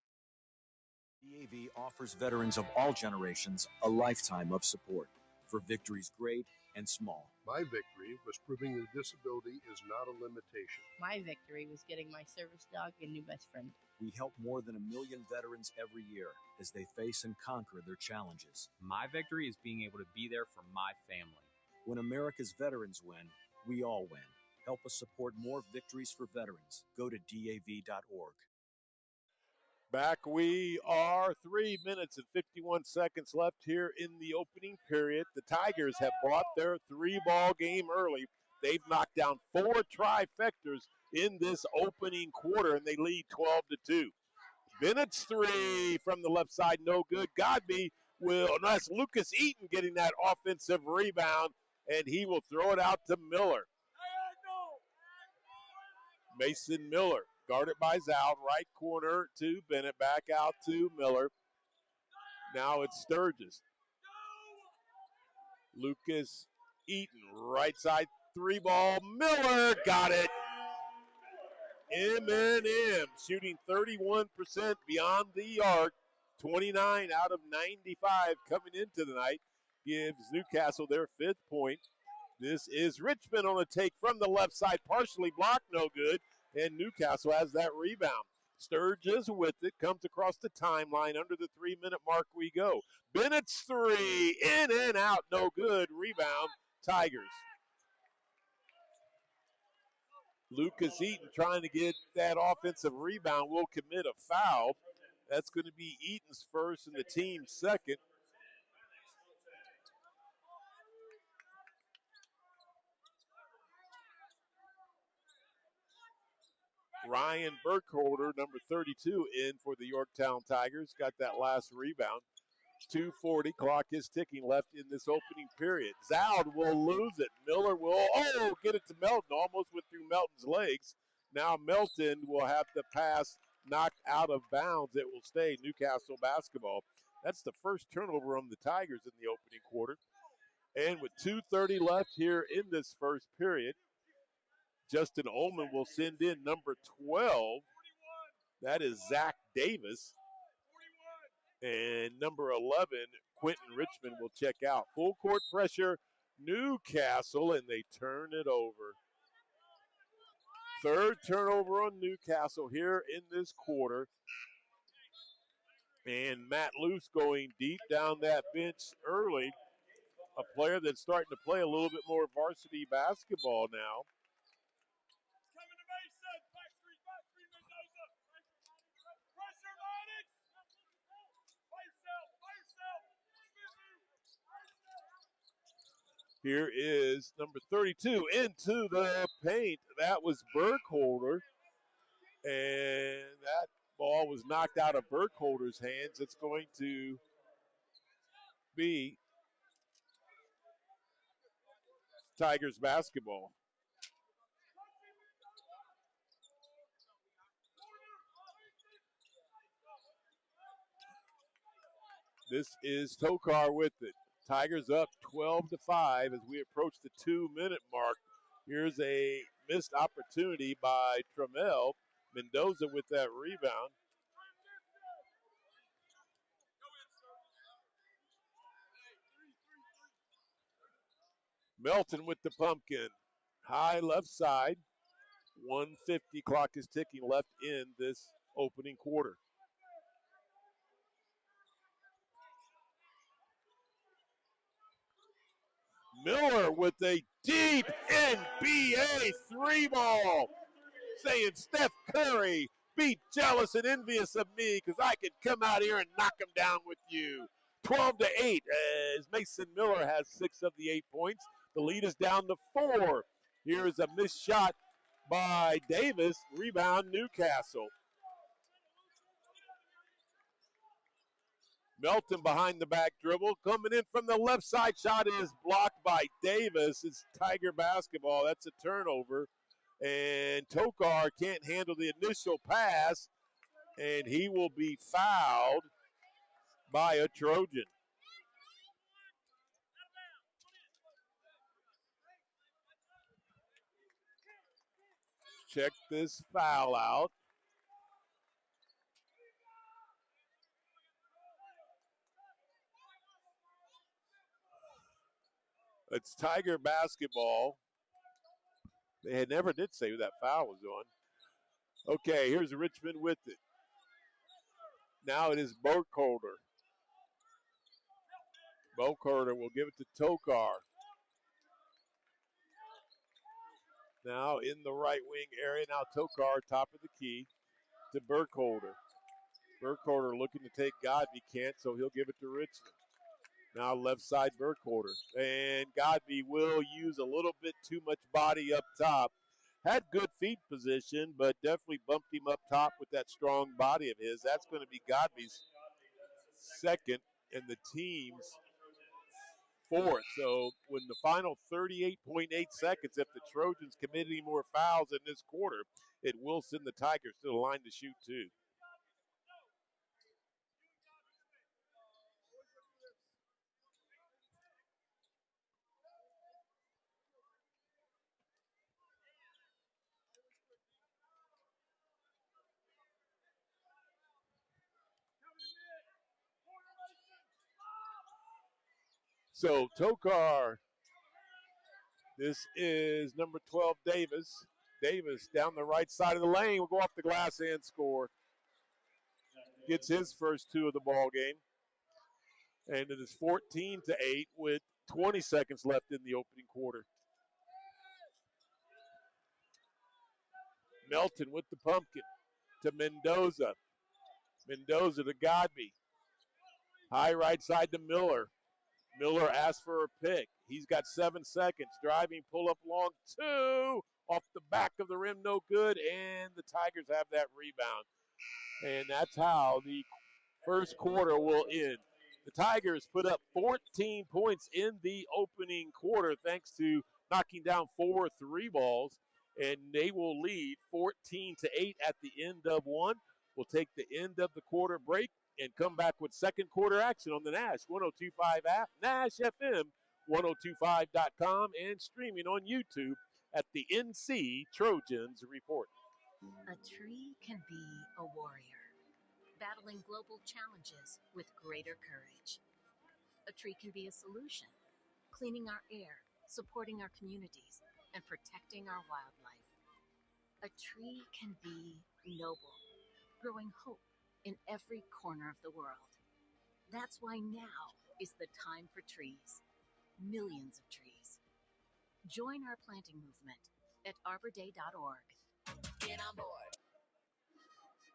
P: DAV offers veterans of all generations a lifetime of support for victories great and small.
R: My victory was proving that disability is not a limitation.
S: My victory was getting my service dog a new best friend.
P: We help more than 1 million veterans every year as they face and conquer their challenges.
B: My victory is being able to be there for my family.
P: When America's veterans win, we all win. Help us support more victories for veterans. Go to DAV.org.
C: Back we are, 3 minutes and 51 seconds left here in the opening period. The Tigers have brought their 3-ball game early. They've knocked down 4 trifectas in this opening quarter, and they lead 12-2. Bennett's 3 from the left side, no good. Godby will, no, that's Lucas Eaton getting that offensive rebound, and he will throw it out to Miller. Mason Miller, guarded by Zoud, right corner to Bennett, back out to Miller. Now it's Sturgis. Lucas Eaton, right side 3-ball. Miller got it. M&M shooting 31% beyond the arc. 29 out of 95 coming into the night gives Newcastle their 5th point. This is Richmond on a take from the left side, partially blocked, no good, and Newcastle has that rebound. Sturgis with it, comes across the timeline. Under the 3-minute mark we go. Bennett's 3, in and out, no good. Rebound, Tigers. Lucas Eaton trying to get that offensive rebound will commit a foul. That's going to be Eaton's first and the team's second. Ryan Burkholder, number 32, in for the Yorktown Tigers. Got that last rebound. 2:40, clock is ticking left in this opening period. Zoud will lose it. Miller will, get it to Melton. Almost went through Melton's legs. Now Melton will have the pass knocked out of bounds. It will stay Newcastle basketball. That's the first turnover on the Tigers in the opening quarter. And with 2:30 left here in this first period, Justin Ullman will send in number 12. That is Zach Davis. And number 11, Quentin Richmond, will check out. Full court pressure, Newcastle, and they turn it over. Third turnover on Newcastle here in this quarter. And Matt Luce going deep down that bench early. A player that's starting to play a little bit more varsity basketball now. Here is number 32 into the paint. That was Burkholder. And that ball was knocked out of Burkholder's hands. It's going to be Tigers basketball. This is Tokar with it. Tigers up 12-5 as we approach the 2-minute mark. Here's a missed opportunity by Trammell. Mendoza with that rebound. Melton with the pumpkin. High left side. 150 clock is ticking left in this opening quarter. Miller with a deep NBA three ball. Saying Steph Curry, be jealous and envious of me because I could come out here and knock him down with you. 12-8 as Mason Miller has 6 of the 8 points. The lead is down to 4. Here's a missed shot by Davis. Rebound Newcastle. Melton behind the back dribble. Coming in from the left side. Shot is blocked by Davis. It's Tiger basketball. That's a turnover. And Tokar can't handle the initial pass. And he will be fouled by a Trojan. Check this foul out. It's Tiger basketball. They had never did say who that foul was on. Okay, here's Richmond with it. Now it is Burkholder. Burkholder will give it to Tokar. Now in the right wing area. Now Tokar, top of the key to Burkholder. Burkholder looking to take Godby, can't, so he'll give it to Richmond. Now left side Burkholder. And Godby will use a little bit too much body up top. Had good feet position, but definitely bumped him up top with that strong body of his. That's going to be Godby's second and the team's fourth. So when the final 38.8 seconds, if the Trojans commit any more fouls in this quarter, it will send the Tigers to the line to shoot two. So Tokar, this is number 12, Davis. Davis down the right side of the lane will go off the glass and score. Gets his first 2 of the ball game. And it is 14-8 with 20 seconds left in the opening quarter. Melton with the pumpkin to Mendoza. Mendoza to Godby. High right side to Miller. Miller asks for a pick. He's got 7 seconds. Driving, pull up long 2. Off the back of the rim, no good. And the Tigers have that rebound. And that's how the first quarter will end. The Tigers put up 14 points in the opening quarter thanks to knocking down 4 3 balls. And they will lead 14-8 at the end of one. We'll take the end of the quarter break and come back with second quarter action on the Nash 102.5 app, Nash FM 102.5.com, and streaming on YouTube at the NC Trojans Report.
T: A tree can be a warrior, battling global challenges with greater courage. A tree can be a solution, cleaning our air, supporting our communities, and protecting our wildlife. A tree can be noble, growing hope in every corner of the world. That's why now is the time for trees. Millions of trees. Join our planting movement at arborday.org. Get on board.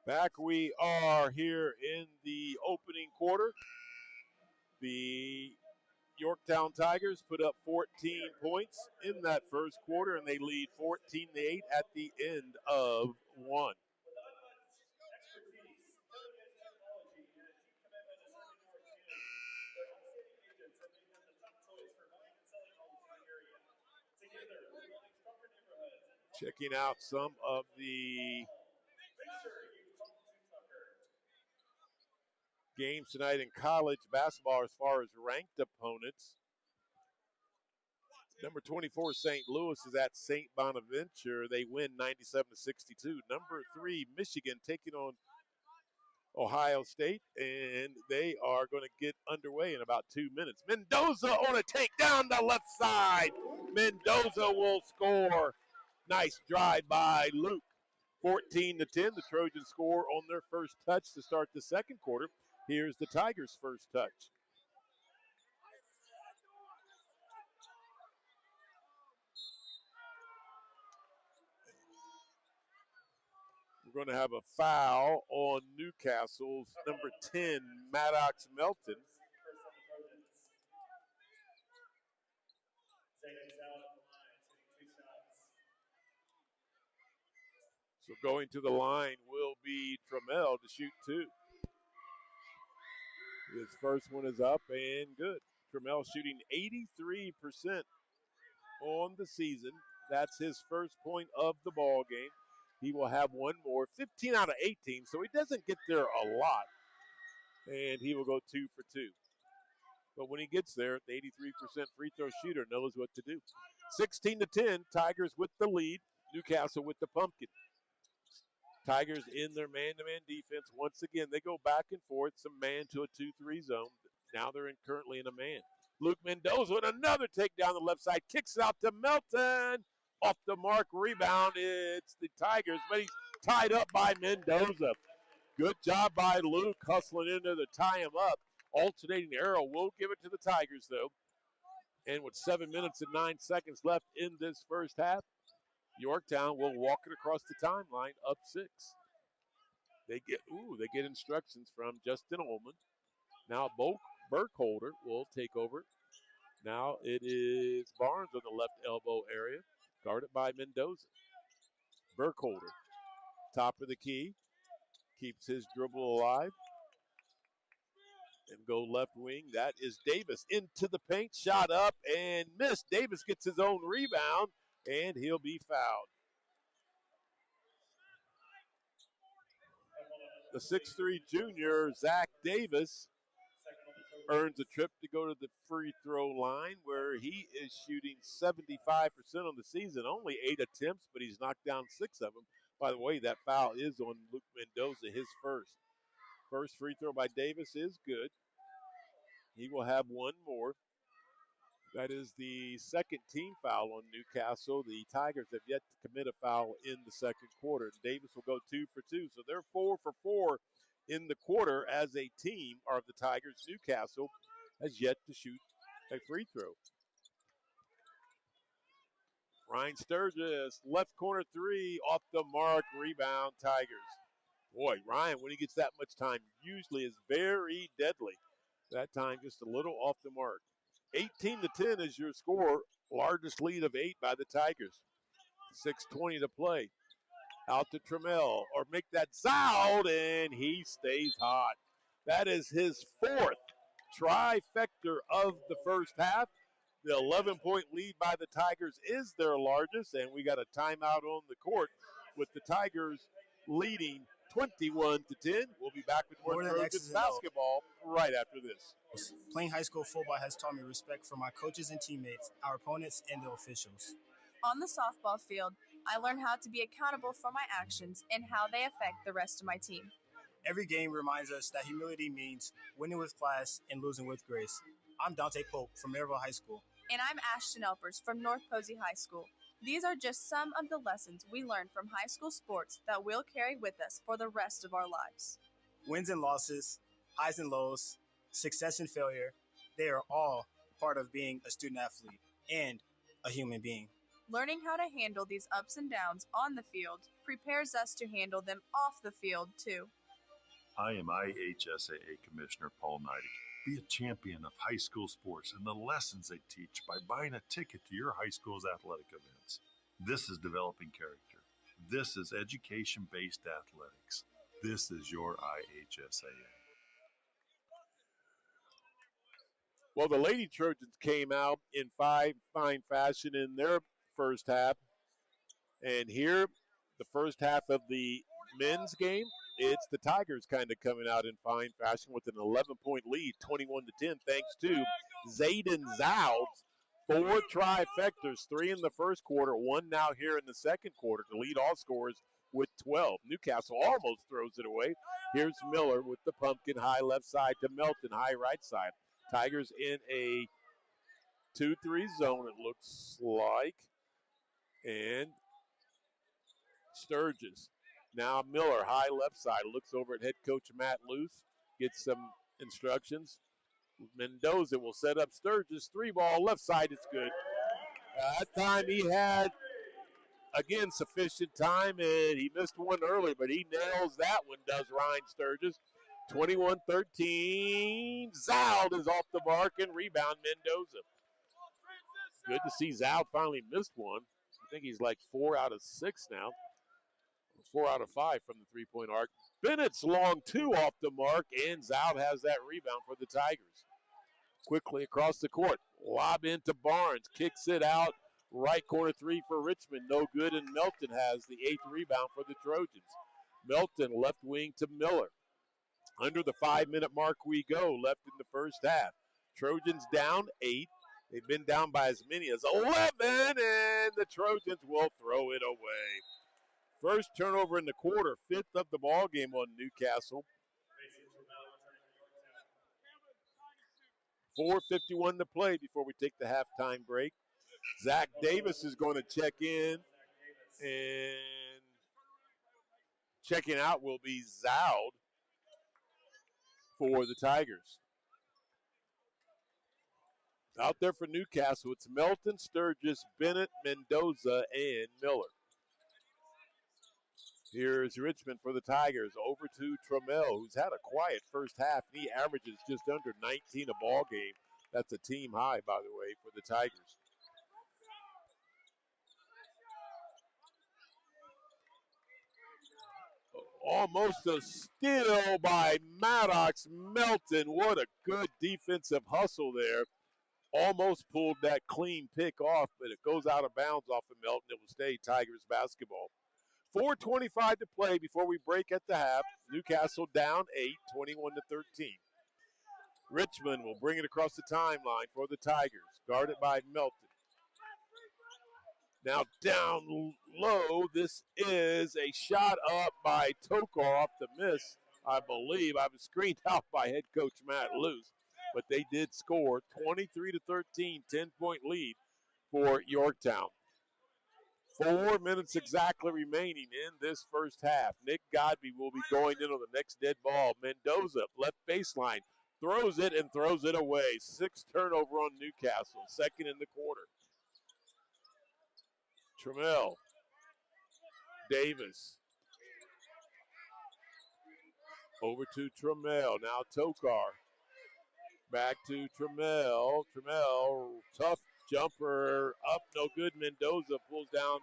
C: Back we are here in the opening quarter. The Yorktown Tigers put up 14 points in that first quarter, and they lead 14-8 at the end of one. Checking out some of the games tonight in college basketball as far as ranked opponents. Number 24, St. Louis is at St. Bonaventure. They win 97-62. Number 3, Michigan taking on Ohio State, and they are going to get underway in about 2 minutes. Mendoza on a take down the left side. Mendoza will score. Nice drive by Luke. 14-10, the Trojans score on their first touch to start the second quarter. Here's the Tigers' first touch. We're going to have a foul on Newcastle's number 10, Maddox Melton. So going to the line will be Trammell to shoot 2. His first one is up and good. Trammell shooting 83% on the season. That's his first point of the ball game. He will have one more, 15 out of 18, so he doesn't get there a lot. And he will go 2 for 2. But when he gets there, the 83% free throw shooter knows what to do. 16-10, Tigers with the lead. Newcastle with the pumpkin. Tigers in their man-to-man defense. Once again, they go back and forth, some man to a 2-3 zone. Now they're currently in a man. Luke Mendoza with another takedown the left side. Kicks it out to Melton. Off the mark, rebound. It's the Tigers, but he's tied up by Mendoza. Good job by Luke hustling in there to tie him up. Alternating arrow will give it to the Tigers, though. And with 7 minutes and 9 seconds left in this first half, Yorktown will walk it across the timeline up 6. They get instructions from Justin Ullman. Now Burkholder will take over. Now it is Barnes on the left elbow area, guarded by Mendoza. Burkholder, top of the key, keeps his dribble alive. And go left wing. That is Davis into the paint, shot up and missed. Davis gets his own rebound, and he'll be fouled. The 6'3 junior, Zach Davis, earns a trip to go to the free throw line where he is shooting 75% on the season. Only 8 attempts, but he's knocked down 6 of them. By the way, that foul is on Luke Mendoza, his first. First free throw by Davis is good. He will have one more. That is the second team foul on Newcastle. The Tigers have yet to commit a foul in the second quarter. Davis will go 2 for 2. So they're 4 for 4 in the quarter as a team of the Tigers. Newcastle has yet to shoot a free throw. Ryan Sturgis, left corner 3, off the mark, rebound, Tigers. Boy, Ryan, when he gets that much time, usually is very deadly. That time just a little off the mark. 18-10 is your score. Largest lead of 8 by the Tigers. 6:20 to play. Out to Trammell, or make that out, and he stays hot. That is his 4th trifecta of the first half. The 11-point lead by the Tigers is their largest, and we got a timeout on the court with the Tigers leading 21-10. We'll be back with more Trojans basketball right after this.
D: Playing high school football has taught me respect for my coaches and teammates, our opponents, and the officials.
E: On the softball field, I learned how to be accountable for my actions and how they affect the rest of my team.
D: Every game reminds us that humility means winning with class and losing with grace. I'm Dante Pope from Maryville High School.
E: And I'm Ashton Elpers from North Posey High School. These are just some of the lessons we learned from high school sports that we'll carry with us for the rest of our lives.
D: Wins and losses, highs and lows, success and failure, they are all part of being a student athlete and a human being.
E: Learning how to handle these ups and downs on the field prepares us to handle them off the field, too.
F: I am IHSAA Commissioner Paul Neidig. Be a champion of high school sports and the lessons they teach by buying a ticket to your high school's athletic events. This is developing character. This is education-based athletics. This is your IHSAA.
C: Well, the Lady Trojans came out in fine fashion in their first half. And here, the first half of the men's game, it's the Tigers kind of coming out in fine fashion with an 11-point lead, 21-10, thanks to Zayden Zowd's 4 trifectas, 3 in the first quarter, 1 now here in the second quarter to lead all scorers with 12. Newcastle almost throws it away. Here's Miller with the pumpkin, high left side to Melton, high right side. Tigers in a 2-3 zone, it looks like. And Sturgis. Now Miller, high left side, looks over at head coach Matt Luce, gets some instructions. Mendoza will set up Sturgis, 3-ball, left side, it's good. That time he had, again, sufficient time, and he missed one early, but he nails that one, does Ryan Sturgis. 21-13. Zoud is off the mark and rebound Mendoza. Good to see Zoud finally missed one. I think he's like 4 out of 6 now. 4 out of 5 from the three-point arc. Bennett's long 2 off the mark, and Zoud has that rebound for the Tigers. Quickly across the court. Lob into Barnes. Kicks it out. Right corner 3 for Richmond. No good, and Melton has the 8th rebound for the Trojans. Melton left wing to Miller. Under the 5-minute mark we go, left in the first half. Trojans down 8. They've been down by as many as 11, and the Trojans will throw it away. First turnover in the quarter, 5th of the ball game on Newcastle. 4:51 to play before we take the halftime break. Zach Davis is going to check in, and checking out will be Zoud for the Tigers. Out there for Newcastle, it's Melton, Sturgis, Bennett, Mendoza, and Miller. Here's Richmond for the Tigers. Over to Trammell, who's had a quiet first half. He averages just under 19 a ball game. That's a team high, by the way, for the Tigers. Almost a steal by Maddox. Melton, what a good defensive hustle there. Almost pulled that clean pick off, but it goes out of bounds off of Melton. It will stay Tigers basketball. 4:25 to play before we break at the half. Newcastle down 8, 21-13. Richmond will bring it across the timeline for the Tigers, guarded by Melton. Now down low, this is a shot up by Tokar off the miss, I believe. I was screened out by head coach Matt Luce, but they did score 23-13, 10-point lead for Yorktown. 4 minutes exactly remaining in this first half. Nick Godby will be going in on the next dead ball. Mendoza, left baseline, throws it and throws it away. 6th turnover on Newcastle, 2nd in the quarter. Trammell, Davis, over to Trammell. Now Tokar, back to Trammell. Trammell, tough jumper, up, no good. Mendoza pulls down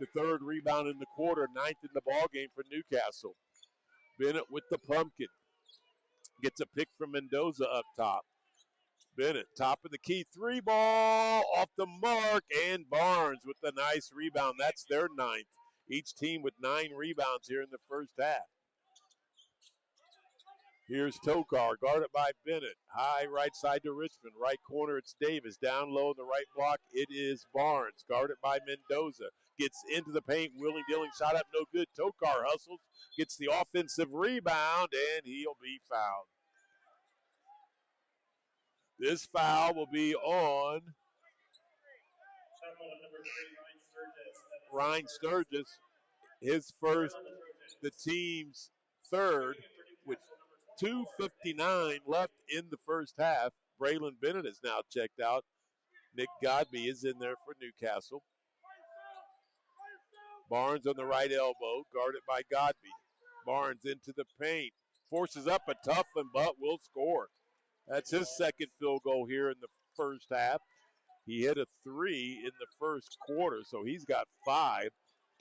C: the 3rd rebound in the quarter, 9th in the ball game for Newcastle. Bennett with the pumpkin. Gets a pick from Mendoza up top. Bennett, top of the key, 3-ball off the mark, and Barnes with the nice rebound. That's their 9th. Each team with 9 rebounds here in the first half. Here's Tokar, guarded by Bennett. High right side to Richmond. Right corner, it's Davis. Down low in the right block, it is Barnes, guarded by Mendoza. Gets into the paint, wheeling-dealing, shot up, no good. Tokar hustles, gets the offensive rebound, and he'll be fouled. This foul will be on Ryan Sturgis, his first, the team's 3rd, with 2:59 left in the first half. Braylon Bennett is now checked out. Nick Godby is in there for Newcastle. Barnes on the right elbow, guarded by Godby. Barnes into the paint, forces up a tough one, but will score. That's his 2nd field goal here in the first half. He hit a 3 in the first quarter, so he's got 5.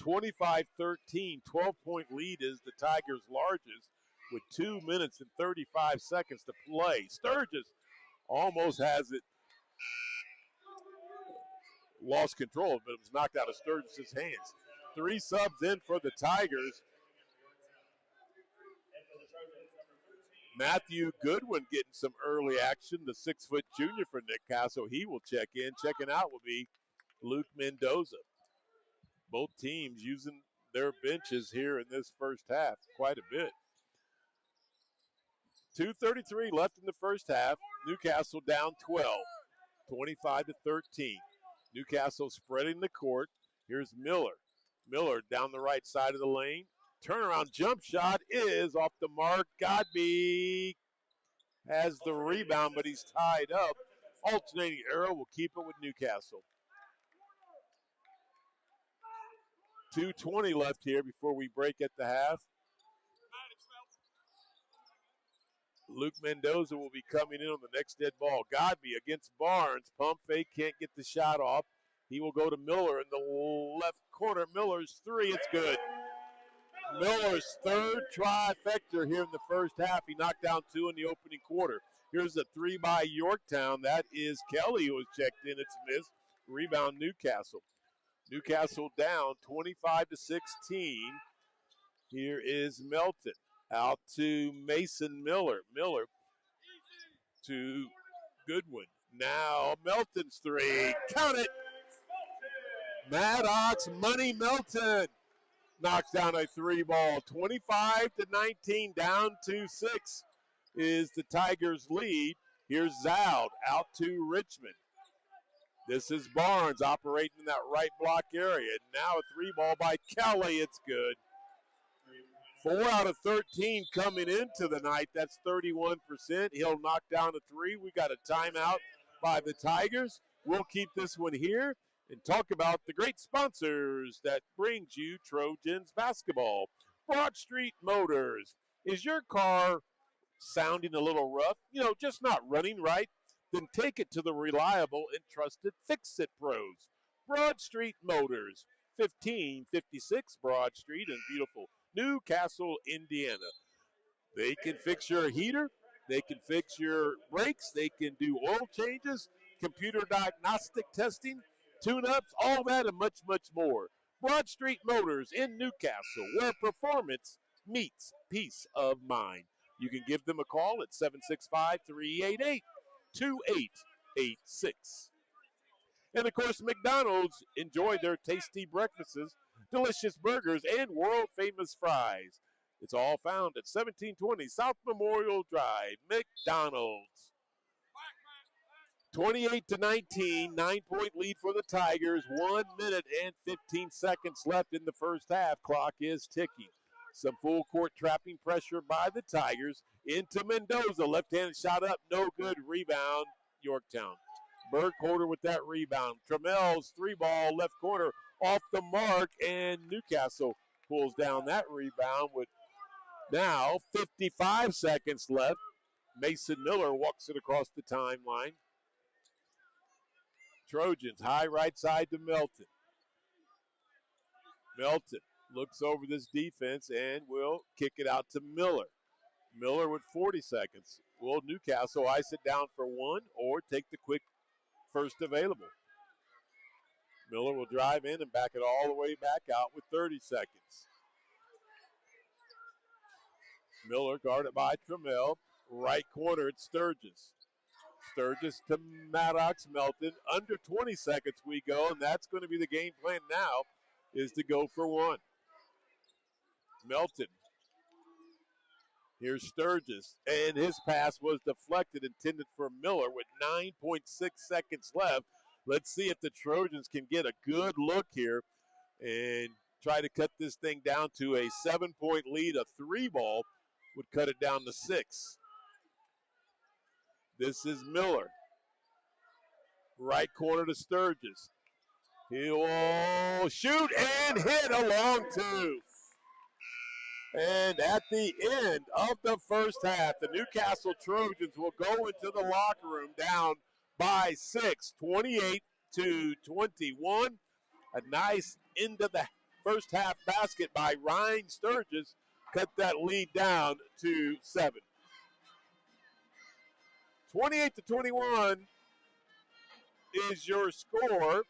C: 25-13, 12-point lead is the Tigers' largest with 2 minutes and 35 seconds to play. Sturgis almost has it, lost control, but it was knocked out of Sturgis' hands. 3 subs in for the Tigers. Matthew Goodwin getting some early action, the 6-foot junior for Nick Castle. He will check in. Checking out will be Luke Mendoza. Both teams using their benches here in this first half quite a bit. 2:33 left in the first half. Newcastle down 12, 25-13. Newcastle spreading the court. Here's Miller. Miller down the right side of the lane. Turnaround jump shot is off the mark. Godby has the rebound, but he's tied up. Alternating arrow will keep it with Newcastle. 2:20 left here before we break at the half. Luke Mendoza will be coming in on the next dead ball. Godby against Barnes. Pump fake, can't get the shot off. He will go to Miller in the left corner. Miller's three, it's good. Miller's third trifecta here in the first half. He knocked down two in the opening quarter. Here's a three by Yorktown. That is Kelly who was checked in. It's missed. Rebound Newcastle. Newcastle down 25-16. Here is Melton. Out to Mason Miller. Miller to Goodwin. Now Melton's three. Count it. Maddox Money Melton knocks down a three ball. 25-19, down to 6 is the Tigers' lead. Here's Zoud out to Richmond. This is Barnes operating in that right block area. Now a three ball by Kelly. It's good. 4 out of 13 coming into the night. That's 31%. He'll knock down a three. We got a timeout by the Tigers. We'll keep this one here and talk about the great sponsors that brings you Trojans basketball. Broad Street Motors. Is your car sounding a little rough? Just not running right? Then take it to the reliable and trusted Fix-It Pros. Broad Street Motors, 1556 Broad Street in beautiful Newcastle, Indiana. They can fix your heater. They can fix your brakes. They can do oil changes, computer diagnostic testing, tune-ups, all that and much, much more. Broad Street Motors in Newcastle, where performance meets peace of mind. You can give them a call at 765-388-2886. And, of course, McDonald's, enjoy their tasty breakfasts, delicious burgers, and world-famous fries. It's all found at 1720 South Memorial Drive, McDonald's. 28-19, 9-point lead for the Tigers. 1 minute and 15 seconds left in the first half. Clock is ticking. Some full court trapping pressure by the Tigers. Into Mendoza. Left-handed shot up. No good. Rebound, Yorktown. Burkholder with that rebound. Trammell's three ball left corner off the mark. And Newcastle pulls down that rebound with now 55 seconds left. Mason Miller walks it across the timeline. Trojans, high right side to Melton. Melton looks over this defense and will kick it out to Miller. Miller with 40 seconds. Will Newcastle ice it down for one or take the quick first available? Miller will drive in and back it all the way back out with 30 seconds. Miller guarded by Trammell. Right corner, it's Sturgis. Sturgis to Maddox Melton. Under 20 seconds we go, and that's going to be the game plan now, is to go for one. Melton. Here's Sturgis, and his pass was deflected, intended for Miller with 9.6 seconds left. Let's see if the Trojans can get a good look here and try to cut this thing down to a 7-point lead. A three ball would cut it down to 6. This is Miller. Right corner to Sturgis. He will shoot and hit a long two. And at the end of the first half, the Newcastle Trojans will go into the locker room down by 6, 28-21. A nice end of the first half basket by Ryan Sturgis cut that lead down to 7. 28-21 is your score.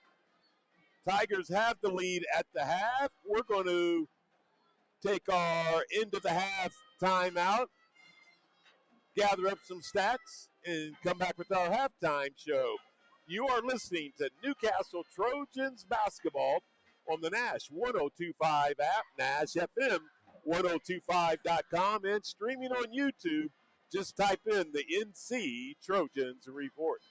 C: Tigers have the lead at the half. We're going to take our end of the half timeout. gather up some stats, and come back with our halftime show. You are listening to Newcastle Trojans basketball on the Nash 1025 app, Nash FM 1025.com, and streaming on YouTube. Just type in the NC Trojans Report.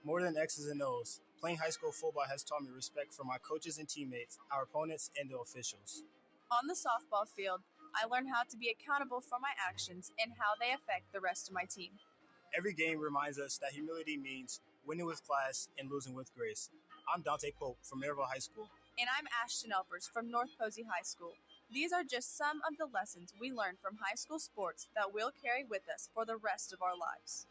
D: More than X's and O's, playing high school football has taught me respect for my coaches and teammates, our opponents, and the officials.
E: On the softball field, I learned how to be accountable for my actions and how they affect the rest of my team.
D: Every game reminds us that humility means winning with class and losing with grace. I'm Dante Pope from Maryville High School.
E: And I'm Ashton Elpers from North Posey High School. These are just some of the lessons we learned from high school sports that we'll carry with us for the rest of our lives.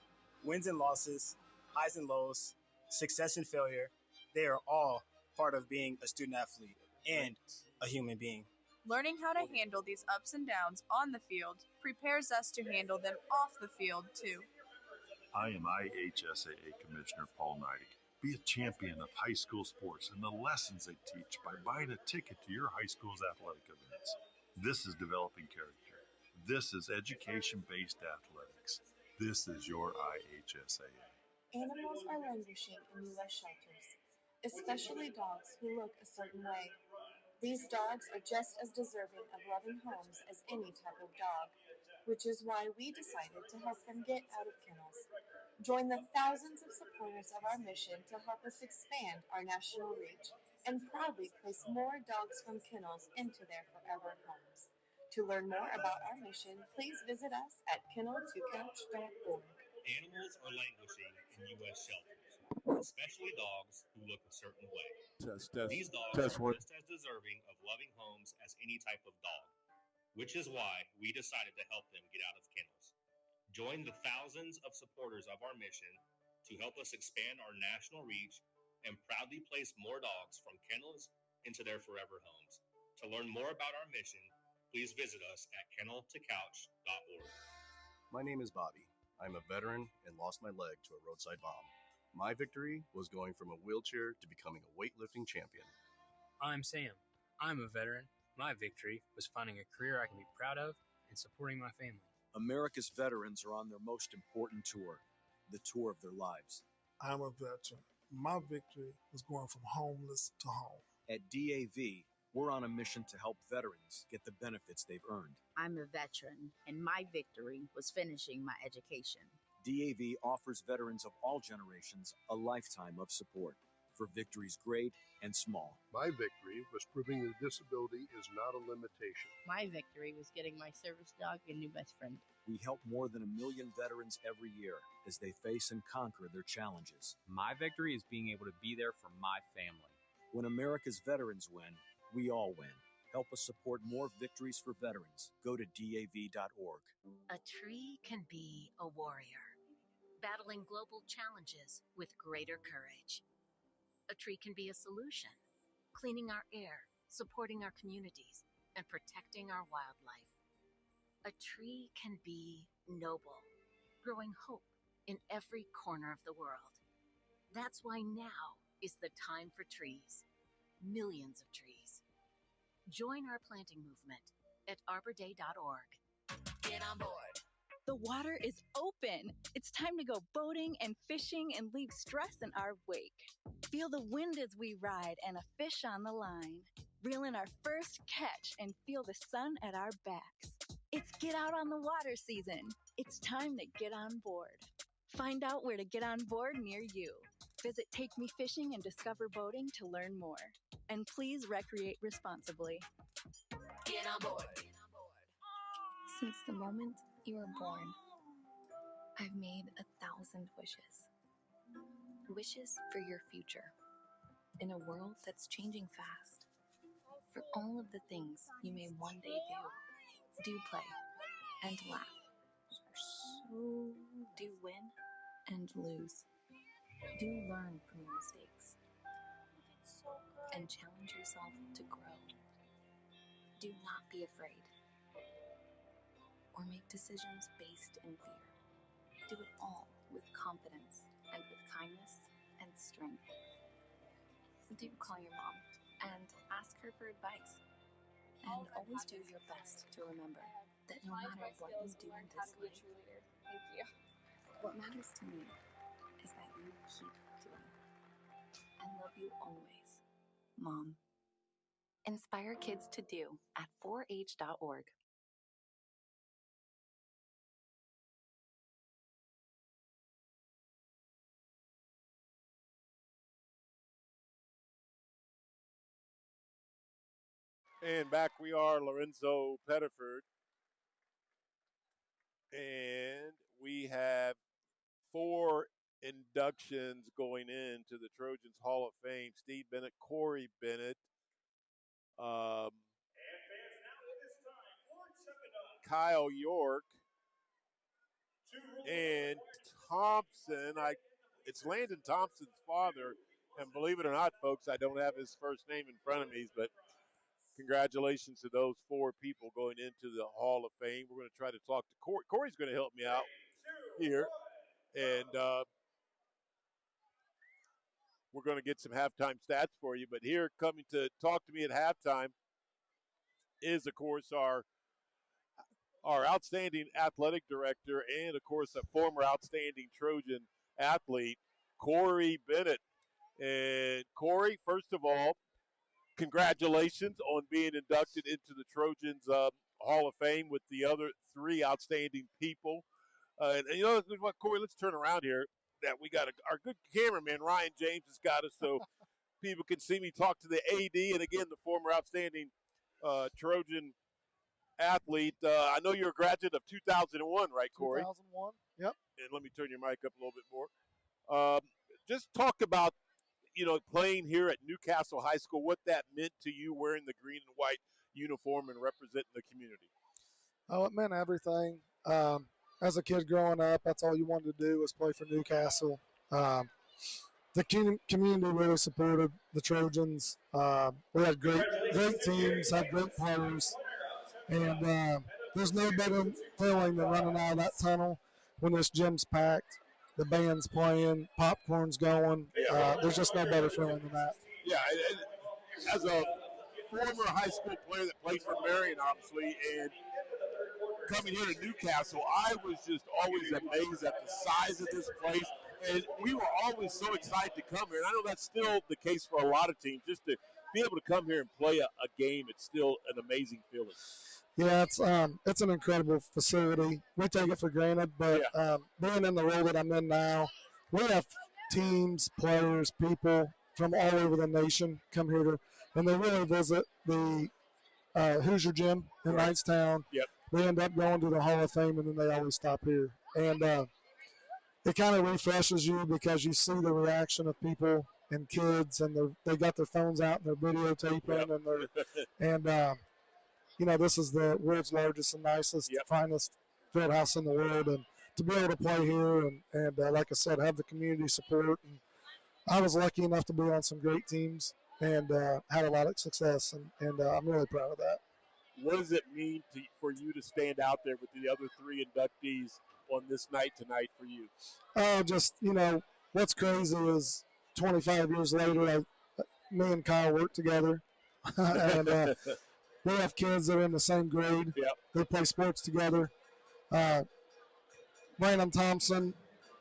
D: Wins and losses, highs and lows, success and failure, they are all part of being a student athlete and a human being.
E: Learning how to handle these ups and downs on the field prepares us to handle them off the field too.
F: I am IHSAA Commissioner Paul Neidig. Be a champion of high school sports and the lessons they teach by buying a ticket to your high school's athletic events. This is developing character. This is education-based athletics. This is your IHSAA.
G: Animals are languishing in U.S. shelters, especially dogs who look a certain way. These dogs are just as deserving of loving homes as any type of dog, which is why we decided to help them get out of kennels. Join the thousands of supporters of our mission to help us expand our national reach and proudly place more dogs from kennels into their forever homes. To learn more about our mission, please visit us at kennel2couch.org.
H: Animals are languishing in U.S. shelters, especially dogs who look a certain way. These dogs are just as deserving of loving homes as any type of dog, which is why we decided to help them get out of kennels. Join the thousands of supporters of our mission to help us expand our national reach and proudly place more dogs from kennels into their forever homes. To learn more about our mission, please visit us at kennel2couch.org.
I: My name is Bobby. I'm a veteran and lost my leg to a roadside bomb. My victory was going from a wheelchair to becoming a weightlifting champion.
J: I'm Sam. I'm a veteran. My victory was finding a career I can be proud of and supporting my family.
P: America's veterans are on their most important tour, the tour of their lives.
K: I'm a veteran. My victory was going from homeless to home.
P: At DAV, we're on a mission to help veterans get the benefits they've earned.
Q: I'm a veteran, and my victory was finishing my education.
P: DAV offers veterans of all generations a lifetime of support for victories great and small.
R: My victory was proving that disability is not a limitation.
S: My victory was getting my service dog a new best friend.
P: We help more than 1 million veterans every year as they face and conquer their challenges.
B: My victory is being able to be there for my family.
P: When America's veterans win, we all win. Help us support more victories for veterans. Go to DAV.org.
T: A tree can be a warrior, battling global challenges with greater courage. A tree can be a solution, cleaning our air, supporting our communities, and protecting our wildlife. A tree can be noble, growing hope in every corner of the world. That's why now is the time for trees, millions of trees. Join our planting movement at arborday.org.
U: Get on board. The water is open. It's time to go boating and fishing and leave stress in our wake. Feel the wind as we ride and a fish on the line. Reel in our first catch and feel the sun at our backs. It's get out on the water season. It's time to get on board. Find out where to get on board near you. Visit Take Me Fishing and Discover Boating to learn more. And please recreate responsibly. Get on board.
A: Since the moment you were born, I've made 1,000 wishes. Wishes for your future. In a world that's changing fast. For all of the things you may one day do. Do play and laugh. So do win and lose. Do learn from your mistakes. And challenge yourself to grow. Do not be afraid. Or make decisions based in fear. Do it all with confidence and with kindness and strength. Do call your mom and ask her for advice. And always do your best to remember that no matter what you do in this life, what matters to me is that you keep doing. I love you always, Mom. Inspire kids to do at 4h.org.
C: And back we are, Lorenzo Pettiford. And we have 4 inductions going into the Trojans Hall of Fame. Steve Bennett, Corey Bennett, um, Kyle York, and Thompson. It's Landon Thompson's father, and believe it or not, folks, I don't have his first name in front of me, but congratulations to those 4 people going into the Hall of Fame. We're going to try to talk to Corey. Corey's going to help me out here, and we're going to get some halftime stats for you. But here, coming to talk to me at halftime is, of course, our outstanding athletic director and, of course, a former outstanding Trojan athlete, Corey Bennett. And Corey, first of all, congratulations on being inducted into the Trojans Hall of Fame with the other 3 outstanding people. And you know what, Corey, let's turn around here. That we got our good cameraman, Ryan James, has got us so people can see me talk to the AD. And again, the former outstanding Trojan athlete. I know you're a graduate of 2001, right, Corey?
K: 2001, yep.
C: And let me turn your mic up a little bit more. Just talk about, playing here at Newcastle High School, what that meant to you wearing the green and white uniform and representing the community.
K: Oh, it meant everything. As a kid growing up, that's all you wanted to do was play for Newcastle. The community really supported the Trojans. We had great teams, had great players, and there's no better feeling than running out of that tunnel when this gym's packed, the band's playing, popcorn's going. There's just no better feeling than that.
C: Yeah, as a former high school player that played for Marion, obviously, and coming here to Newcastle, I was just always amazed at the size of this place. And we were always so excited to come here. And I know that's still the case for a lot of teams. Just to be able to come here and play a game, it's still an amazing feeling.
K: Yeah, it's an incredible facility. We take it for granted, but being in the role that I'm in now, we have teams, players, people from all over the nation come here and they really visit the Hoosier Gym in Wrightstown.
C: Yep.
K: They end up going to the Hall of Fame, and then they always stop here. And it kind of refreshes you because you see the reaction of people and kids, and they got their phones out and they're videotaping, and this is the world's largest and nicest, finest field house in the world, and to be able to play here and like I said, have the community support. And I was lucky enough to be on some great teams and had a lot of success, and I'm really proud of that.
C: What does it mean for you to stand out there with the other 3 inductees on this night tonight for you?
K: What's crazy is 25 years later, me and Kyle work together, and we have kids that are in the same grade.
C: Yep.
K: They play sports together. Brandon Thompson,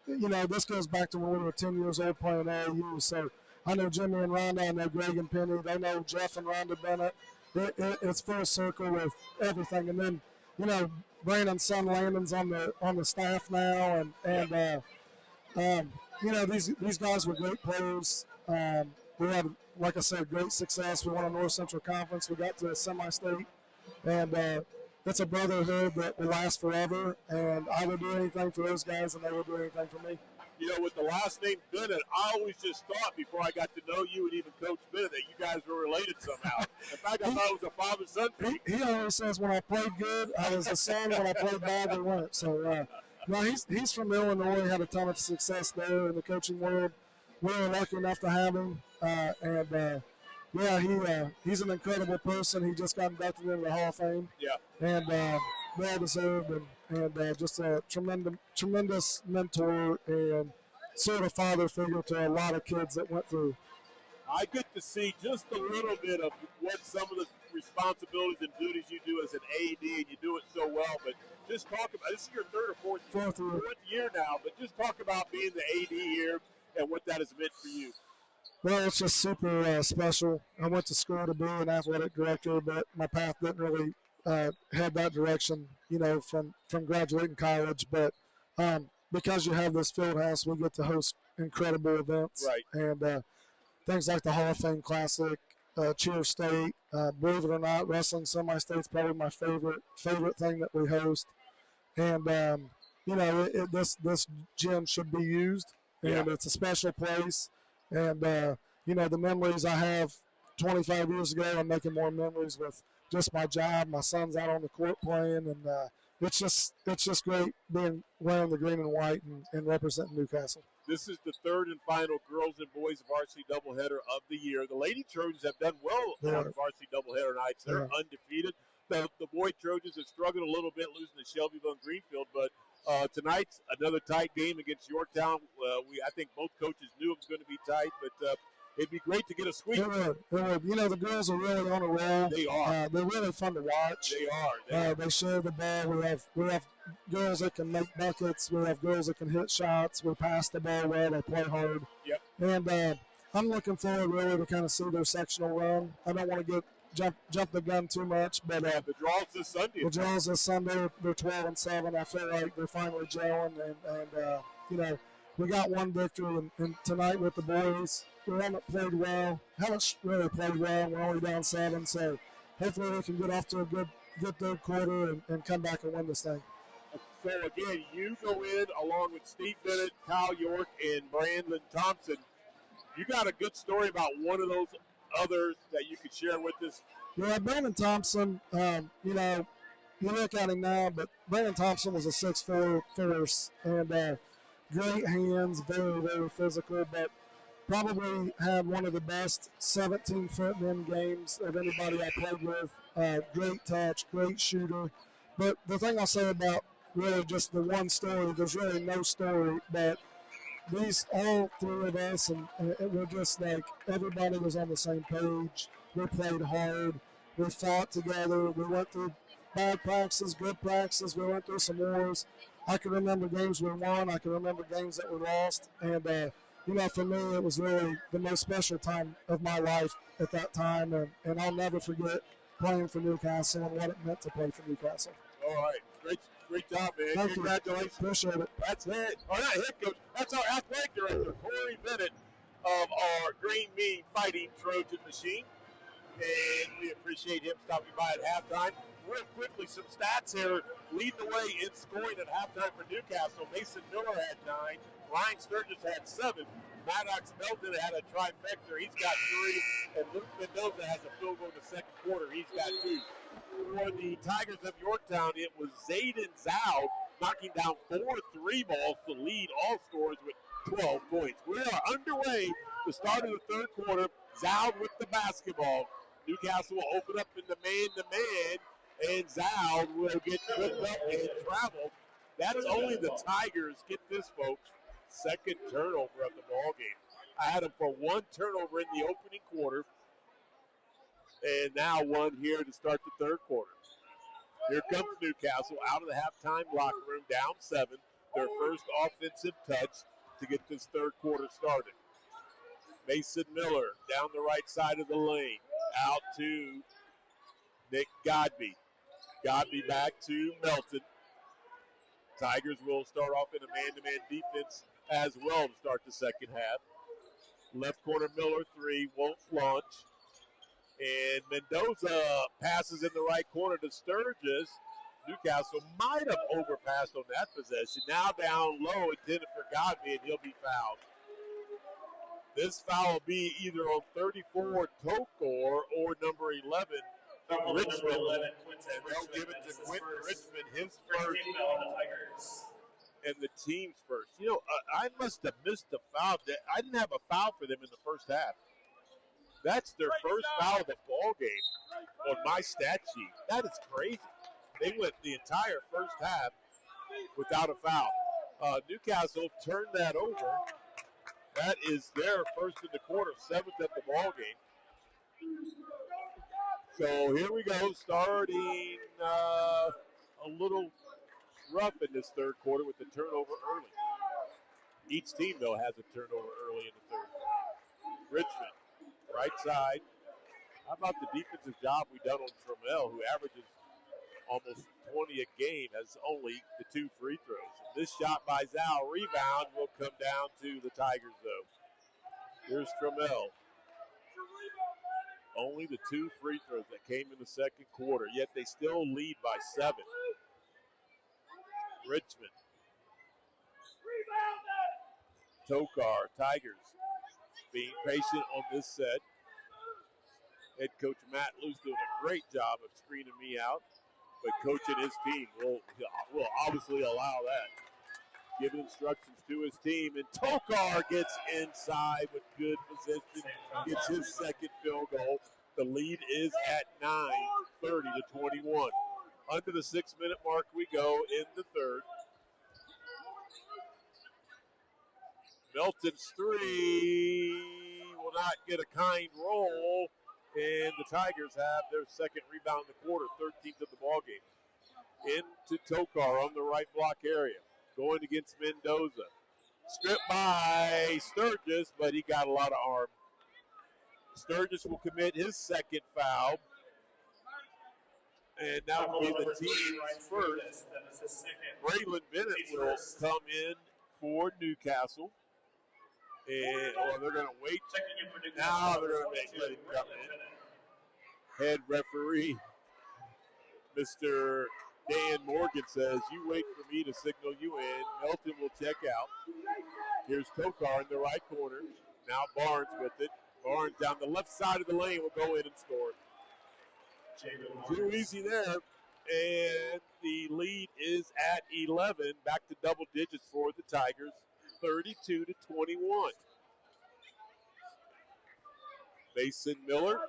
K: this goes back to when we were 10 years old playing AAU. So I know Jimmy and Rhonda, I know Greg and Penny, they know Jeff and Rhonda Bennett. It's full circle with everything. And then, Brandon's son Landon's on the staff now, and these guys were great players. We had, like I said, great success. We won a North Central Conference. We got to a semi-state, and it's a brotherhood that will last forever. And I would do anything for those guys, and they would do anything for me.
C: With the last name Bennett, I always just thought before I got to know you and even Coach Bennett that you guys were related somehow. In fact, I thought it was a father-son thing.
K: He always says when I played good, I was the son. When I played bad, they weren't. So, no, he's from Illinois, had a ton of success there in the coaching world. We were lucky enough to have him. He's an incredible person. He just got inducted into the Hall of Fame.
C: Yeah.
K: And well deserved, and just a tremendous mentor and sort of father figure to a lot of kids that went through.
C: I get to see just a little bit of what some of the responsibilities and duties you do as an AD, and you do it so well. But just talk about, this is your third or fourth year now, but just talk about being the AD here and what that has meant for you.
K: Well, it's just super special. I went to school to be an athletic director, but my path didn't really head that direction, from graduating college. But because you have this field house, we get to host incredible events.
C: Right.
K: And things like the Hall of Fame Classic, Cheer State. Believe it or not, wrestling semi-state's probably my favorite thing that we host. And this gym should be used, and it's a special place. And the memories I have 25 years ago, I'm making more memories with just my job. My son's out on the court playing, and it's just great wearing the green and white and representing Newcastle.
C: This is the third and final girls and boys varsity doubleheader of the year. The Lady Trojans have done well on varsity doubleheader nights. They're undefeated. The boy Trojans have struggled a little bit losing to Shelbyville and Greenfield, but tonight's another tight game against Yorktown. I think both coaches knew it was going to be tight, but it'd be great to get a sweep.
K: It would. The girls are really on a roll.
C: They are.
K: They're really fun to watch.
C: They are.
K: They share the ball. We have girls that can make buckets. We have girls that can hit shots. We pass the ball well. They play hard.
C: Yep.
K: And I'm looking forward really to kind of see their sectional run. I don't want to jump the gun too much, but
C: the draws this Sunday.
K: The draws this Sunday. They're 12-7. I feel like they're finally gelling, and we got one victory, and tonight with the boys, we haven't played well. Haven't really played well. We're only down 7, so hopefully we can get off to a good third quarter and come back and win this thing.
C: So again, you go in along with Steve Bennett, Kyle York, and Brandon Thompson. You got a good story about one of those others that you could share with us?
K: Yeah, Brandon Thompson, you look at him now, but Brandon Thompson was a 6'4" force and great hands, very, very physical, but probably had one of the best 17-foot men games of anybody I played with. Great touch, great shooter. But the thing I'll say about really just the one story, there's really no story, but all three of us, and we're just like, everybody was on the same page. We played hard. We fought together. We went through bad practices, good practices. We went through some wars. I can remember games we won. I can remember games that we lost. And, for me, it was really the most special time of my life at that time. And I'll never forget playing for Newcastle and what it meant to play for Newcastle.
C: All right. Great job, man.
K: Thank
C: Congratulations.
K: You. Appreciate it.
C: That's it. Oh, not head coach. That's our athletic director, Corey Bennett, of our Green Mean Fighting Trojan Machine. And we appreciate him stopping by at halftime. Real quickly, some stats here. Leading the way in scoring at halftime for Newcastle. Mason Miller had 9. Ryan Sturgis had 7. Maddox Melton had a trifecta. He's got 3. And Luke Mendoza has a field goal in the second quarter. He's got 2. For the Tigers of Yorktown, it was Zayden Zow knocking down 4 3-balls to lead all scorers with 12 points. We are underway. The start of the third quarter. Zow with the basketball. Newcastle will open up in the man-to-man, and Zow will get tripped up and travel. That's only the Tigers. Get this, folks. Second turnover of the ball game. I had him for 1 turnover in the opening quarter, and now 1 here to start the third quarter. Here comes Newcastle out of the halftime locker room, down 7. Their first offensive touch to get this third quarter started. Mason Miller down the right side of the lane. Out to Nick Godby. Godby back to Melton. Tigers will start off in a man-to-man defense as well to start the second half. Left corner Miller 3, won't launch. And Mendoza passes in the right corner to Sturgis. Newcastle might have overpassed on that possession. Now down low, intended for Godby, and he'll be fouled. This foul will be either on 34, Tokor, or number 11, Richmond. And they'll give it to Quentin Richmond, his first, and the team's first. I must have missed a foul. I didn't have a foul for them in the first half. That's their first foul of the ball game on my stat sheet. That is crazy. They went the entire first half without a foul. Newcastle turned that over. That is their first in the quarter, 7th at the ball game. So here we go, starting a little rough in this third quarter with the turnover early. Each team, though, has a turnover early in the third. Richmond, right side. How about the defensive job we done on Trammell, who averages almost 20 a game, has only the 2 free throws. This shot by Zal, rebound, will come down to the Tigers, though. Here's Trammell. Only the 2 free throws that came in the second quarter, yet they still lead by 7. Richmond. Tokar, Tigers, being patient on this set. Head coach Matt Luce doing a great job of screening me out, but coaching his team will obviously allow that. Giving instructions to his team, and Tokar gets inside with good position, gets his second field goal. The lead is at 9, 30-21. Under the 6-minute mark we go in the third. Milton's three will not get a kind roll, and the Tigers have their second rebound in the quarter, 13th of the ballgame. Into Tokar on the right block area, going against Mendoza. Stripped by Sturgis, but he got a lot of arm. Sturgis will commit his second foul, and that will be the team's first. Braylon Bennett will come in for Newcastle. And they're going to wait. Now they're going to let him come in. Head referee, Mr. Dan Morgan, says, "You wait for me to signal you in." Melton will check out. Here's Tokar in the right corner. Now Barnes with it. Barnes down the left side of the lane will go in and score. Too easy there. And the lead is at 11. Back to double digits for the Tigers. 32-21. Mason Miller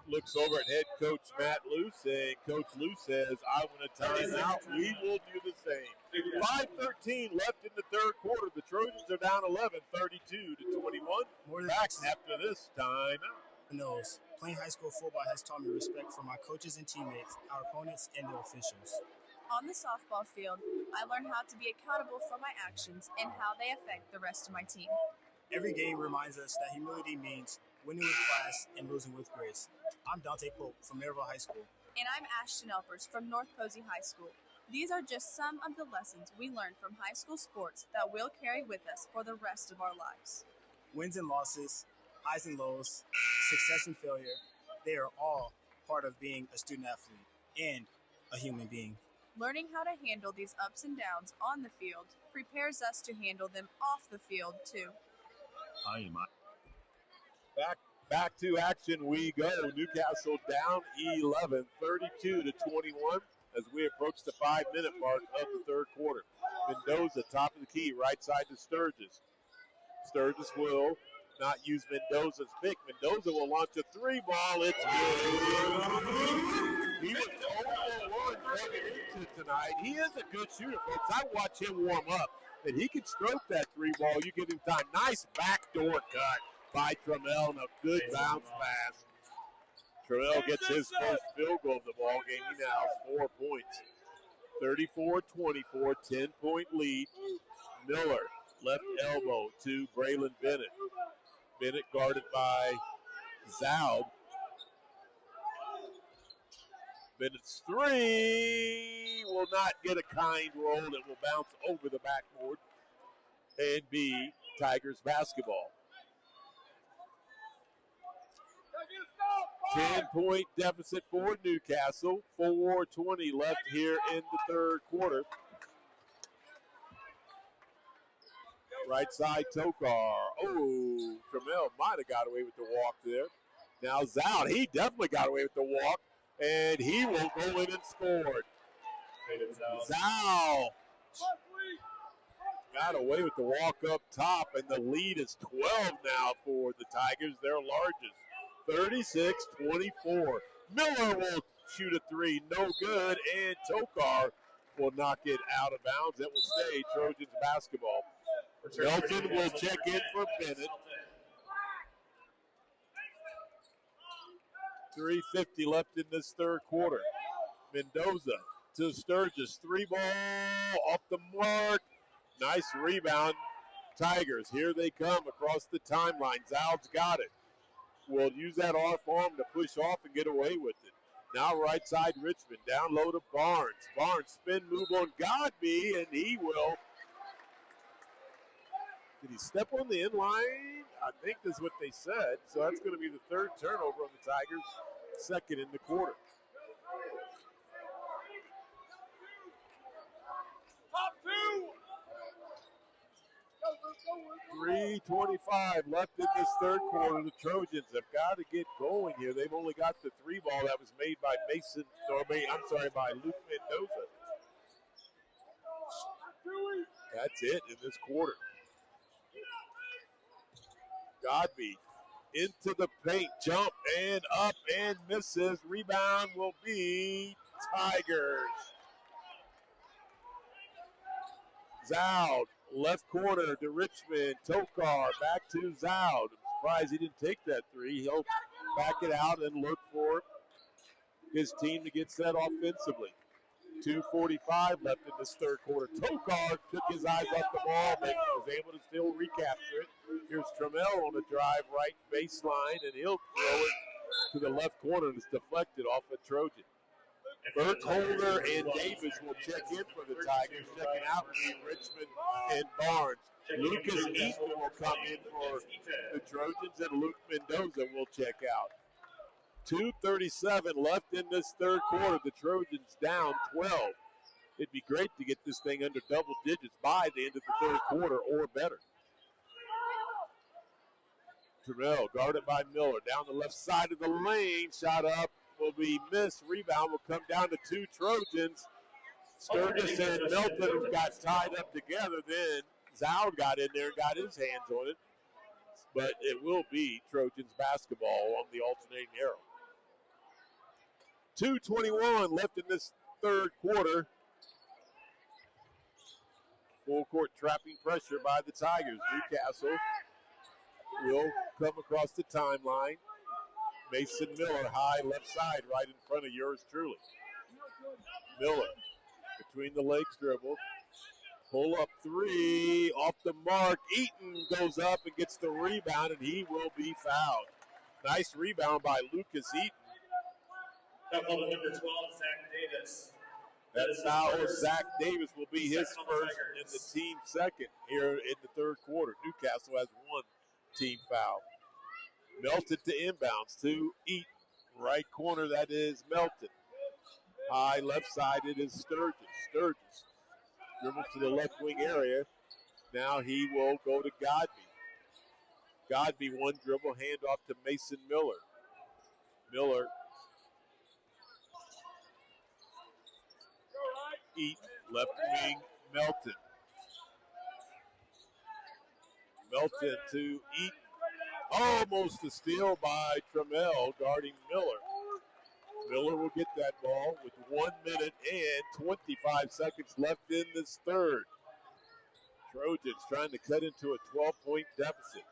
C: looks over at head coach Matt Luce, and Coach Luce says, "I want to tell you now, we will do the same." 5:13 left in the third quarter. The Trojans are down 11, 32-21. Back after this time.
D: Knows playing high school football has taught me respect for my coaches and teammates, our opponents, and the officials.
E: On the softball field, I learned how to be accountable for my actions and how they affect the rest of my team.
D: Every game reminds us that humility means winning with class and losing with grace. I'm Dante Pope from Maryville High School.
E: And I'm Ashton Elpers from North Posey High School. These are just some of the lessons we learned from high school sports that we'll carry with us for the rest of our lives.
D: Wins and losses, highs and lows, success and failure, they are all part of being a student athlete and a human being.
E: Learning how to handle these ups and downs on the field prepares us to handle them off the field too.
C: Back to action we go. Newcastle down 11, 32-21 as we approach the 5-minute mark of the third quarter. Mendoza, top of the key, right side to Sturgis. Sturgis will not use Mendoza's pick. Mendoza will launch a three ball. It's good. He was 0-1 coming into tonight. He is a good shooter, folks. I watch him warm up, and he can stroke that three ball. You give him time. Nice backdoor cut by Trammell, and a good bounce pass. Trammell gets his first field goal of the ball game. He now has 4 points. 34-24, 10-point lead. Miller, left elbow to Braylon Bennett. Bennett guarded by Zaub. Bennett's three will not get a kind roll. It will bounce over the backboard and be Tigers basketball. 10-point deficit for Newcastle. 4:20 left here in the third quarter. Right side, Tokar. Oh, Trammell might have got away with the walk there. Now Zout, he definitely got away with the walk, and he will go in and score. Zout got away with the walk up top, and the lead is 12 now for the Tigers, their largest. 36-24. Miller will shoot a three, no good, and Tokar will knock it out of bounds. It will stay Trojans basketball. Melton will check in for Bennett. 3:50 left in this third quarter. Mendoza to Sturgis. 3 ball off the mark. Nice rebound. Tigers, here they come across the timeline. Zald's got it. Will use that off arm to push off and get away with it. Now right side Richmond. Down low to Barnes. Barnes spin move on Godby, and he will. Did he step on the inline? I think that's what they said. So that's going to be the third turnover on the Tigers. Second in the quarter. Top two. 3:25 left in this third quarter. The Trojans have got to get going here. They've only got the 3 ball that was made by by Luke Mendoza. That's it in this quarter. Godby into the paint, jump and up and misses. Rebound will be Tigers. Zald, left corner to Richmond. Tokar back to Zald. I'm surprised he didn't take that 3. He'll back it out and look for his team to get set offensively. 2:45 left in this third quarter. Tokar took his eyes off the ball, but was able to still recapture it. Here's Trammell on the drive, right baseline, and he'll throw it to the left corner, and it's deflected off a Trojan. Burkholder and Davis will check in for the Tigers. Checking out will be Richmond and Barnes. Lucas Eaton will come in for the Trojans, and Luke Mendoza will check out. 2:37 left in this third quarter. The Trojans down 12. It'd be great to get this thing under double digits by the end of the third quarter or better. Terrell guarded by Miller. Down the left side of the lane. Shot up will be missed. Rebound will come down to 2 Trojans. Sturgis and Melton got tied up together. Then Zald got in there and got his hands on it. But it will be Trojans basketball on the alternating arrow. 2:21 left in this third quarter. Full court trapping pressure by the Tigers. Newcastle will come across the timeline. Mason Miller high left side right in front of yours truly. Miller between the legs dribble. Pull up 3 off the mark. Eaton goes up and gets the rebound, and he will be fouled. Nice rebound by Lucas Eaton.
H: Foul number 12, Zach Davis.
C: That foul, Zach Davis, will be his first and the team second here in the third quarter. Newcastle has 1 team foul. Melton to inbounds to Eaton. Right corner, that is Melton. High left side, it is Sturgis. Sturgis dribbles to the left wing area. Now he will go to Godby. Godby 1 dribble, handoff to Mason Miller. Miller. Eaton, left wing, Melton. Melton to Eaton. Almost a steal by Trammell guarding Miller. Miller will get that ball with 1 minute and 25 seconds left in this third. Trojans trying to cut into a 12-point deficit.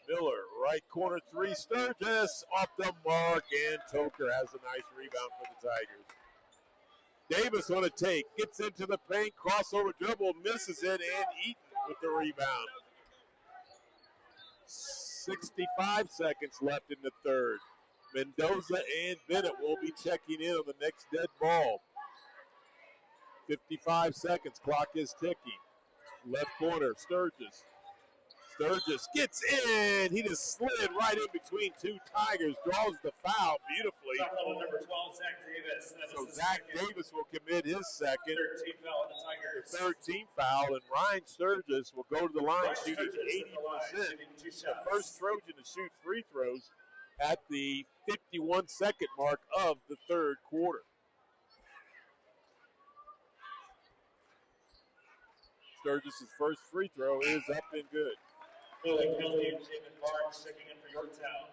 C: Miller, right corner 3, Sturgis off the mark, and Toker has a nice rebound for the Tigers. Davis on a take, gets into the paint, crossover dribble, misses it, and Eaton with the rebound. 65 seconds left in the third. Mendoza and Bennett will be checking in on the next dead ball. 55 seconds, clock is ticking. Left corner, Sturgis. Sturgis gets in. He just slid right in between 2 Tigers, draws the foul beautifully.
H: Foul number 12, Zach Davis.
C: So Zach Davis will commit his second.
H: Third team foul on the Tigers.
C: The third team foul, and Ryan Sturgis will go to the line shooting 80%. The first Trojan to shoot free throws at the 51-second mark of the third quarter. Sturgis' first free throw is up and good.
H: Billy Kelly and Jamin Barnes checking in for Yorktown.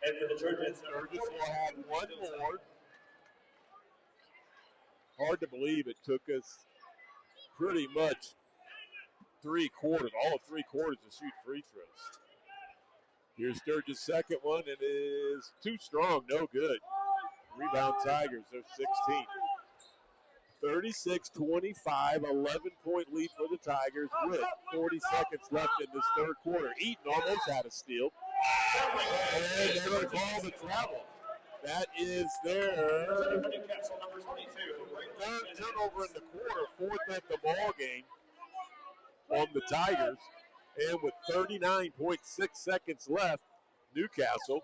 H: And for the Trojans,
C: Sturgis will have 1 more. Hard to believe it took us pretty much 3 quarters, all of 3 quarters to shoot free throws. Here's Sturgis' second one. It is too strong, no good. Rebound Tigers, they're 16. 36-25, 11-point lead for the Tigers with 40 seconds left in this third quarter. Eaton almost had a steal. And they're going to call the travel. That is their third turnover in the quarter, fourth at the ball game on the Tigers. And with 39.6 seconds left, Newcastle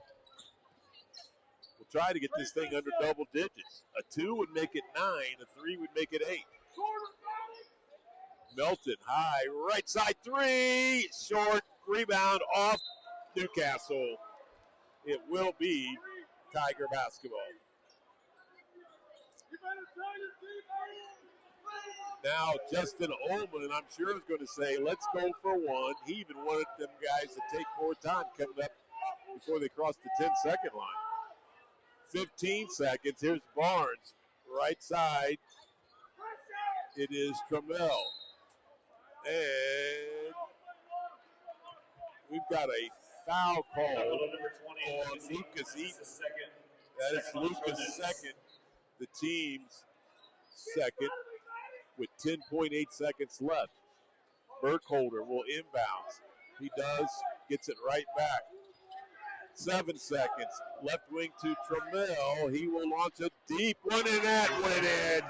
C: will try to get this thing under double digits. A 2 would make it 9, a 3 would make it 8. Melton high, right side 3, short, rebound off Newcastle. It will be Tiger basketball. Now Justin Ullman, I'm sure, is going to say, let's go for one. He even wanted them guys to take more time coming up before they cross the 10-second line. 15 seconds. Here's Barnes, right side. It is Trammell. And we've got a foul call on Lucas Eaton. That is Lucas' second, the team's second, with 10.8 seconds left. Burkholder will inbounds. He does, gets it right back. 7 seconds. Left wing to Trammell. He will launch a deep one, and that went in.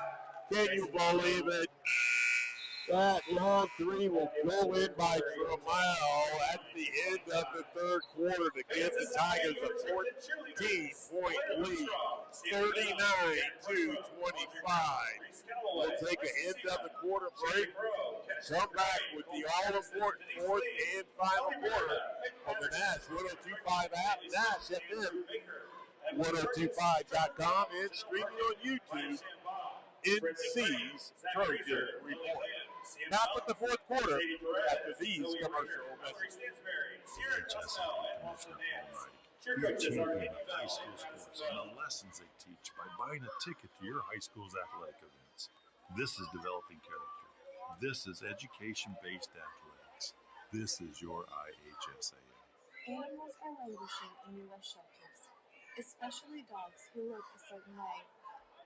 C: Can you believe it? That long 3 will go in by Trammell at the end of the third quarter to give the Tigers a 14-point lead, 39-25. We'll take an end of the quarter break. Come back with the all-important fourth and final quarter on the Nash 102.5 app, Nash FM, 1025.com, and streaming on YouTube. NC's Trojan Report. Back with the fourth quarter after these commercial messages.
F: Be a champion of high school sports and the lessons they teach by buying a ticket to your high school's athletic events. This is developing character. This is education-based athletics. This is your IHSAA.
G: Animals are languishing in U.S. shelters, especially dogs who look a certain way.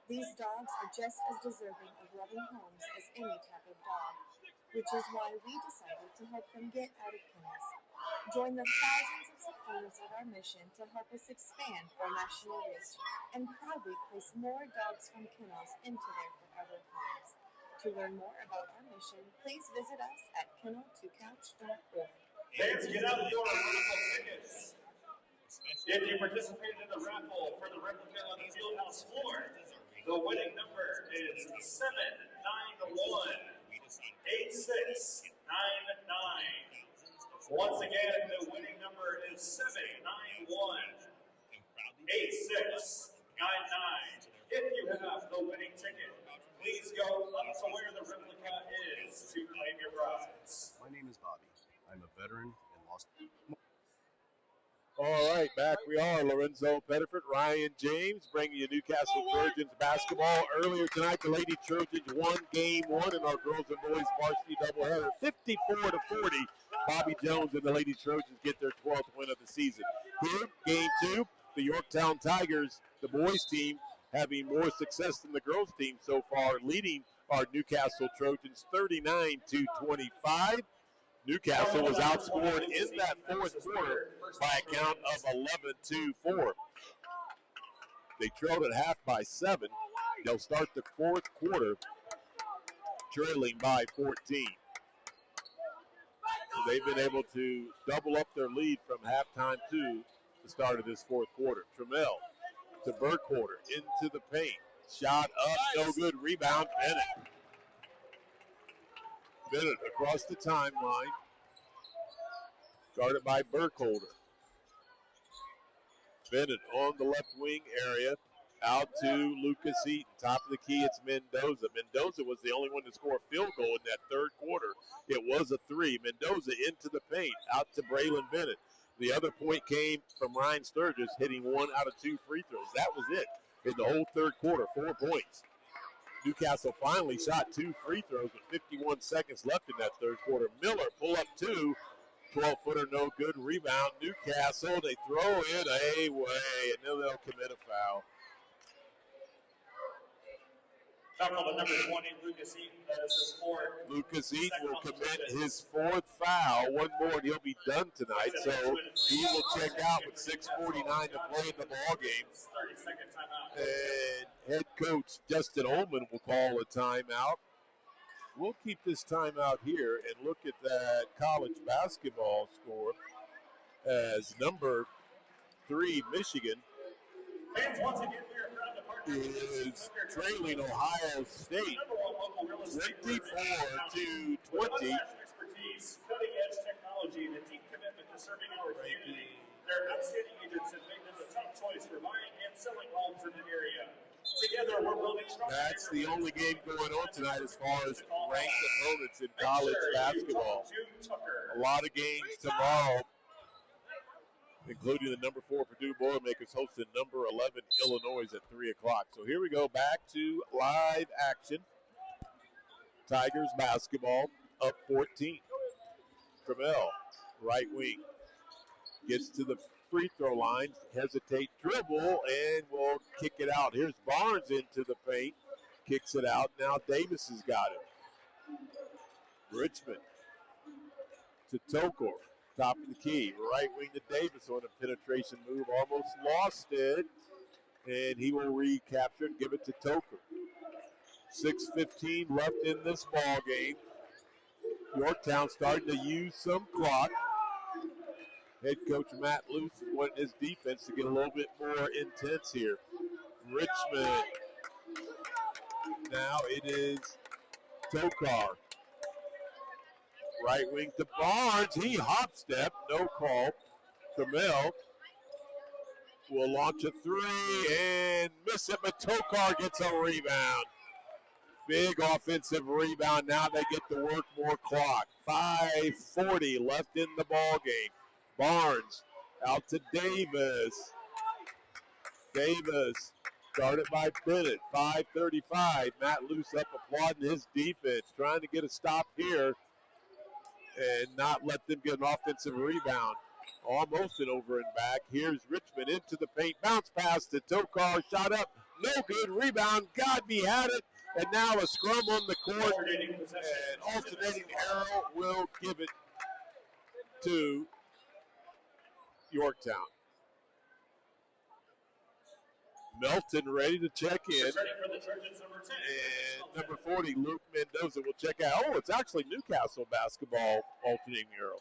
G: These dogs are just as deserving of loving homes as any type of dog, which is why we decided to help them get out of kennels. Join the thousands of supporters of our mission to help us expand our national reach and proudly place more dogs from kennels into their forever homes. To learn more about our mission, please visit us at kennel2couch.org.
H: Fans, get out your raffle tickets. If you participated in the raffle for the replica on the Fieldhouse floor, the winning number is 791 8699. Once again, the winning number is 791 8699. If you have the winning ticket, please go up to where the replica is to claim your prize.
I: My name is Bobby. I'm a veteran and lost.
C: All right, back we are. Lorenzo Pettiford, Ryan James, bringing you Newcastle Trojans basketball. Earlier tonight, the Lady Trojans won game 1 in our girls and boys varsity doubleheader, 54-40. Bobby Jones and the Lady Trojans get their 12th win of the season. Here, game 2, the Yorktown Tigers, the boys team, having more success than the girls team so far, leading our Newcastle Trojans 39-25. Newcastle was outscored in that fourth quarter by a count of 11-4. They trailed at half by 7. They'll start the fourth quarter trailing by 14. So they've been able to double up their lead from halftime to the start of this fourth quarter. Trammell to Burkholder into the paint. Shot up, no good. Rebound, Bennett. Bennett across the timeline. Guarded by Burkholder. Bennett on the left wing area. Out to Lucas Eaton. Top of the key, it's Mendoza. Mendoza was the only one to score a field goal in that third quarter. It was a 3. Mendoza into the paint. Out to Braylon Bennett. The other point came from Ryan Sturgis, hitting 1 out of 2 free throws. That was it in the whole third quarter, 4 points. Newcastle finally shot 2 free throws with 51 seconds left in that third quarter. Miller pull up 2, 12-footer, no good. Rebound, Newcastle. They throw it away, and then they'll commit a foul.
H: Foul called number 20, Lucas Eaton. That is his fourth.
C: Lucas Eaton will commit his fourth foul. One more, and he'll be done tonight. So he will check out with 6:49 to play in the ball game.
H: 30-second timeout.
C: And head coach Justin Ullman will call a timeout. We'll keep this timeout here and look at that college basketball score as number 3 Michigan
H: Fans, once again, we are proud to partner with
C: is trailing Ohio State 24-20.
H: expertise, cutting-edge technology, and a deep commitment to serving our community. Their outstanding agents have made them the top choice for buying and selling homes in the area. Together, we're building strong.
C: That's the only game going on tonight as far as ranked opponents in college basketball. A lot of games tomorrow, including the number 4 Purdue Boilermakers hosting number 11 Illinois at 3 o'clock. So here we go back to live action. Tigers basketball up 14. Trammell, right wing, gets to the free throw line, hesitate, dribble, and will kick it out. Here's Barnes into the paint, kicks it out. Now Davis has got it. Richmond to Tokor, top of the key, right wing to Davis on a penetration move, almost lost it, and he will recapture and give it to Tokor. 6:15 left in this ball game. Yorktown starting to use some clock. Head coach Matt Luce wanting his defense to get a little bit more intense here. Richmond. Now it is Tokar. Right wing to Barnes. He hop step. No call. Trammell will launch a three and miss it, but Tokar gets a rebound. Big offensive rebound. Now they get to work more clock. 5:40 left in the ball game. Barnes out to Davis. Davis started by Bennett. 5:35. Matt Luce up applauding his defense, trying to get a stop here and not let them get an offensive rebound. Almost an over and back. Here's Richmond into the paint. Bounce pass to Tokar. Shot up. No good. Rebound. Godby had it. And now a scrum on the court. And alternating arrow will give it to Yorktown. Melton ready to check in. And number 40, Luke Mendoza, will check out. Oh, it's actually Newcastle basketball alternating arrow.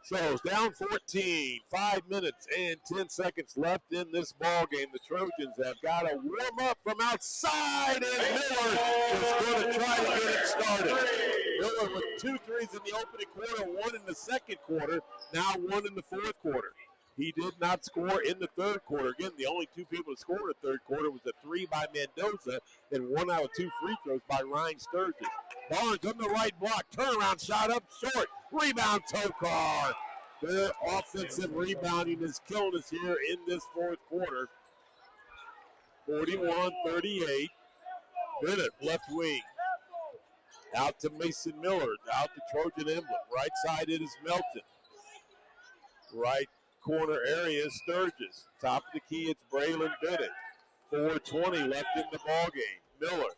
C: So it's down 14, 5 minutes and 10 seconds left in this ball game. The Trojans have got to warm up from outside, and Miller is going to try to get it started. Miller with 2 threes in the opening quarter, 1 in the second quarter, now 1 in the fourth quarter. He did not score in the third quarter. Again, the only 2 people to score in the third quarter was a 3 by Mendoza and 1 out of 2 free throws by Ryan Sturgis. Barnes on the right block, turnaround shot up short, rebound Tokar. The offensive rebounding is killing us here in this fourth quarter. 41-38. Bennett, left wing. Out to Mason Miller, out to Trojan emblem. Right side it is Melton. Right corner area is Sturgis. Top of the key, it's Braylon Bennett. 4:20 left in the ball game. Miller.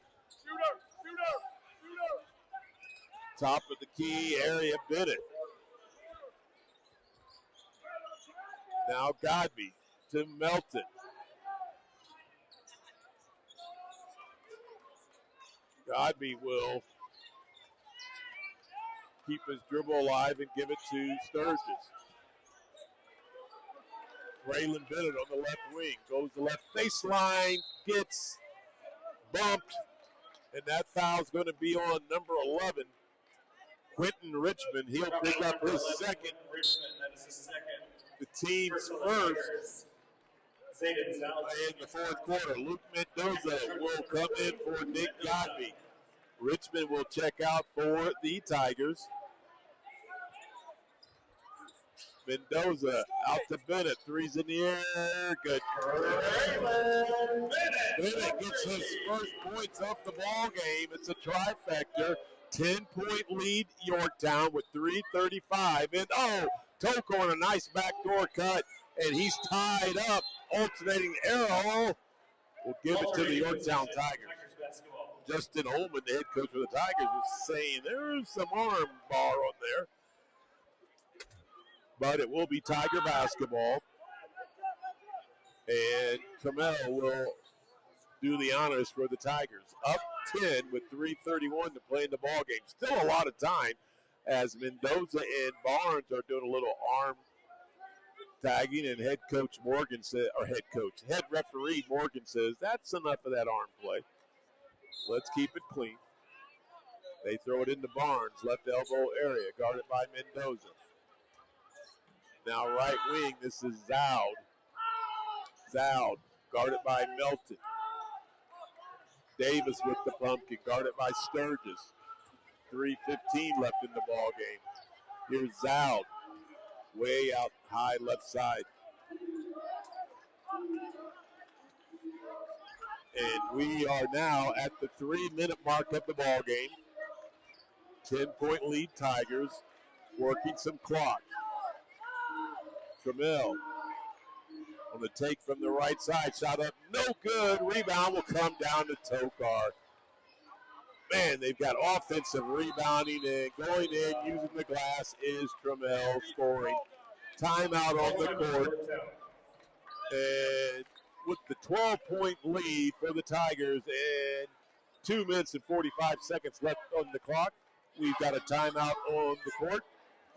C: Top of the key area, Bennett. Now Godby to Melton. Godby will keep his dribble alive and give it to Sturgis. Braylon Bennett on the left wing. Goes the left baseline, gets bumped, and that foul's going to be on number 11, Quentin Richmond. He'll pick up his second. The team's first in the fourth quarter. Luke Mendoza will come in for Nick Godby. Richmond will check out for the Tigers. Mendoza out to Bennett. Three's in the air. Good. Bennett gets his first points off the ball game. It's a trifecta. 10-point lead Yorktown with 3:35. And Toko on a nice backdoor cut. And he's tied up. Alternating arrow will give it to the Yorktown Tigers. Justin Holman, the head coach of the Tigers, was saying there's some arm bar on there. But it will be Tiger basketball. And Trammell will do the honors for the Tigers. Up 10 with 3:31 to play in the ball game. Still a lot of time as Mendoza and Barnes are doing a little arm tagging, and head referee Morgan says that's enough of that arm play. Let's keep it clean. They throw it into Barnes, left elbow area, guarded by Mendoza. Now right wing, this is Zoud. Zoud, guarded by Melton. Davis with the pumpkin, guarded by Sturgis. 3:15 left in the ball game. Here's Zoud, way out high left side. And we are now at the 3-minute mark of the ball game. 10-point lead Tigers, working some clock. Trammell on the take from the right side, shot up, no good. Rebound will come down to Tokar. Man, they've got offensive rebounding, and going in using the glass is Trammell scoring. Timeout on the court. And with the 12-point lead for the Tigers and 2 minutes and 45 seconds left on the clock, we've got a timeout on the court.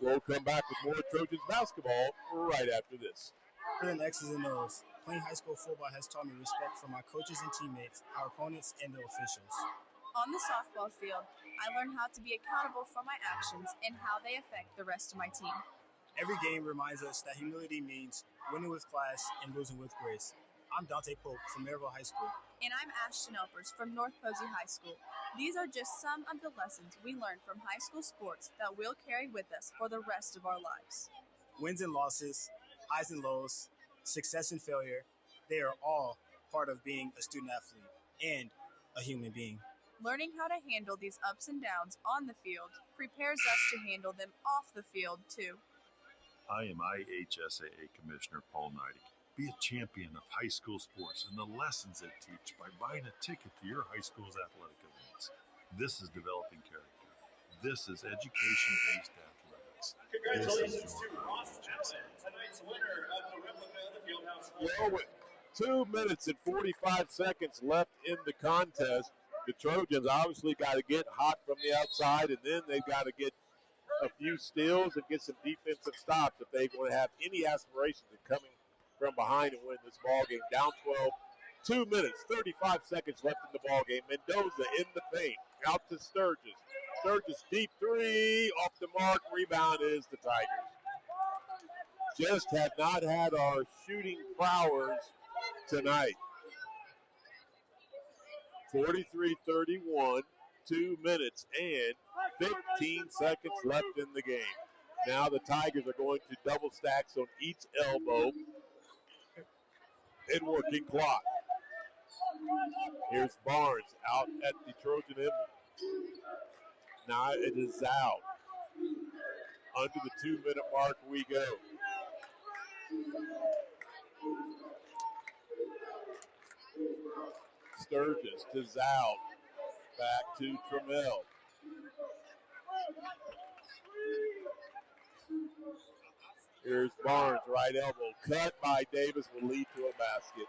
C: We'll come back with more Trojans basketball right after this.
D: For the X's and O's, playing high school football has taught me respect for my coaches and teammates, our opponents, and the officials.
E: On the softball field, I learned how to be accountable for my actions and how they affect the rest of my team.
D: Every game reminds us that humility means winning with class and losing with grace. I'm Dante Pope from Maryville High School.
E: And I'm Ashton Elpers from North Posey High School. These are just some of the lessons we learned from high school sports that we'll carry with us for the rest of our lives.
D: Wins and losses, highs and lows, success and failure, they are all part of being a student athlete and a human being.
E: Learning how to handle these ups and downs on the field prepares us to handle them off the field too.
F: I am IHSAA Commissioner Paul Neidig. Be a champion of high school sports and the lessons they teach by buying a ticket to your high school's athletic events. This is developing character. This is education-based athletics.
H: Congratulations to Ross Allen, tonight's winner of the replica of the Fieldhouse.
C: Well, with 2 minutes and 45 seconds left in the contest, the Trojans obviously got to get hot from the outside, and then they've got to get a few steals and get some defensive stops if they want to have any aspirations of coming from behind and win this ball game. Down 12, 2 minutes, 35 seconds left in the ball game. Mendoza in the paint, out to Sturgis. Sturgis deep three, off the mark. Rebound is the Tigers. Just have not had our shooting prowess tonight. 43-31, 2 minutes and 15 seconds left in the game. Now the Tigers are going to double stacks on each elbow and working clock. Here's Barnes out at the Trojan end. Now it is out. Under the 2 minute mark we go. Sturgis to Zoud. Back to Trammell. Here's Barnes, right elbow. Cut by Davis will lead to a basket.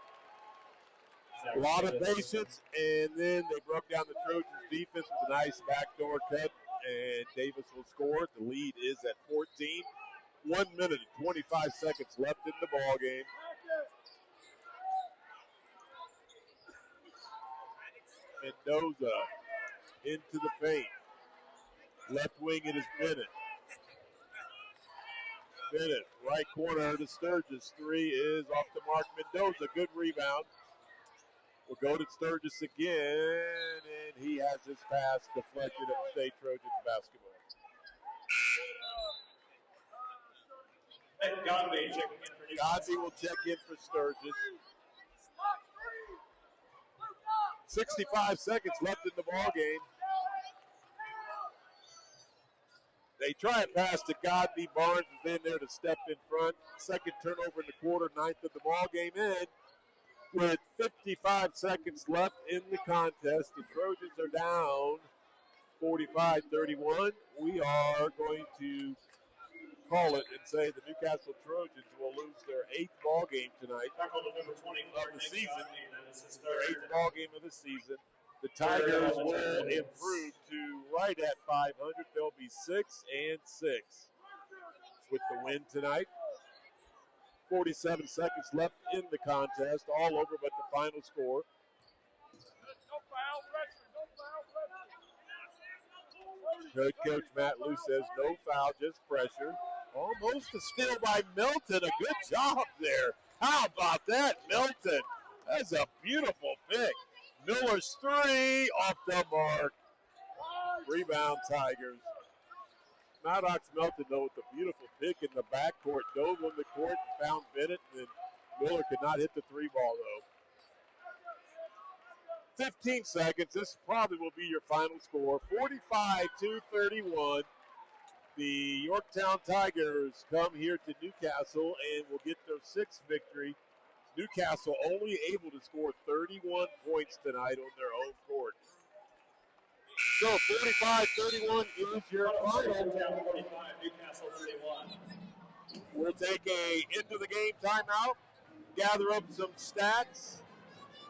C: A lot of patience, and then they broke down the Trojans' defense with a nice backdoor cut, and Davis will score. The lead is at 14. 1 minute and 25 seconds left in the ball game. Mendoza into the paint. Left wing it is Bennett. Bennett, right corner to Sturgis. Three is off the mark. Mendoza, good rebound. We'll go to Sturgis again, and he has his pass deflected at State Trojans basketball. Godby will check in for Sturgis. 65 seconds left in the ball game. They try a pass to Godby. Barnes is in there to step in front. Second turnover in the quarter, ninth of the ball game in. With 55 seconds left in the contest, the Trojans are down 45-31. We are going to call it and say the Newcastle Trojans will lose their 8th ball game tonight of the season. Their 8th ball game of the season. The Tigers will improve to right at 500. They'll be 6-6 with the win tonight. 47 seconds left in the contest, all over but the final score. Head coach Matt Lou says no foul, just pressure. Almost a steal by Milton. A good job there. How about that, Milton? That's a beautiful pick. Miller's three off the mark. Rebound Tigers. Maddox Melton, though, with a beautiful pick in the backcourt. Dove on the court, found Bennett, and then Miller could not hit the three ball, though. 15 seconds. This probably will be your final score. 45-31. The Yorktown Tigers come here to Newcastle and will get their 6th victory. Newcastle only able to score 31 points tonight on their own court. So 45-31 is your final.
H: 45, Newcastle 31.
C: We'll take a end of the game timeout, gather up some stats,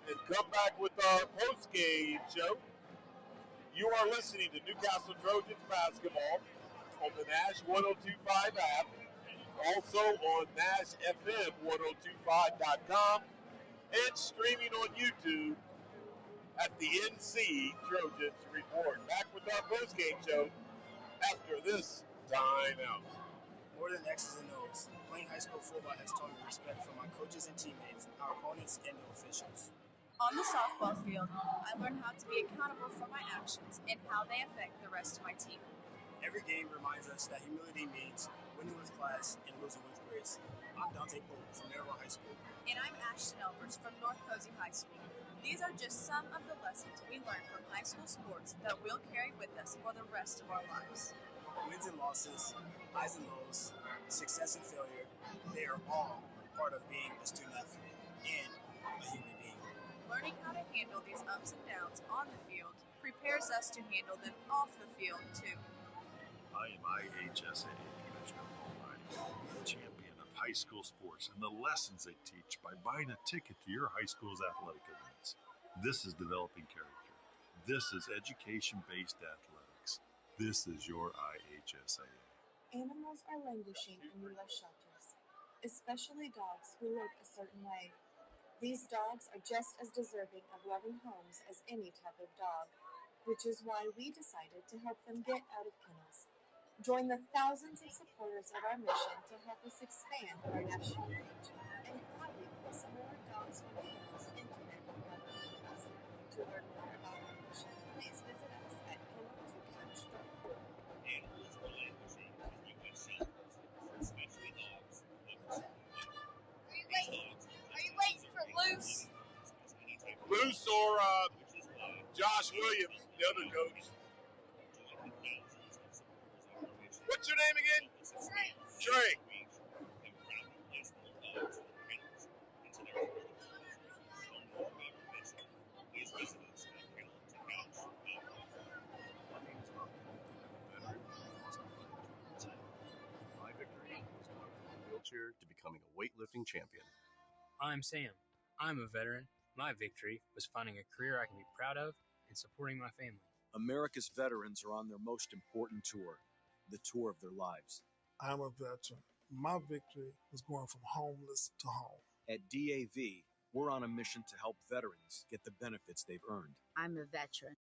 C: and come back with our post-game show. You are listening to Newcastle Trojans basketball on the Nash 1025 app, also on NashFM1025.com, and streaming on YouTube at the NC Trojans Report. Back with our postgame show after this timeout.
D: More than X's and O's, playing high school football has taught me respect for my coaches and teammates, our opponents, and the officials.
E: On the softball field, I learned how to be accountable for my actions and how they affect the rest of my team.
D: Every game reminds us that humility means winning with class and losing with grace. I'm Dante Pope from Maryville High School.
E: And I'm Ashton Elbers from North Posey High School. These are just some of the lessons we learned from high school sports that we'll carry with us for the rest of our lives.
D: Wins and losses, highs and lows, success and failure, they are all part of being a student athlete and a human being.
E: Learning how to handle these ups and downs on the field prepares us to handle them off the field too.
F: I am IHSAA Commissioner Paul Knight, champion of high school sports and the lessons they teach by buying a ticket to your high school's athletic events. This is developing character. This is education-based athletics. This is your IHSAA.
G: Animals are languishing in U.S. shelters, especially dogs who look a certain way. These dogs are just as deserving of loving homes as any type of dog, which is why we decided to help them get out of kennels. Join the thousands of supporters of our mission to help us expand our national reach and probably put some more dogs from kennels into their communities. To learn more about our mission, please visit us at kenneltocouch.org.
H: Animals are languishing in U.S. shelters, especially dogs who look a certain way.
M: Are you waiting for Loose?
C: Loose or Josh Williams, the other coach. What's your name again? Trey.
I: My victory was going from a wheelchair to becoming a weightlifting champion.
J: I'm Sam. I'm a veteran. My victory was finding a career I can be proud of and supporting my family.
P: America's veterans are on their most important tour, the tour of their lives.
K: I'm a veteran. My victory was going from homeless to home.
P: At DAV, we're on a mission to help veterans get the benefits they've earned.
Q: I'm a veteran.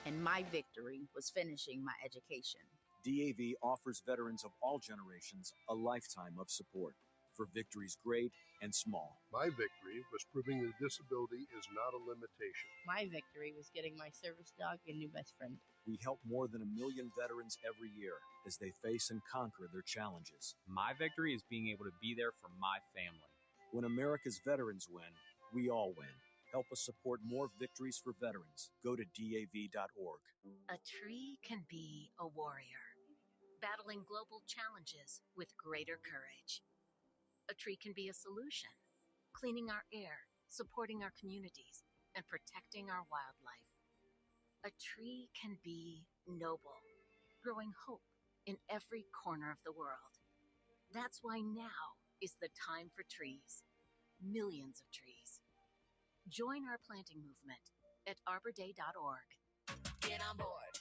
Q: And my victory was finishing my education.
P: DAV offers veterans of all generations a lifetime of support. For for victories great and small.
R: My victory was proving that disability is not a limitation.
S: My victory was getting my service dog a new best friend.
P: We help more than 1 million veterans every year as they face and conquer their challenges.
B: My victory is being able to be there for my family.
P: When America's veterans win, we all win. Help us support more victories for veterans. Go to DAV.org.
T: A tree can be a warrior, battling global challenges with greater courage. A tree can be a solution, cleaning our air, supporting our communities, and protecting our wildlife. A tree can be noble, growing hope in every corner of the world. That's why now is the time for trees. Millions of trees. Join our planting movement at arborday.org.
U: Get on board.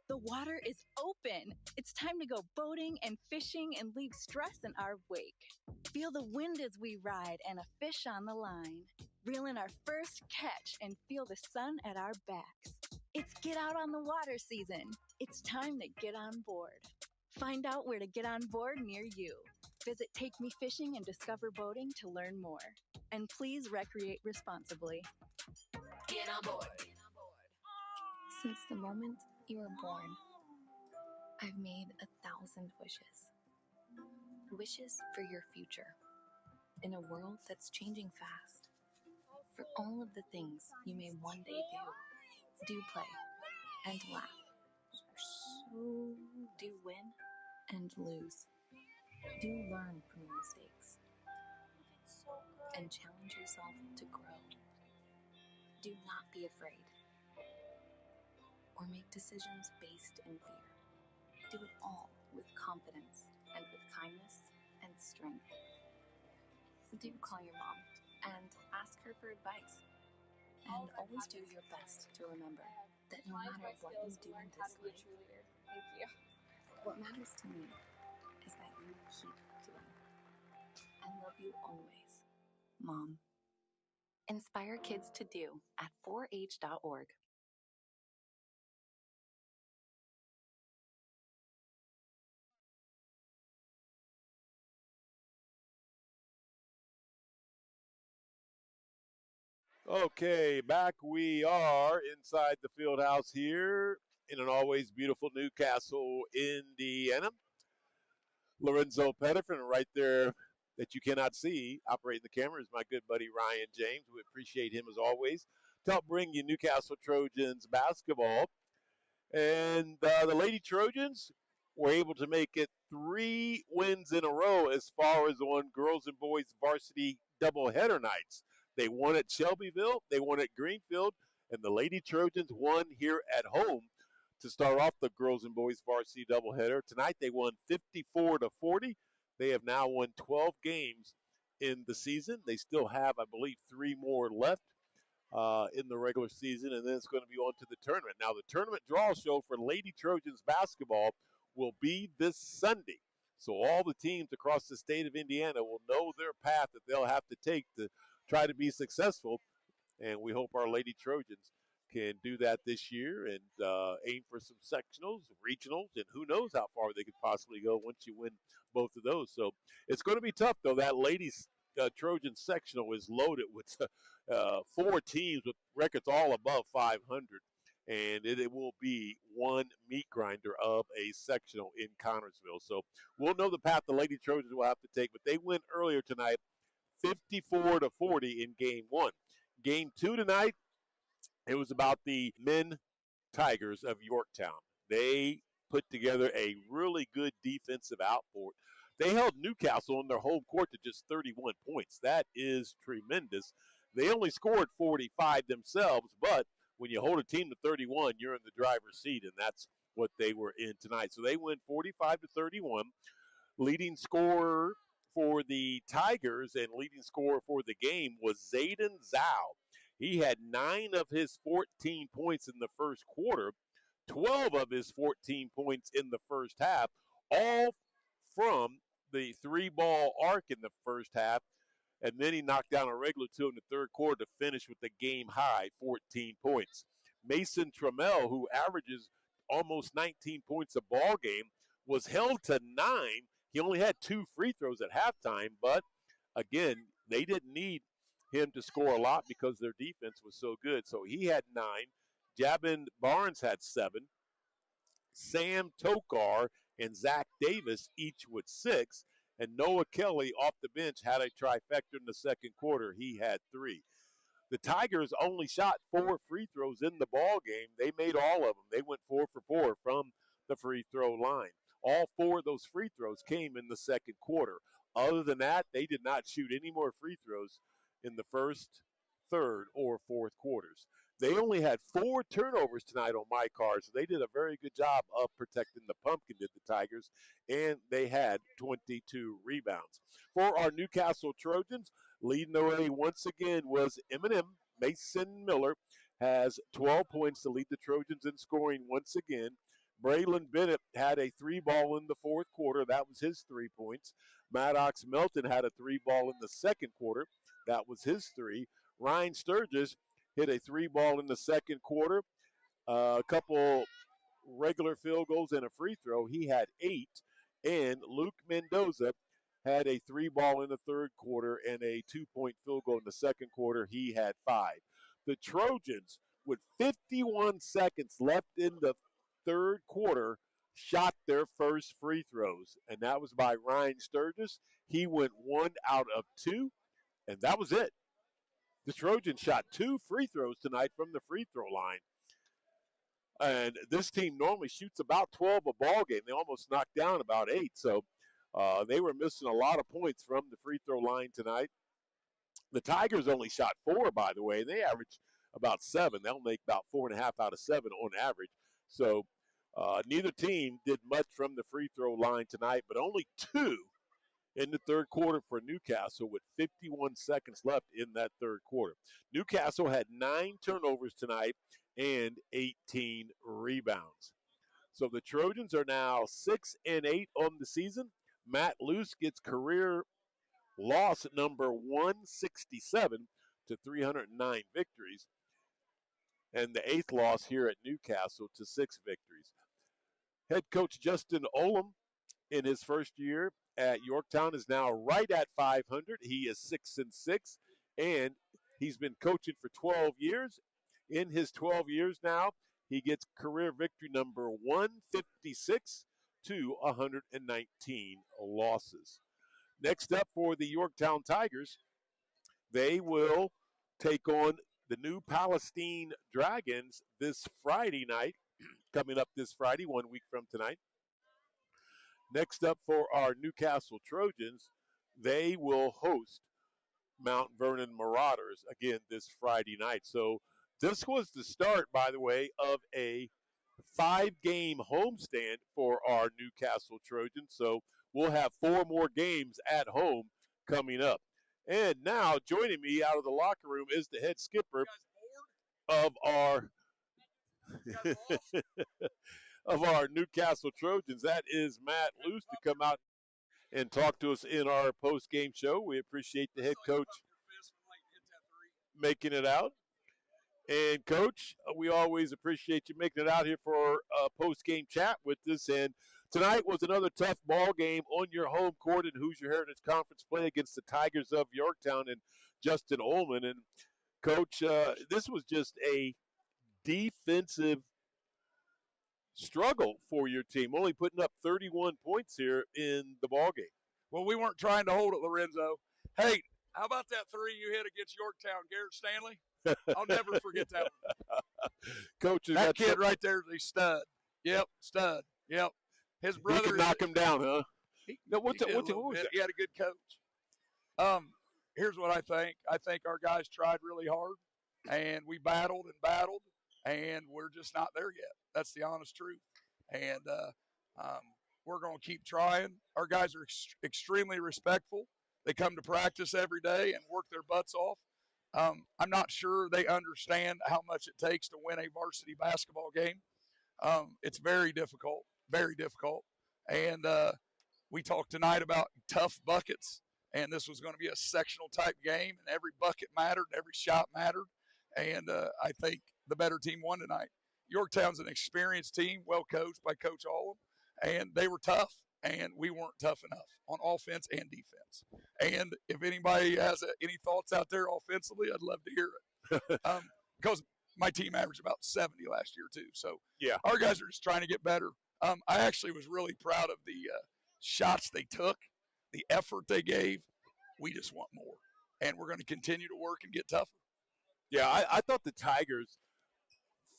U: The water is open. It's time to go boating and fishing and leave stress in our wake. Feel the wind as we ride and a fish on the line. Reel in our first catch and feel the sun at our backs. It's get out on the water season. It's time to get on board. Find out where to get on board near you. Visit Take Me Fishing and Discover Boating to learn more. And please recreate responsibly.
T: Get on board.
A: Since the moment you were born, I've made 1,000 wishes. Wishes for your future. In a world that's changing fast. For all of the things you may one day do play and laugh. Do win and lose. Do learn from your mistakes. And challenge yourself to grow. Do not be afraid. Or make decisions based in fear. Do it all with confidence and with kindness and strength. Do call your mom and ask her for advice. And always do your best to remember that no matter what you do in this life,
E: Thank you.
A: what matters to me is that you keep doing. I love you always, Mom. Inspire kids to do at 4h.org.
C: Okay, back we are inside the field house here in an always beautiful Newcastle, Indiana. Lorenzo Pettiford, right there that you cannot see operating the camera is my good buddy Ryan James. We appreciate him as always to help bring you Newcastle Trojans basketball. And the Lady Trojans were able to make it 3 wins in a row as far as on girls and boys varsity doubleheader nights. They won at Shelbyville, they won at Greenfield, and the Lady Trojans won here at home to start off the girls and boys varsity doubleheader. Tonight they won 54-40. They have now won 12 games in the season. They still have, I believe, 3 more left in the regular season, and then it's going to be on to the tournament. Now, the tournament draw show for Lady Trojans basketball will be this Sunday. So all the teams across the state of Indiana will know their path that they'll have to take to try to be successful, and we hope our Lady Trojans can do that this year and aim for some sectionals, regionals, and who knows how far they could possibly go once you win both of those. So it's going to be tough, though. That ladies Trojan sectional is loaded with 4 teams with records all above 500, and it will be one meat grinder of a sectional in Connersville. So we'll know the path the Lady Trojans will have to take, but they went earlier tonight 54-40 in game 1. Game 2 tonight, it was about the men Tigers of Yorktown. They put together a really good defensive output. They held Newcastle on their home court to just 31 points. That is tremendous. They only scored 45 themselves, but when you hold a team to 31, you're in the driver's seat, and that's what they were in tonight. So they win 45-31. Leading scorer for the Tigers and leading scorer for the game was Zayden Zhao. He had 9 of his 14 points in the first quarter, 12 of his 14 points in the first half, all from the 3-ball arc in the first half. And then he knocked down a regular 2 in the third quarter to finish with the game high 14 points. Mason Trammell, who averages almost 19 points a ball game, was held to 9. He only had 2 free throws at halftime, but again, they didn't need him to score a lot because their defense was so good. So he had 9. Jabin Barnes had 7. Sam Tokar and Zach Davis each with 6. And Noah Kelly off the bench had a trifecta in the second quarter. He had 3. The Tigers only shot 4 free throws in the ball game. They made all of them. They went 4 for 4 from the free throw line. All 4 of those free throws came in the second quarter. Other than that, they did not shoot any more free throws in the first, third, or fourth quarters. They only had 4 turnovers tonight on my card, so they did a very good job of protecting the pumpkin, did the Tigers, and they had 22 rebounds. For our Newcastle Trojans, leading the way once again was Eminem. Mason Miller has 12 points to lead the Trojans in scoring once again. Braylon Bennett had a 3-ball in the fourth quarter. That was his 3 points. Maddox Melton had a 3-ball in the second quarter. That was his 3. Ryan Sturgis hit a 3-ball in the second quarter. A couple regular field goals and a free throw. He had 8. And Luke Mendoza had a 3-ball in the third quarter and a 2-point field goal in the second quarter. He had 5. The Trojans, with 51 seconds left in the third quarter, shot their first free throws, and that was by Ryan Sturgis. He went 1 out of 2, and that was it. The Trojans shot 2 free throws tonight from the free throw line. And this team normally shoots about 12 a ball game. They almost knocked down about 8. So they were missing a lot of points from the free throw line tonight. The Tigers only shot 4, by the way. They average about 7. They'll make about 4.5 out of 7 on average. So neither team did much from the free throw line tonight, but only 2 in the third quarter for Newcastle with 51 seconds left in that third quarter. Newcastle had 9 turnovers tonight and 18 rebounds. So the Trojans are now 6-8 on the season. Matt Luce gets career loss number 167 to 309 victories, and the 8th loss here at Newcastle to 6 victories. Head coach Justin Olam in his first year at Yorktown is now right at 500. He is 6-6, and he's been coaching for 12 years. In his 12 years now, he gets career victory number 156 to 119 losses. Next up for the Yorktown Tigers, they will take on the New Palestine Dragons this Friday night, coming up this Friday, 1 week from tonight. Next up for our Newcastle Trojans, they will host Mount Vernon Marauders again this Friday night. So this was the start, by the way, of a 5-game homestand for our Newcastle Trojans. So we'll have 4 more games at home coming up. And now joining me out of the locker room is the head skipper of our of our Newcastle Trojans. That is Matt Luce to come out and talk to us in our post-game show. We appreciate the head coach making it out. And, Coach, we always appreciate you making it out here for a post-game chat with us. And tonight was another tough ball game on your home court in Hoosier Heritage Conference play against the Tigers of Yorktown and Justin Ullman. And, Coach, this was just a defensive struggle for your team, only putting up 31 points here in the ball game.
L: Well, we weren't trying to hold it, Lorenzo. Hey, how about that 3 you hit against Yorktown, Garrett Stanley? I'll never forget that one.
C: Coach,
L: that kid right there is a stud. Yep, stud. Yep. His brother.
C: He could knock him down, huh?
L: He had a good coach. Here's what I think. I think our guys tried really hard, and we battled, and we're just not there yet. That's the honest truth. And we're going to keep trying. Our guys are extremely respectful. They come to practice every day and work their butts off. I'm not sure they understand how much it takes to win a varsity basketball game. It's very difficult, very difficult. And we talked tonight about tough buckets, and this was going to be a sectional type game, and every bucket mattered, every shot mattered. And I think the better team won tonight. Yorktown's an experienced team, well coached by Coach Allum, and they were tough. and we weren't tough enough on offense and defense. And if anybody has any thoughts out there offensively, I'd love to hear it. Because my team averaged about 70 last year too. So
C: yeah,
L: our guys are just trying to get better. I actually was really proud of the shots they took, the effort they gave. We just want more, and we're going to continue to work and get tougher.
C: Yeah, I thought the Tigers'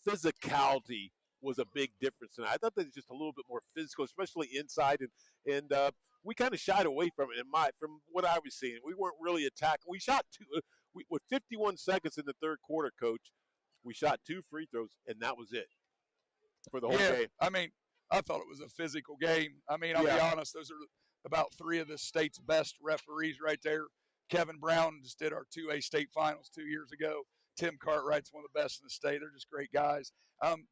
C: physicality was a big difference tonight. I thought they were just a little bit more physical, especially inside, and we kind of shied away from it. From what I was seeing, we weren't really attacking. We shot with 51 seconds in the third quarter, Coach. We shot 2 free throws, and that was it for the whole game.
L: I mean, I thought it was a physical game. I mean, I'll be honest, those are about 3 of the state's best referees right there. Kevin Brown just did our 2A state finals 2 years ago. Tim Cartwright's one of the best in the state. They're just great guys.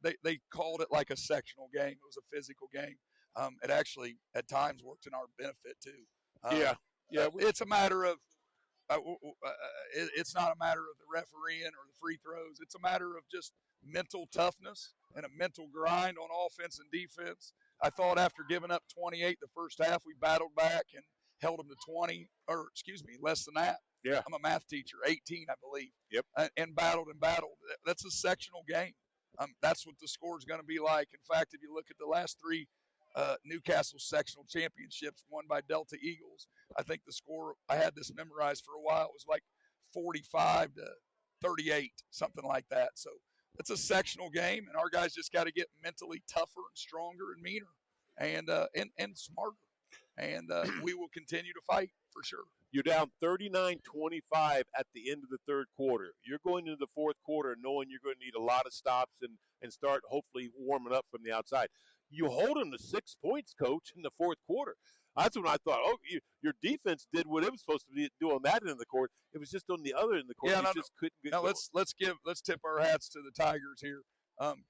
L: They called it like a sectional game. It was a physical game. It actually, at times, worked in our benefit, too. It's a matter of it's not a matter of the refereeing or the free throws. It's a matter of just mental toughness and a mental grind on offense and defense. I thought after giving up 28 the first half, we battled back and held them to 20, or excuse me, less than that.
C: Yeah.
L: I'm a math teacher, 18, I believe.
C: Yep.
L: And battled and battled. That's a sectional game. That's what the score is going to be like. In fact, if you look at the last 3 Newcastle sectional championships won by Delta Eagles, I think the score, I had this memorized for a while, it was like 45 to 38, something like that. So it's a sectional game, and our guys just got to get mentally tougher and stronger and meaner and smarter. And we will continue to fight for sure.
C: You're down 39-25 at the end of the third quarter. You're going into the fourth quarter knowing you're going to need a lot of stops and start hopefully warming up from the outside. You hold them to 6 points, Coach, in the fourth quarter. That's when I thought, your defense did what it was supposed to do on that end of the court. It was just on the other end of the court. Just couldn't get going.
L: Let's tip our hats to the Tigers here.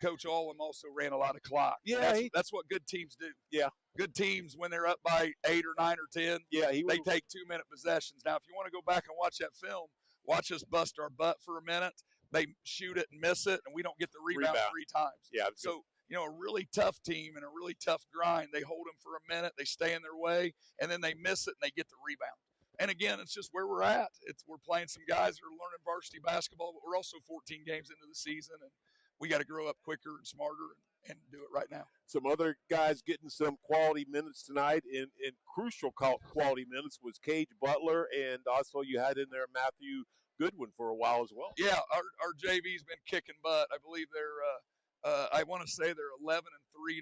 L: Coach Allum also ran a lot of clock.
C: Yeah,
L: that's what good teams do.
C: Yeah,
L: good teams when they're up by 8 or 9 or 10.
C: Yeah,
L: they take 2-minute possessions. Now, if you want to go back and watch that film, watch us bust our butt for a minute. They shoot it and miss it, and we don't get the rebound 3 times.
C: Yeah.
L: So a really tough team and a really tough grind. They hold them for a minute, they stay in their way, and then they miss it and they get the rebound. And again, it's just where we're at. We're playing some guys that are learning varsity basketball, but we're also 14 games into the season, and we got to grow up quicker and smarter and do it right now.
C: Some other guys getting some quality minutes tonight, and crucial quality minutes was Cage Butler, and also you had in there Matthew Goodwin for a while as well.
L: Yeah, our JV's been kicking butt. I believe they're I want to say they're 11-3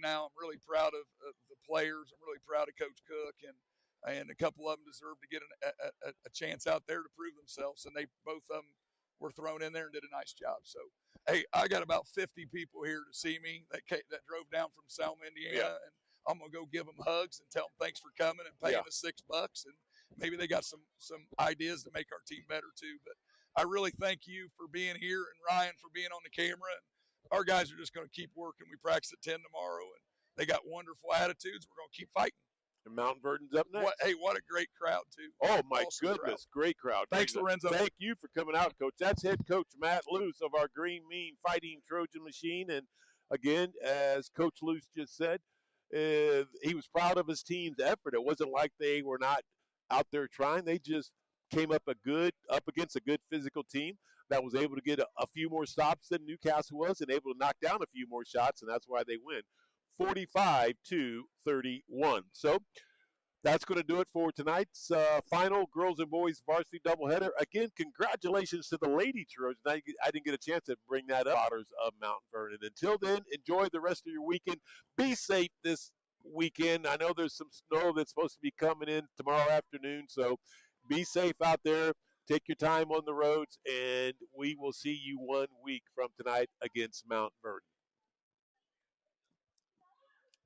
L: now. I'm really proud of the players. I'm really proud of Coach Cook, and a couple of them deserve to get a chance out there to prove themselves. And both of them were thrown in there and did a nice job. So, hey, I got about 50 people here to see me that drove down from Selma, Indiana, and I'm gonna go give them hugs and tell them thanks for coming and paying us $6, and maybe they got some ideas to make our team better too. But I really thank you for being here and Ryan for being on the camera. And our guys are just going to keep working. We practice at 10 tomorrow, and they got wonderful attitudes. We're going to keep fighting.
C: And Mount Verden's up next.
L: What a great crowd, too.
C: Oh, my goodness. Great crowd.
L: Thanks, Lorenzo.
C: Thank you for coming out, Coach. That's head coach Matt Luce of our Green Mean Fighting Trojan Machine. And, again, as Coach Luce just said, he was proud of his team's effort. It wasn't like they were not out there trying. They just came up against a good physical team that was able to get a few more stops than Newcastle was and able to knock down a few more shots, and that's why they win 45-31. So that's going to do it for tonight's final girls and boys varsity doubleheader. Again, congratulations to the Lady Trojans. I didn't get a chance to bring that up. Daughters of Mount Vernon. Until then, enjoy the rest of your weekend. Be safe this weekend. I know there's some snow that's supposed to be coming in tomorrow afternoon, so be safe out there. Take your time on the roads, and we will see you 1 week from tonight against Mount Vernon.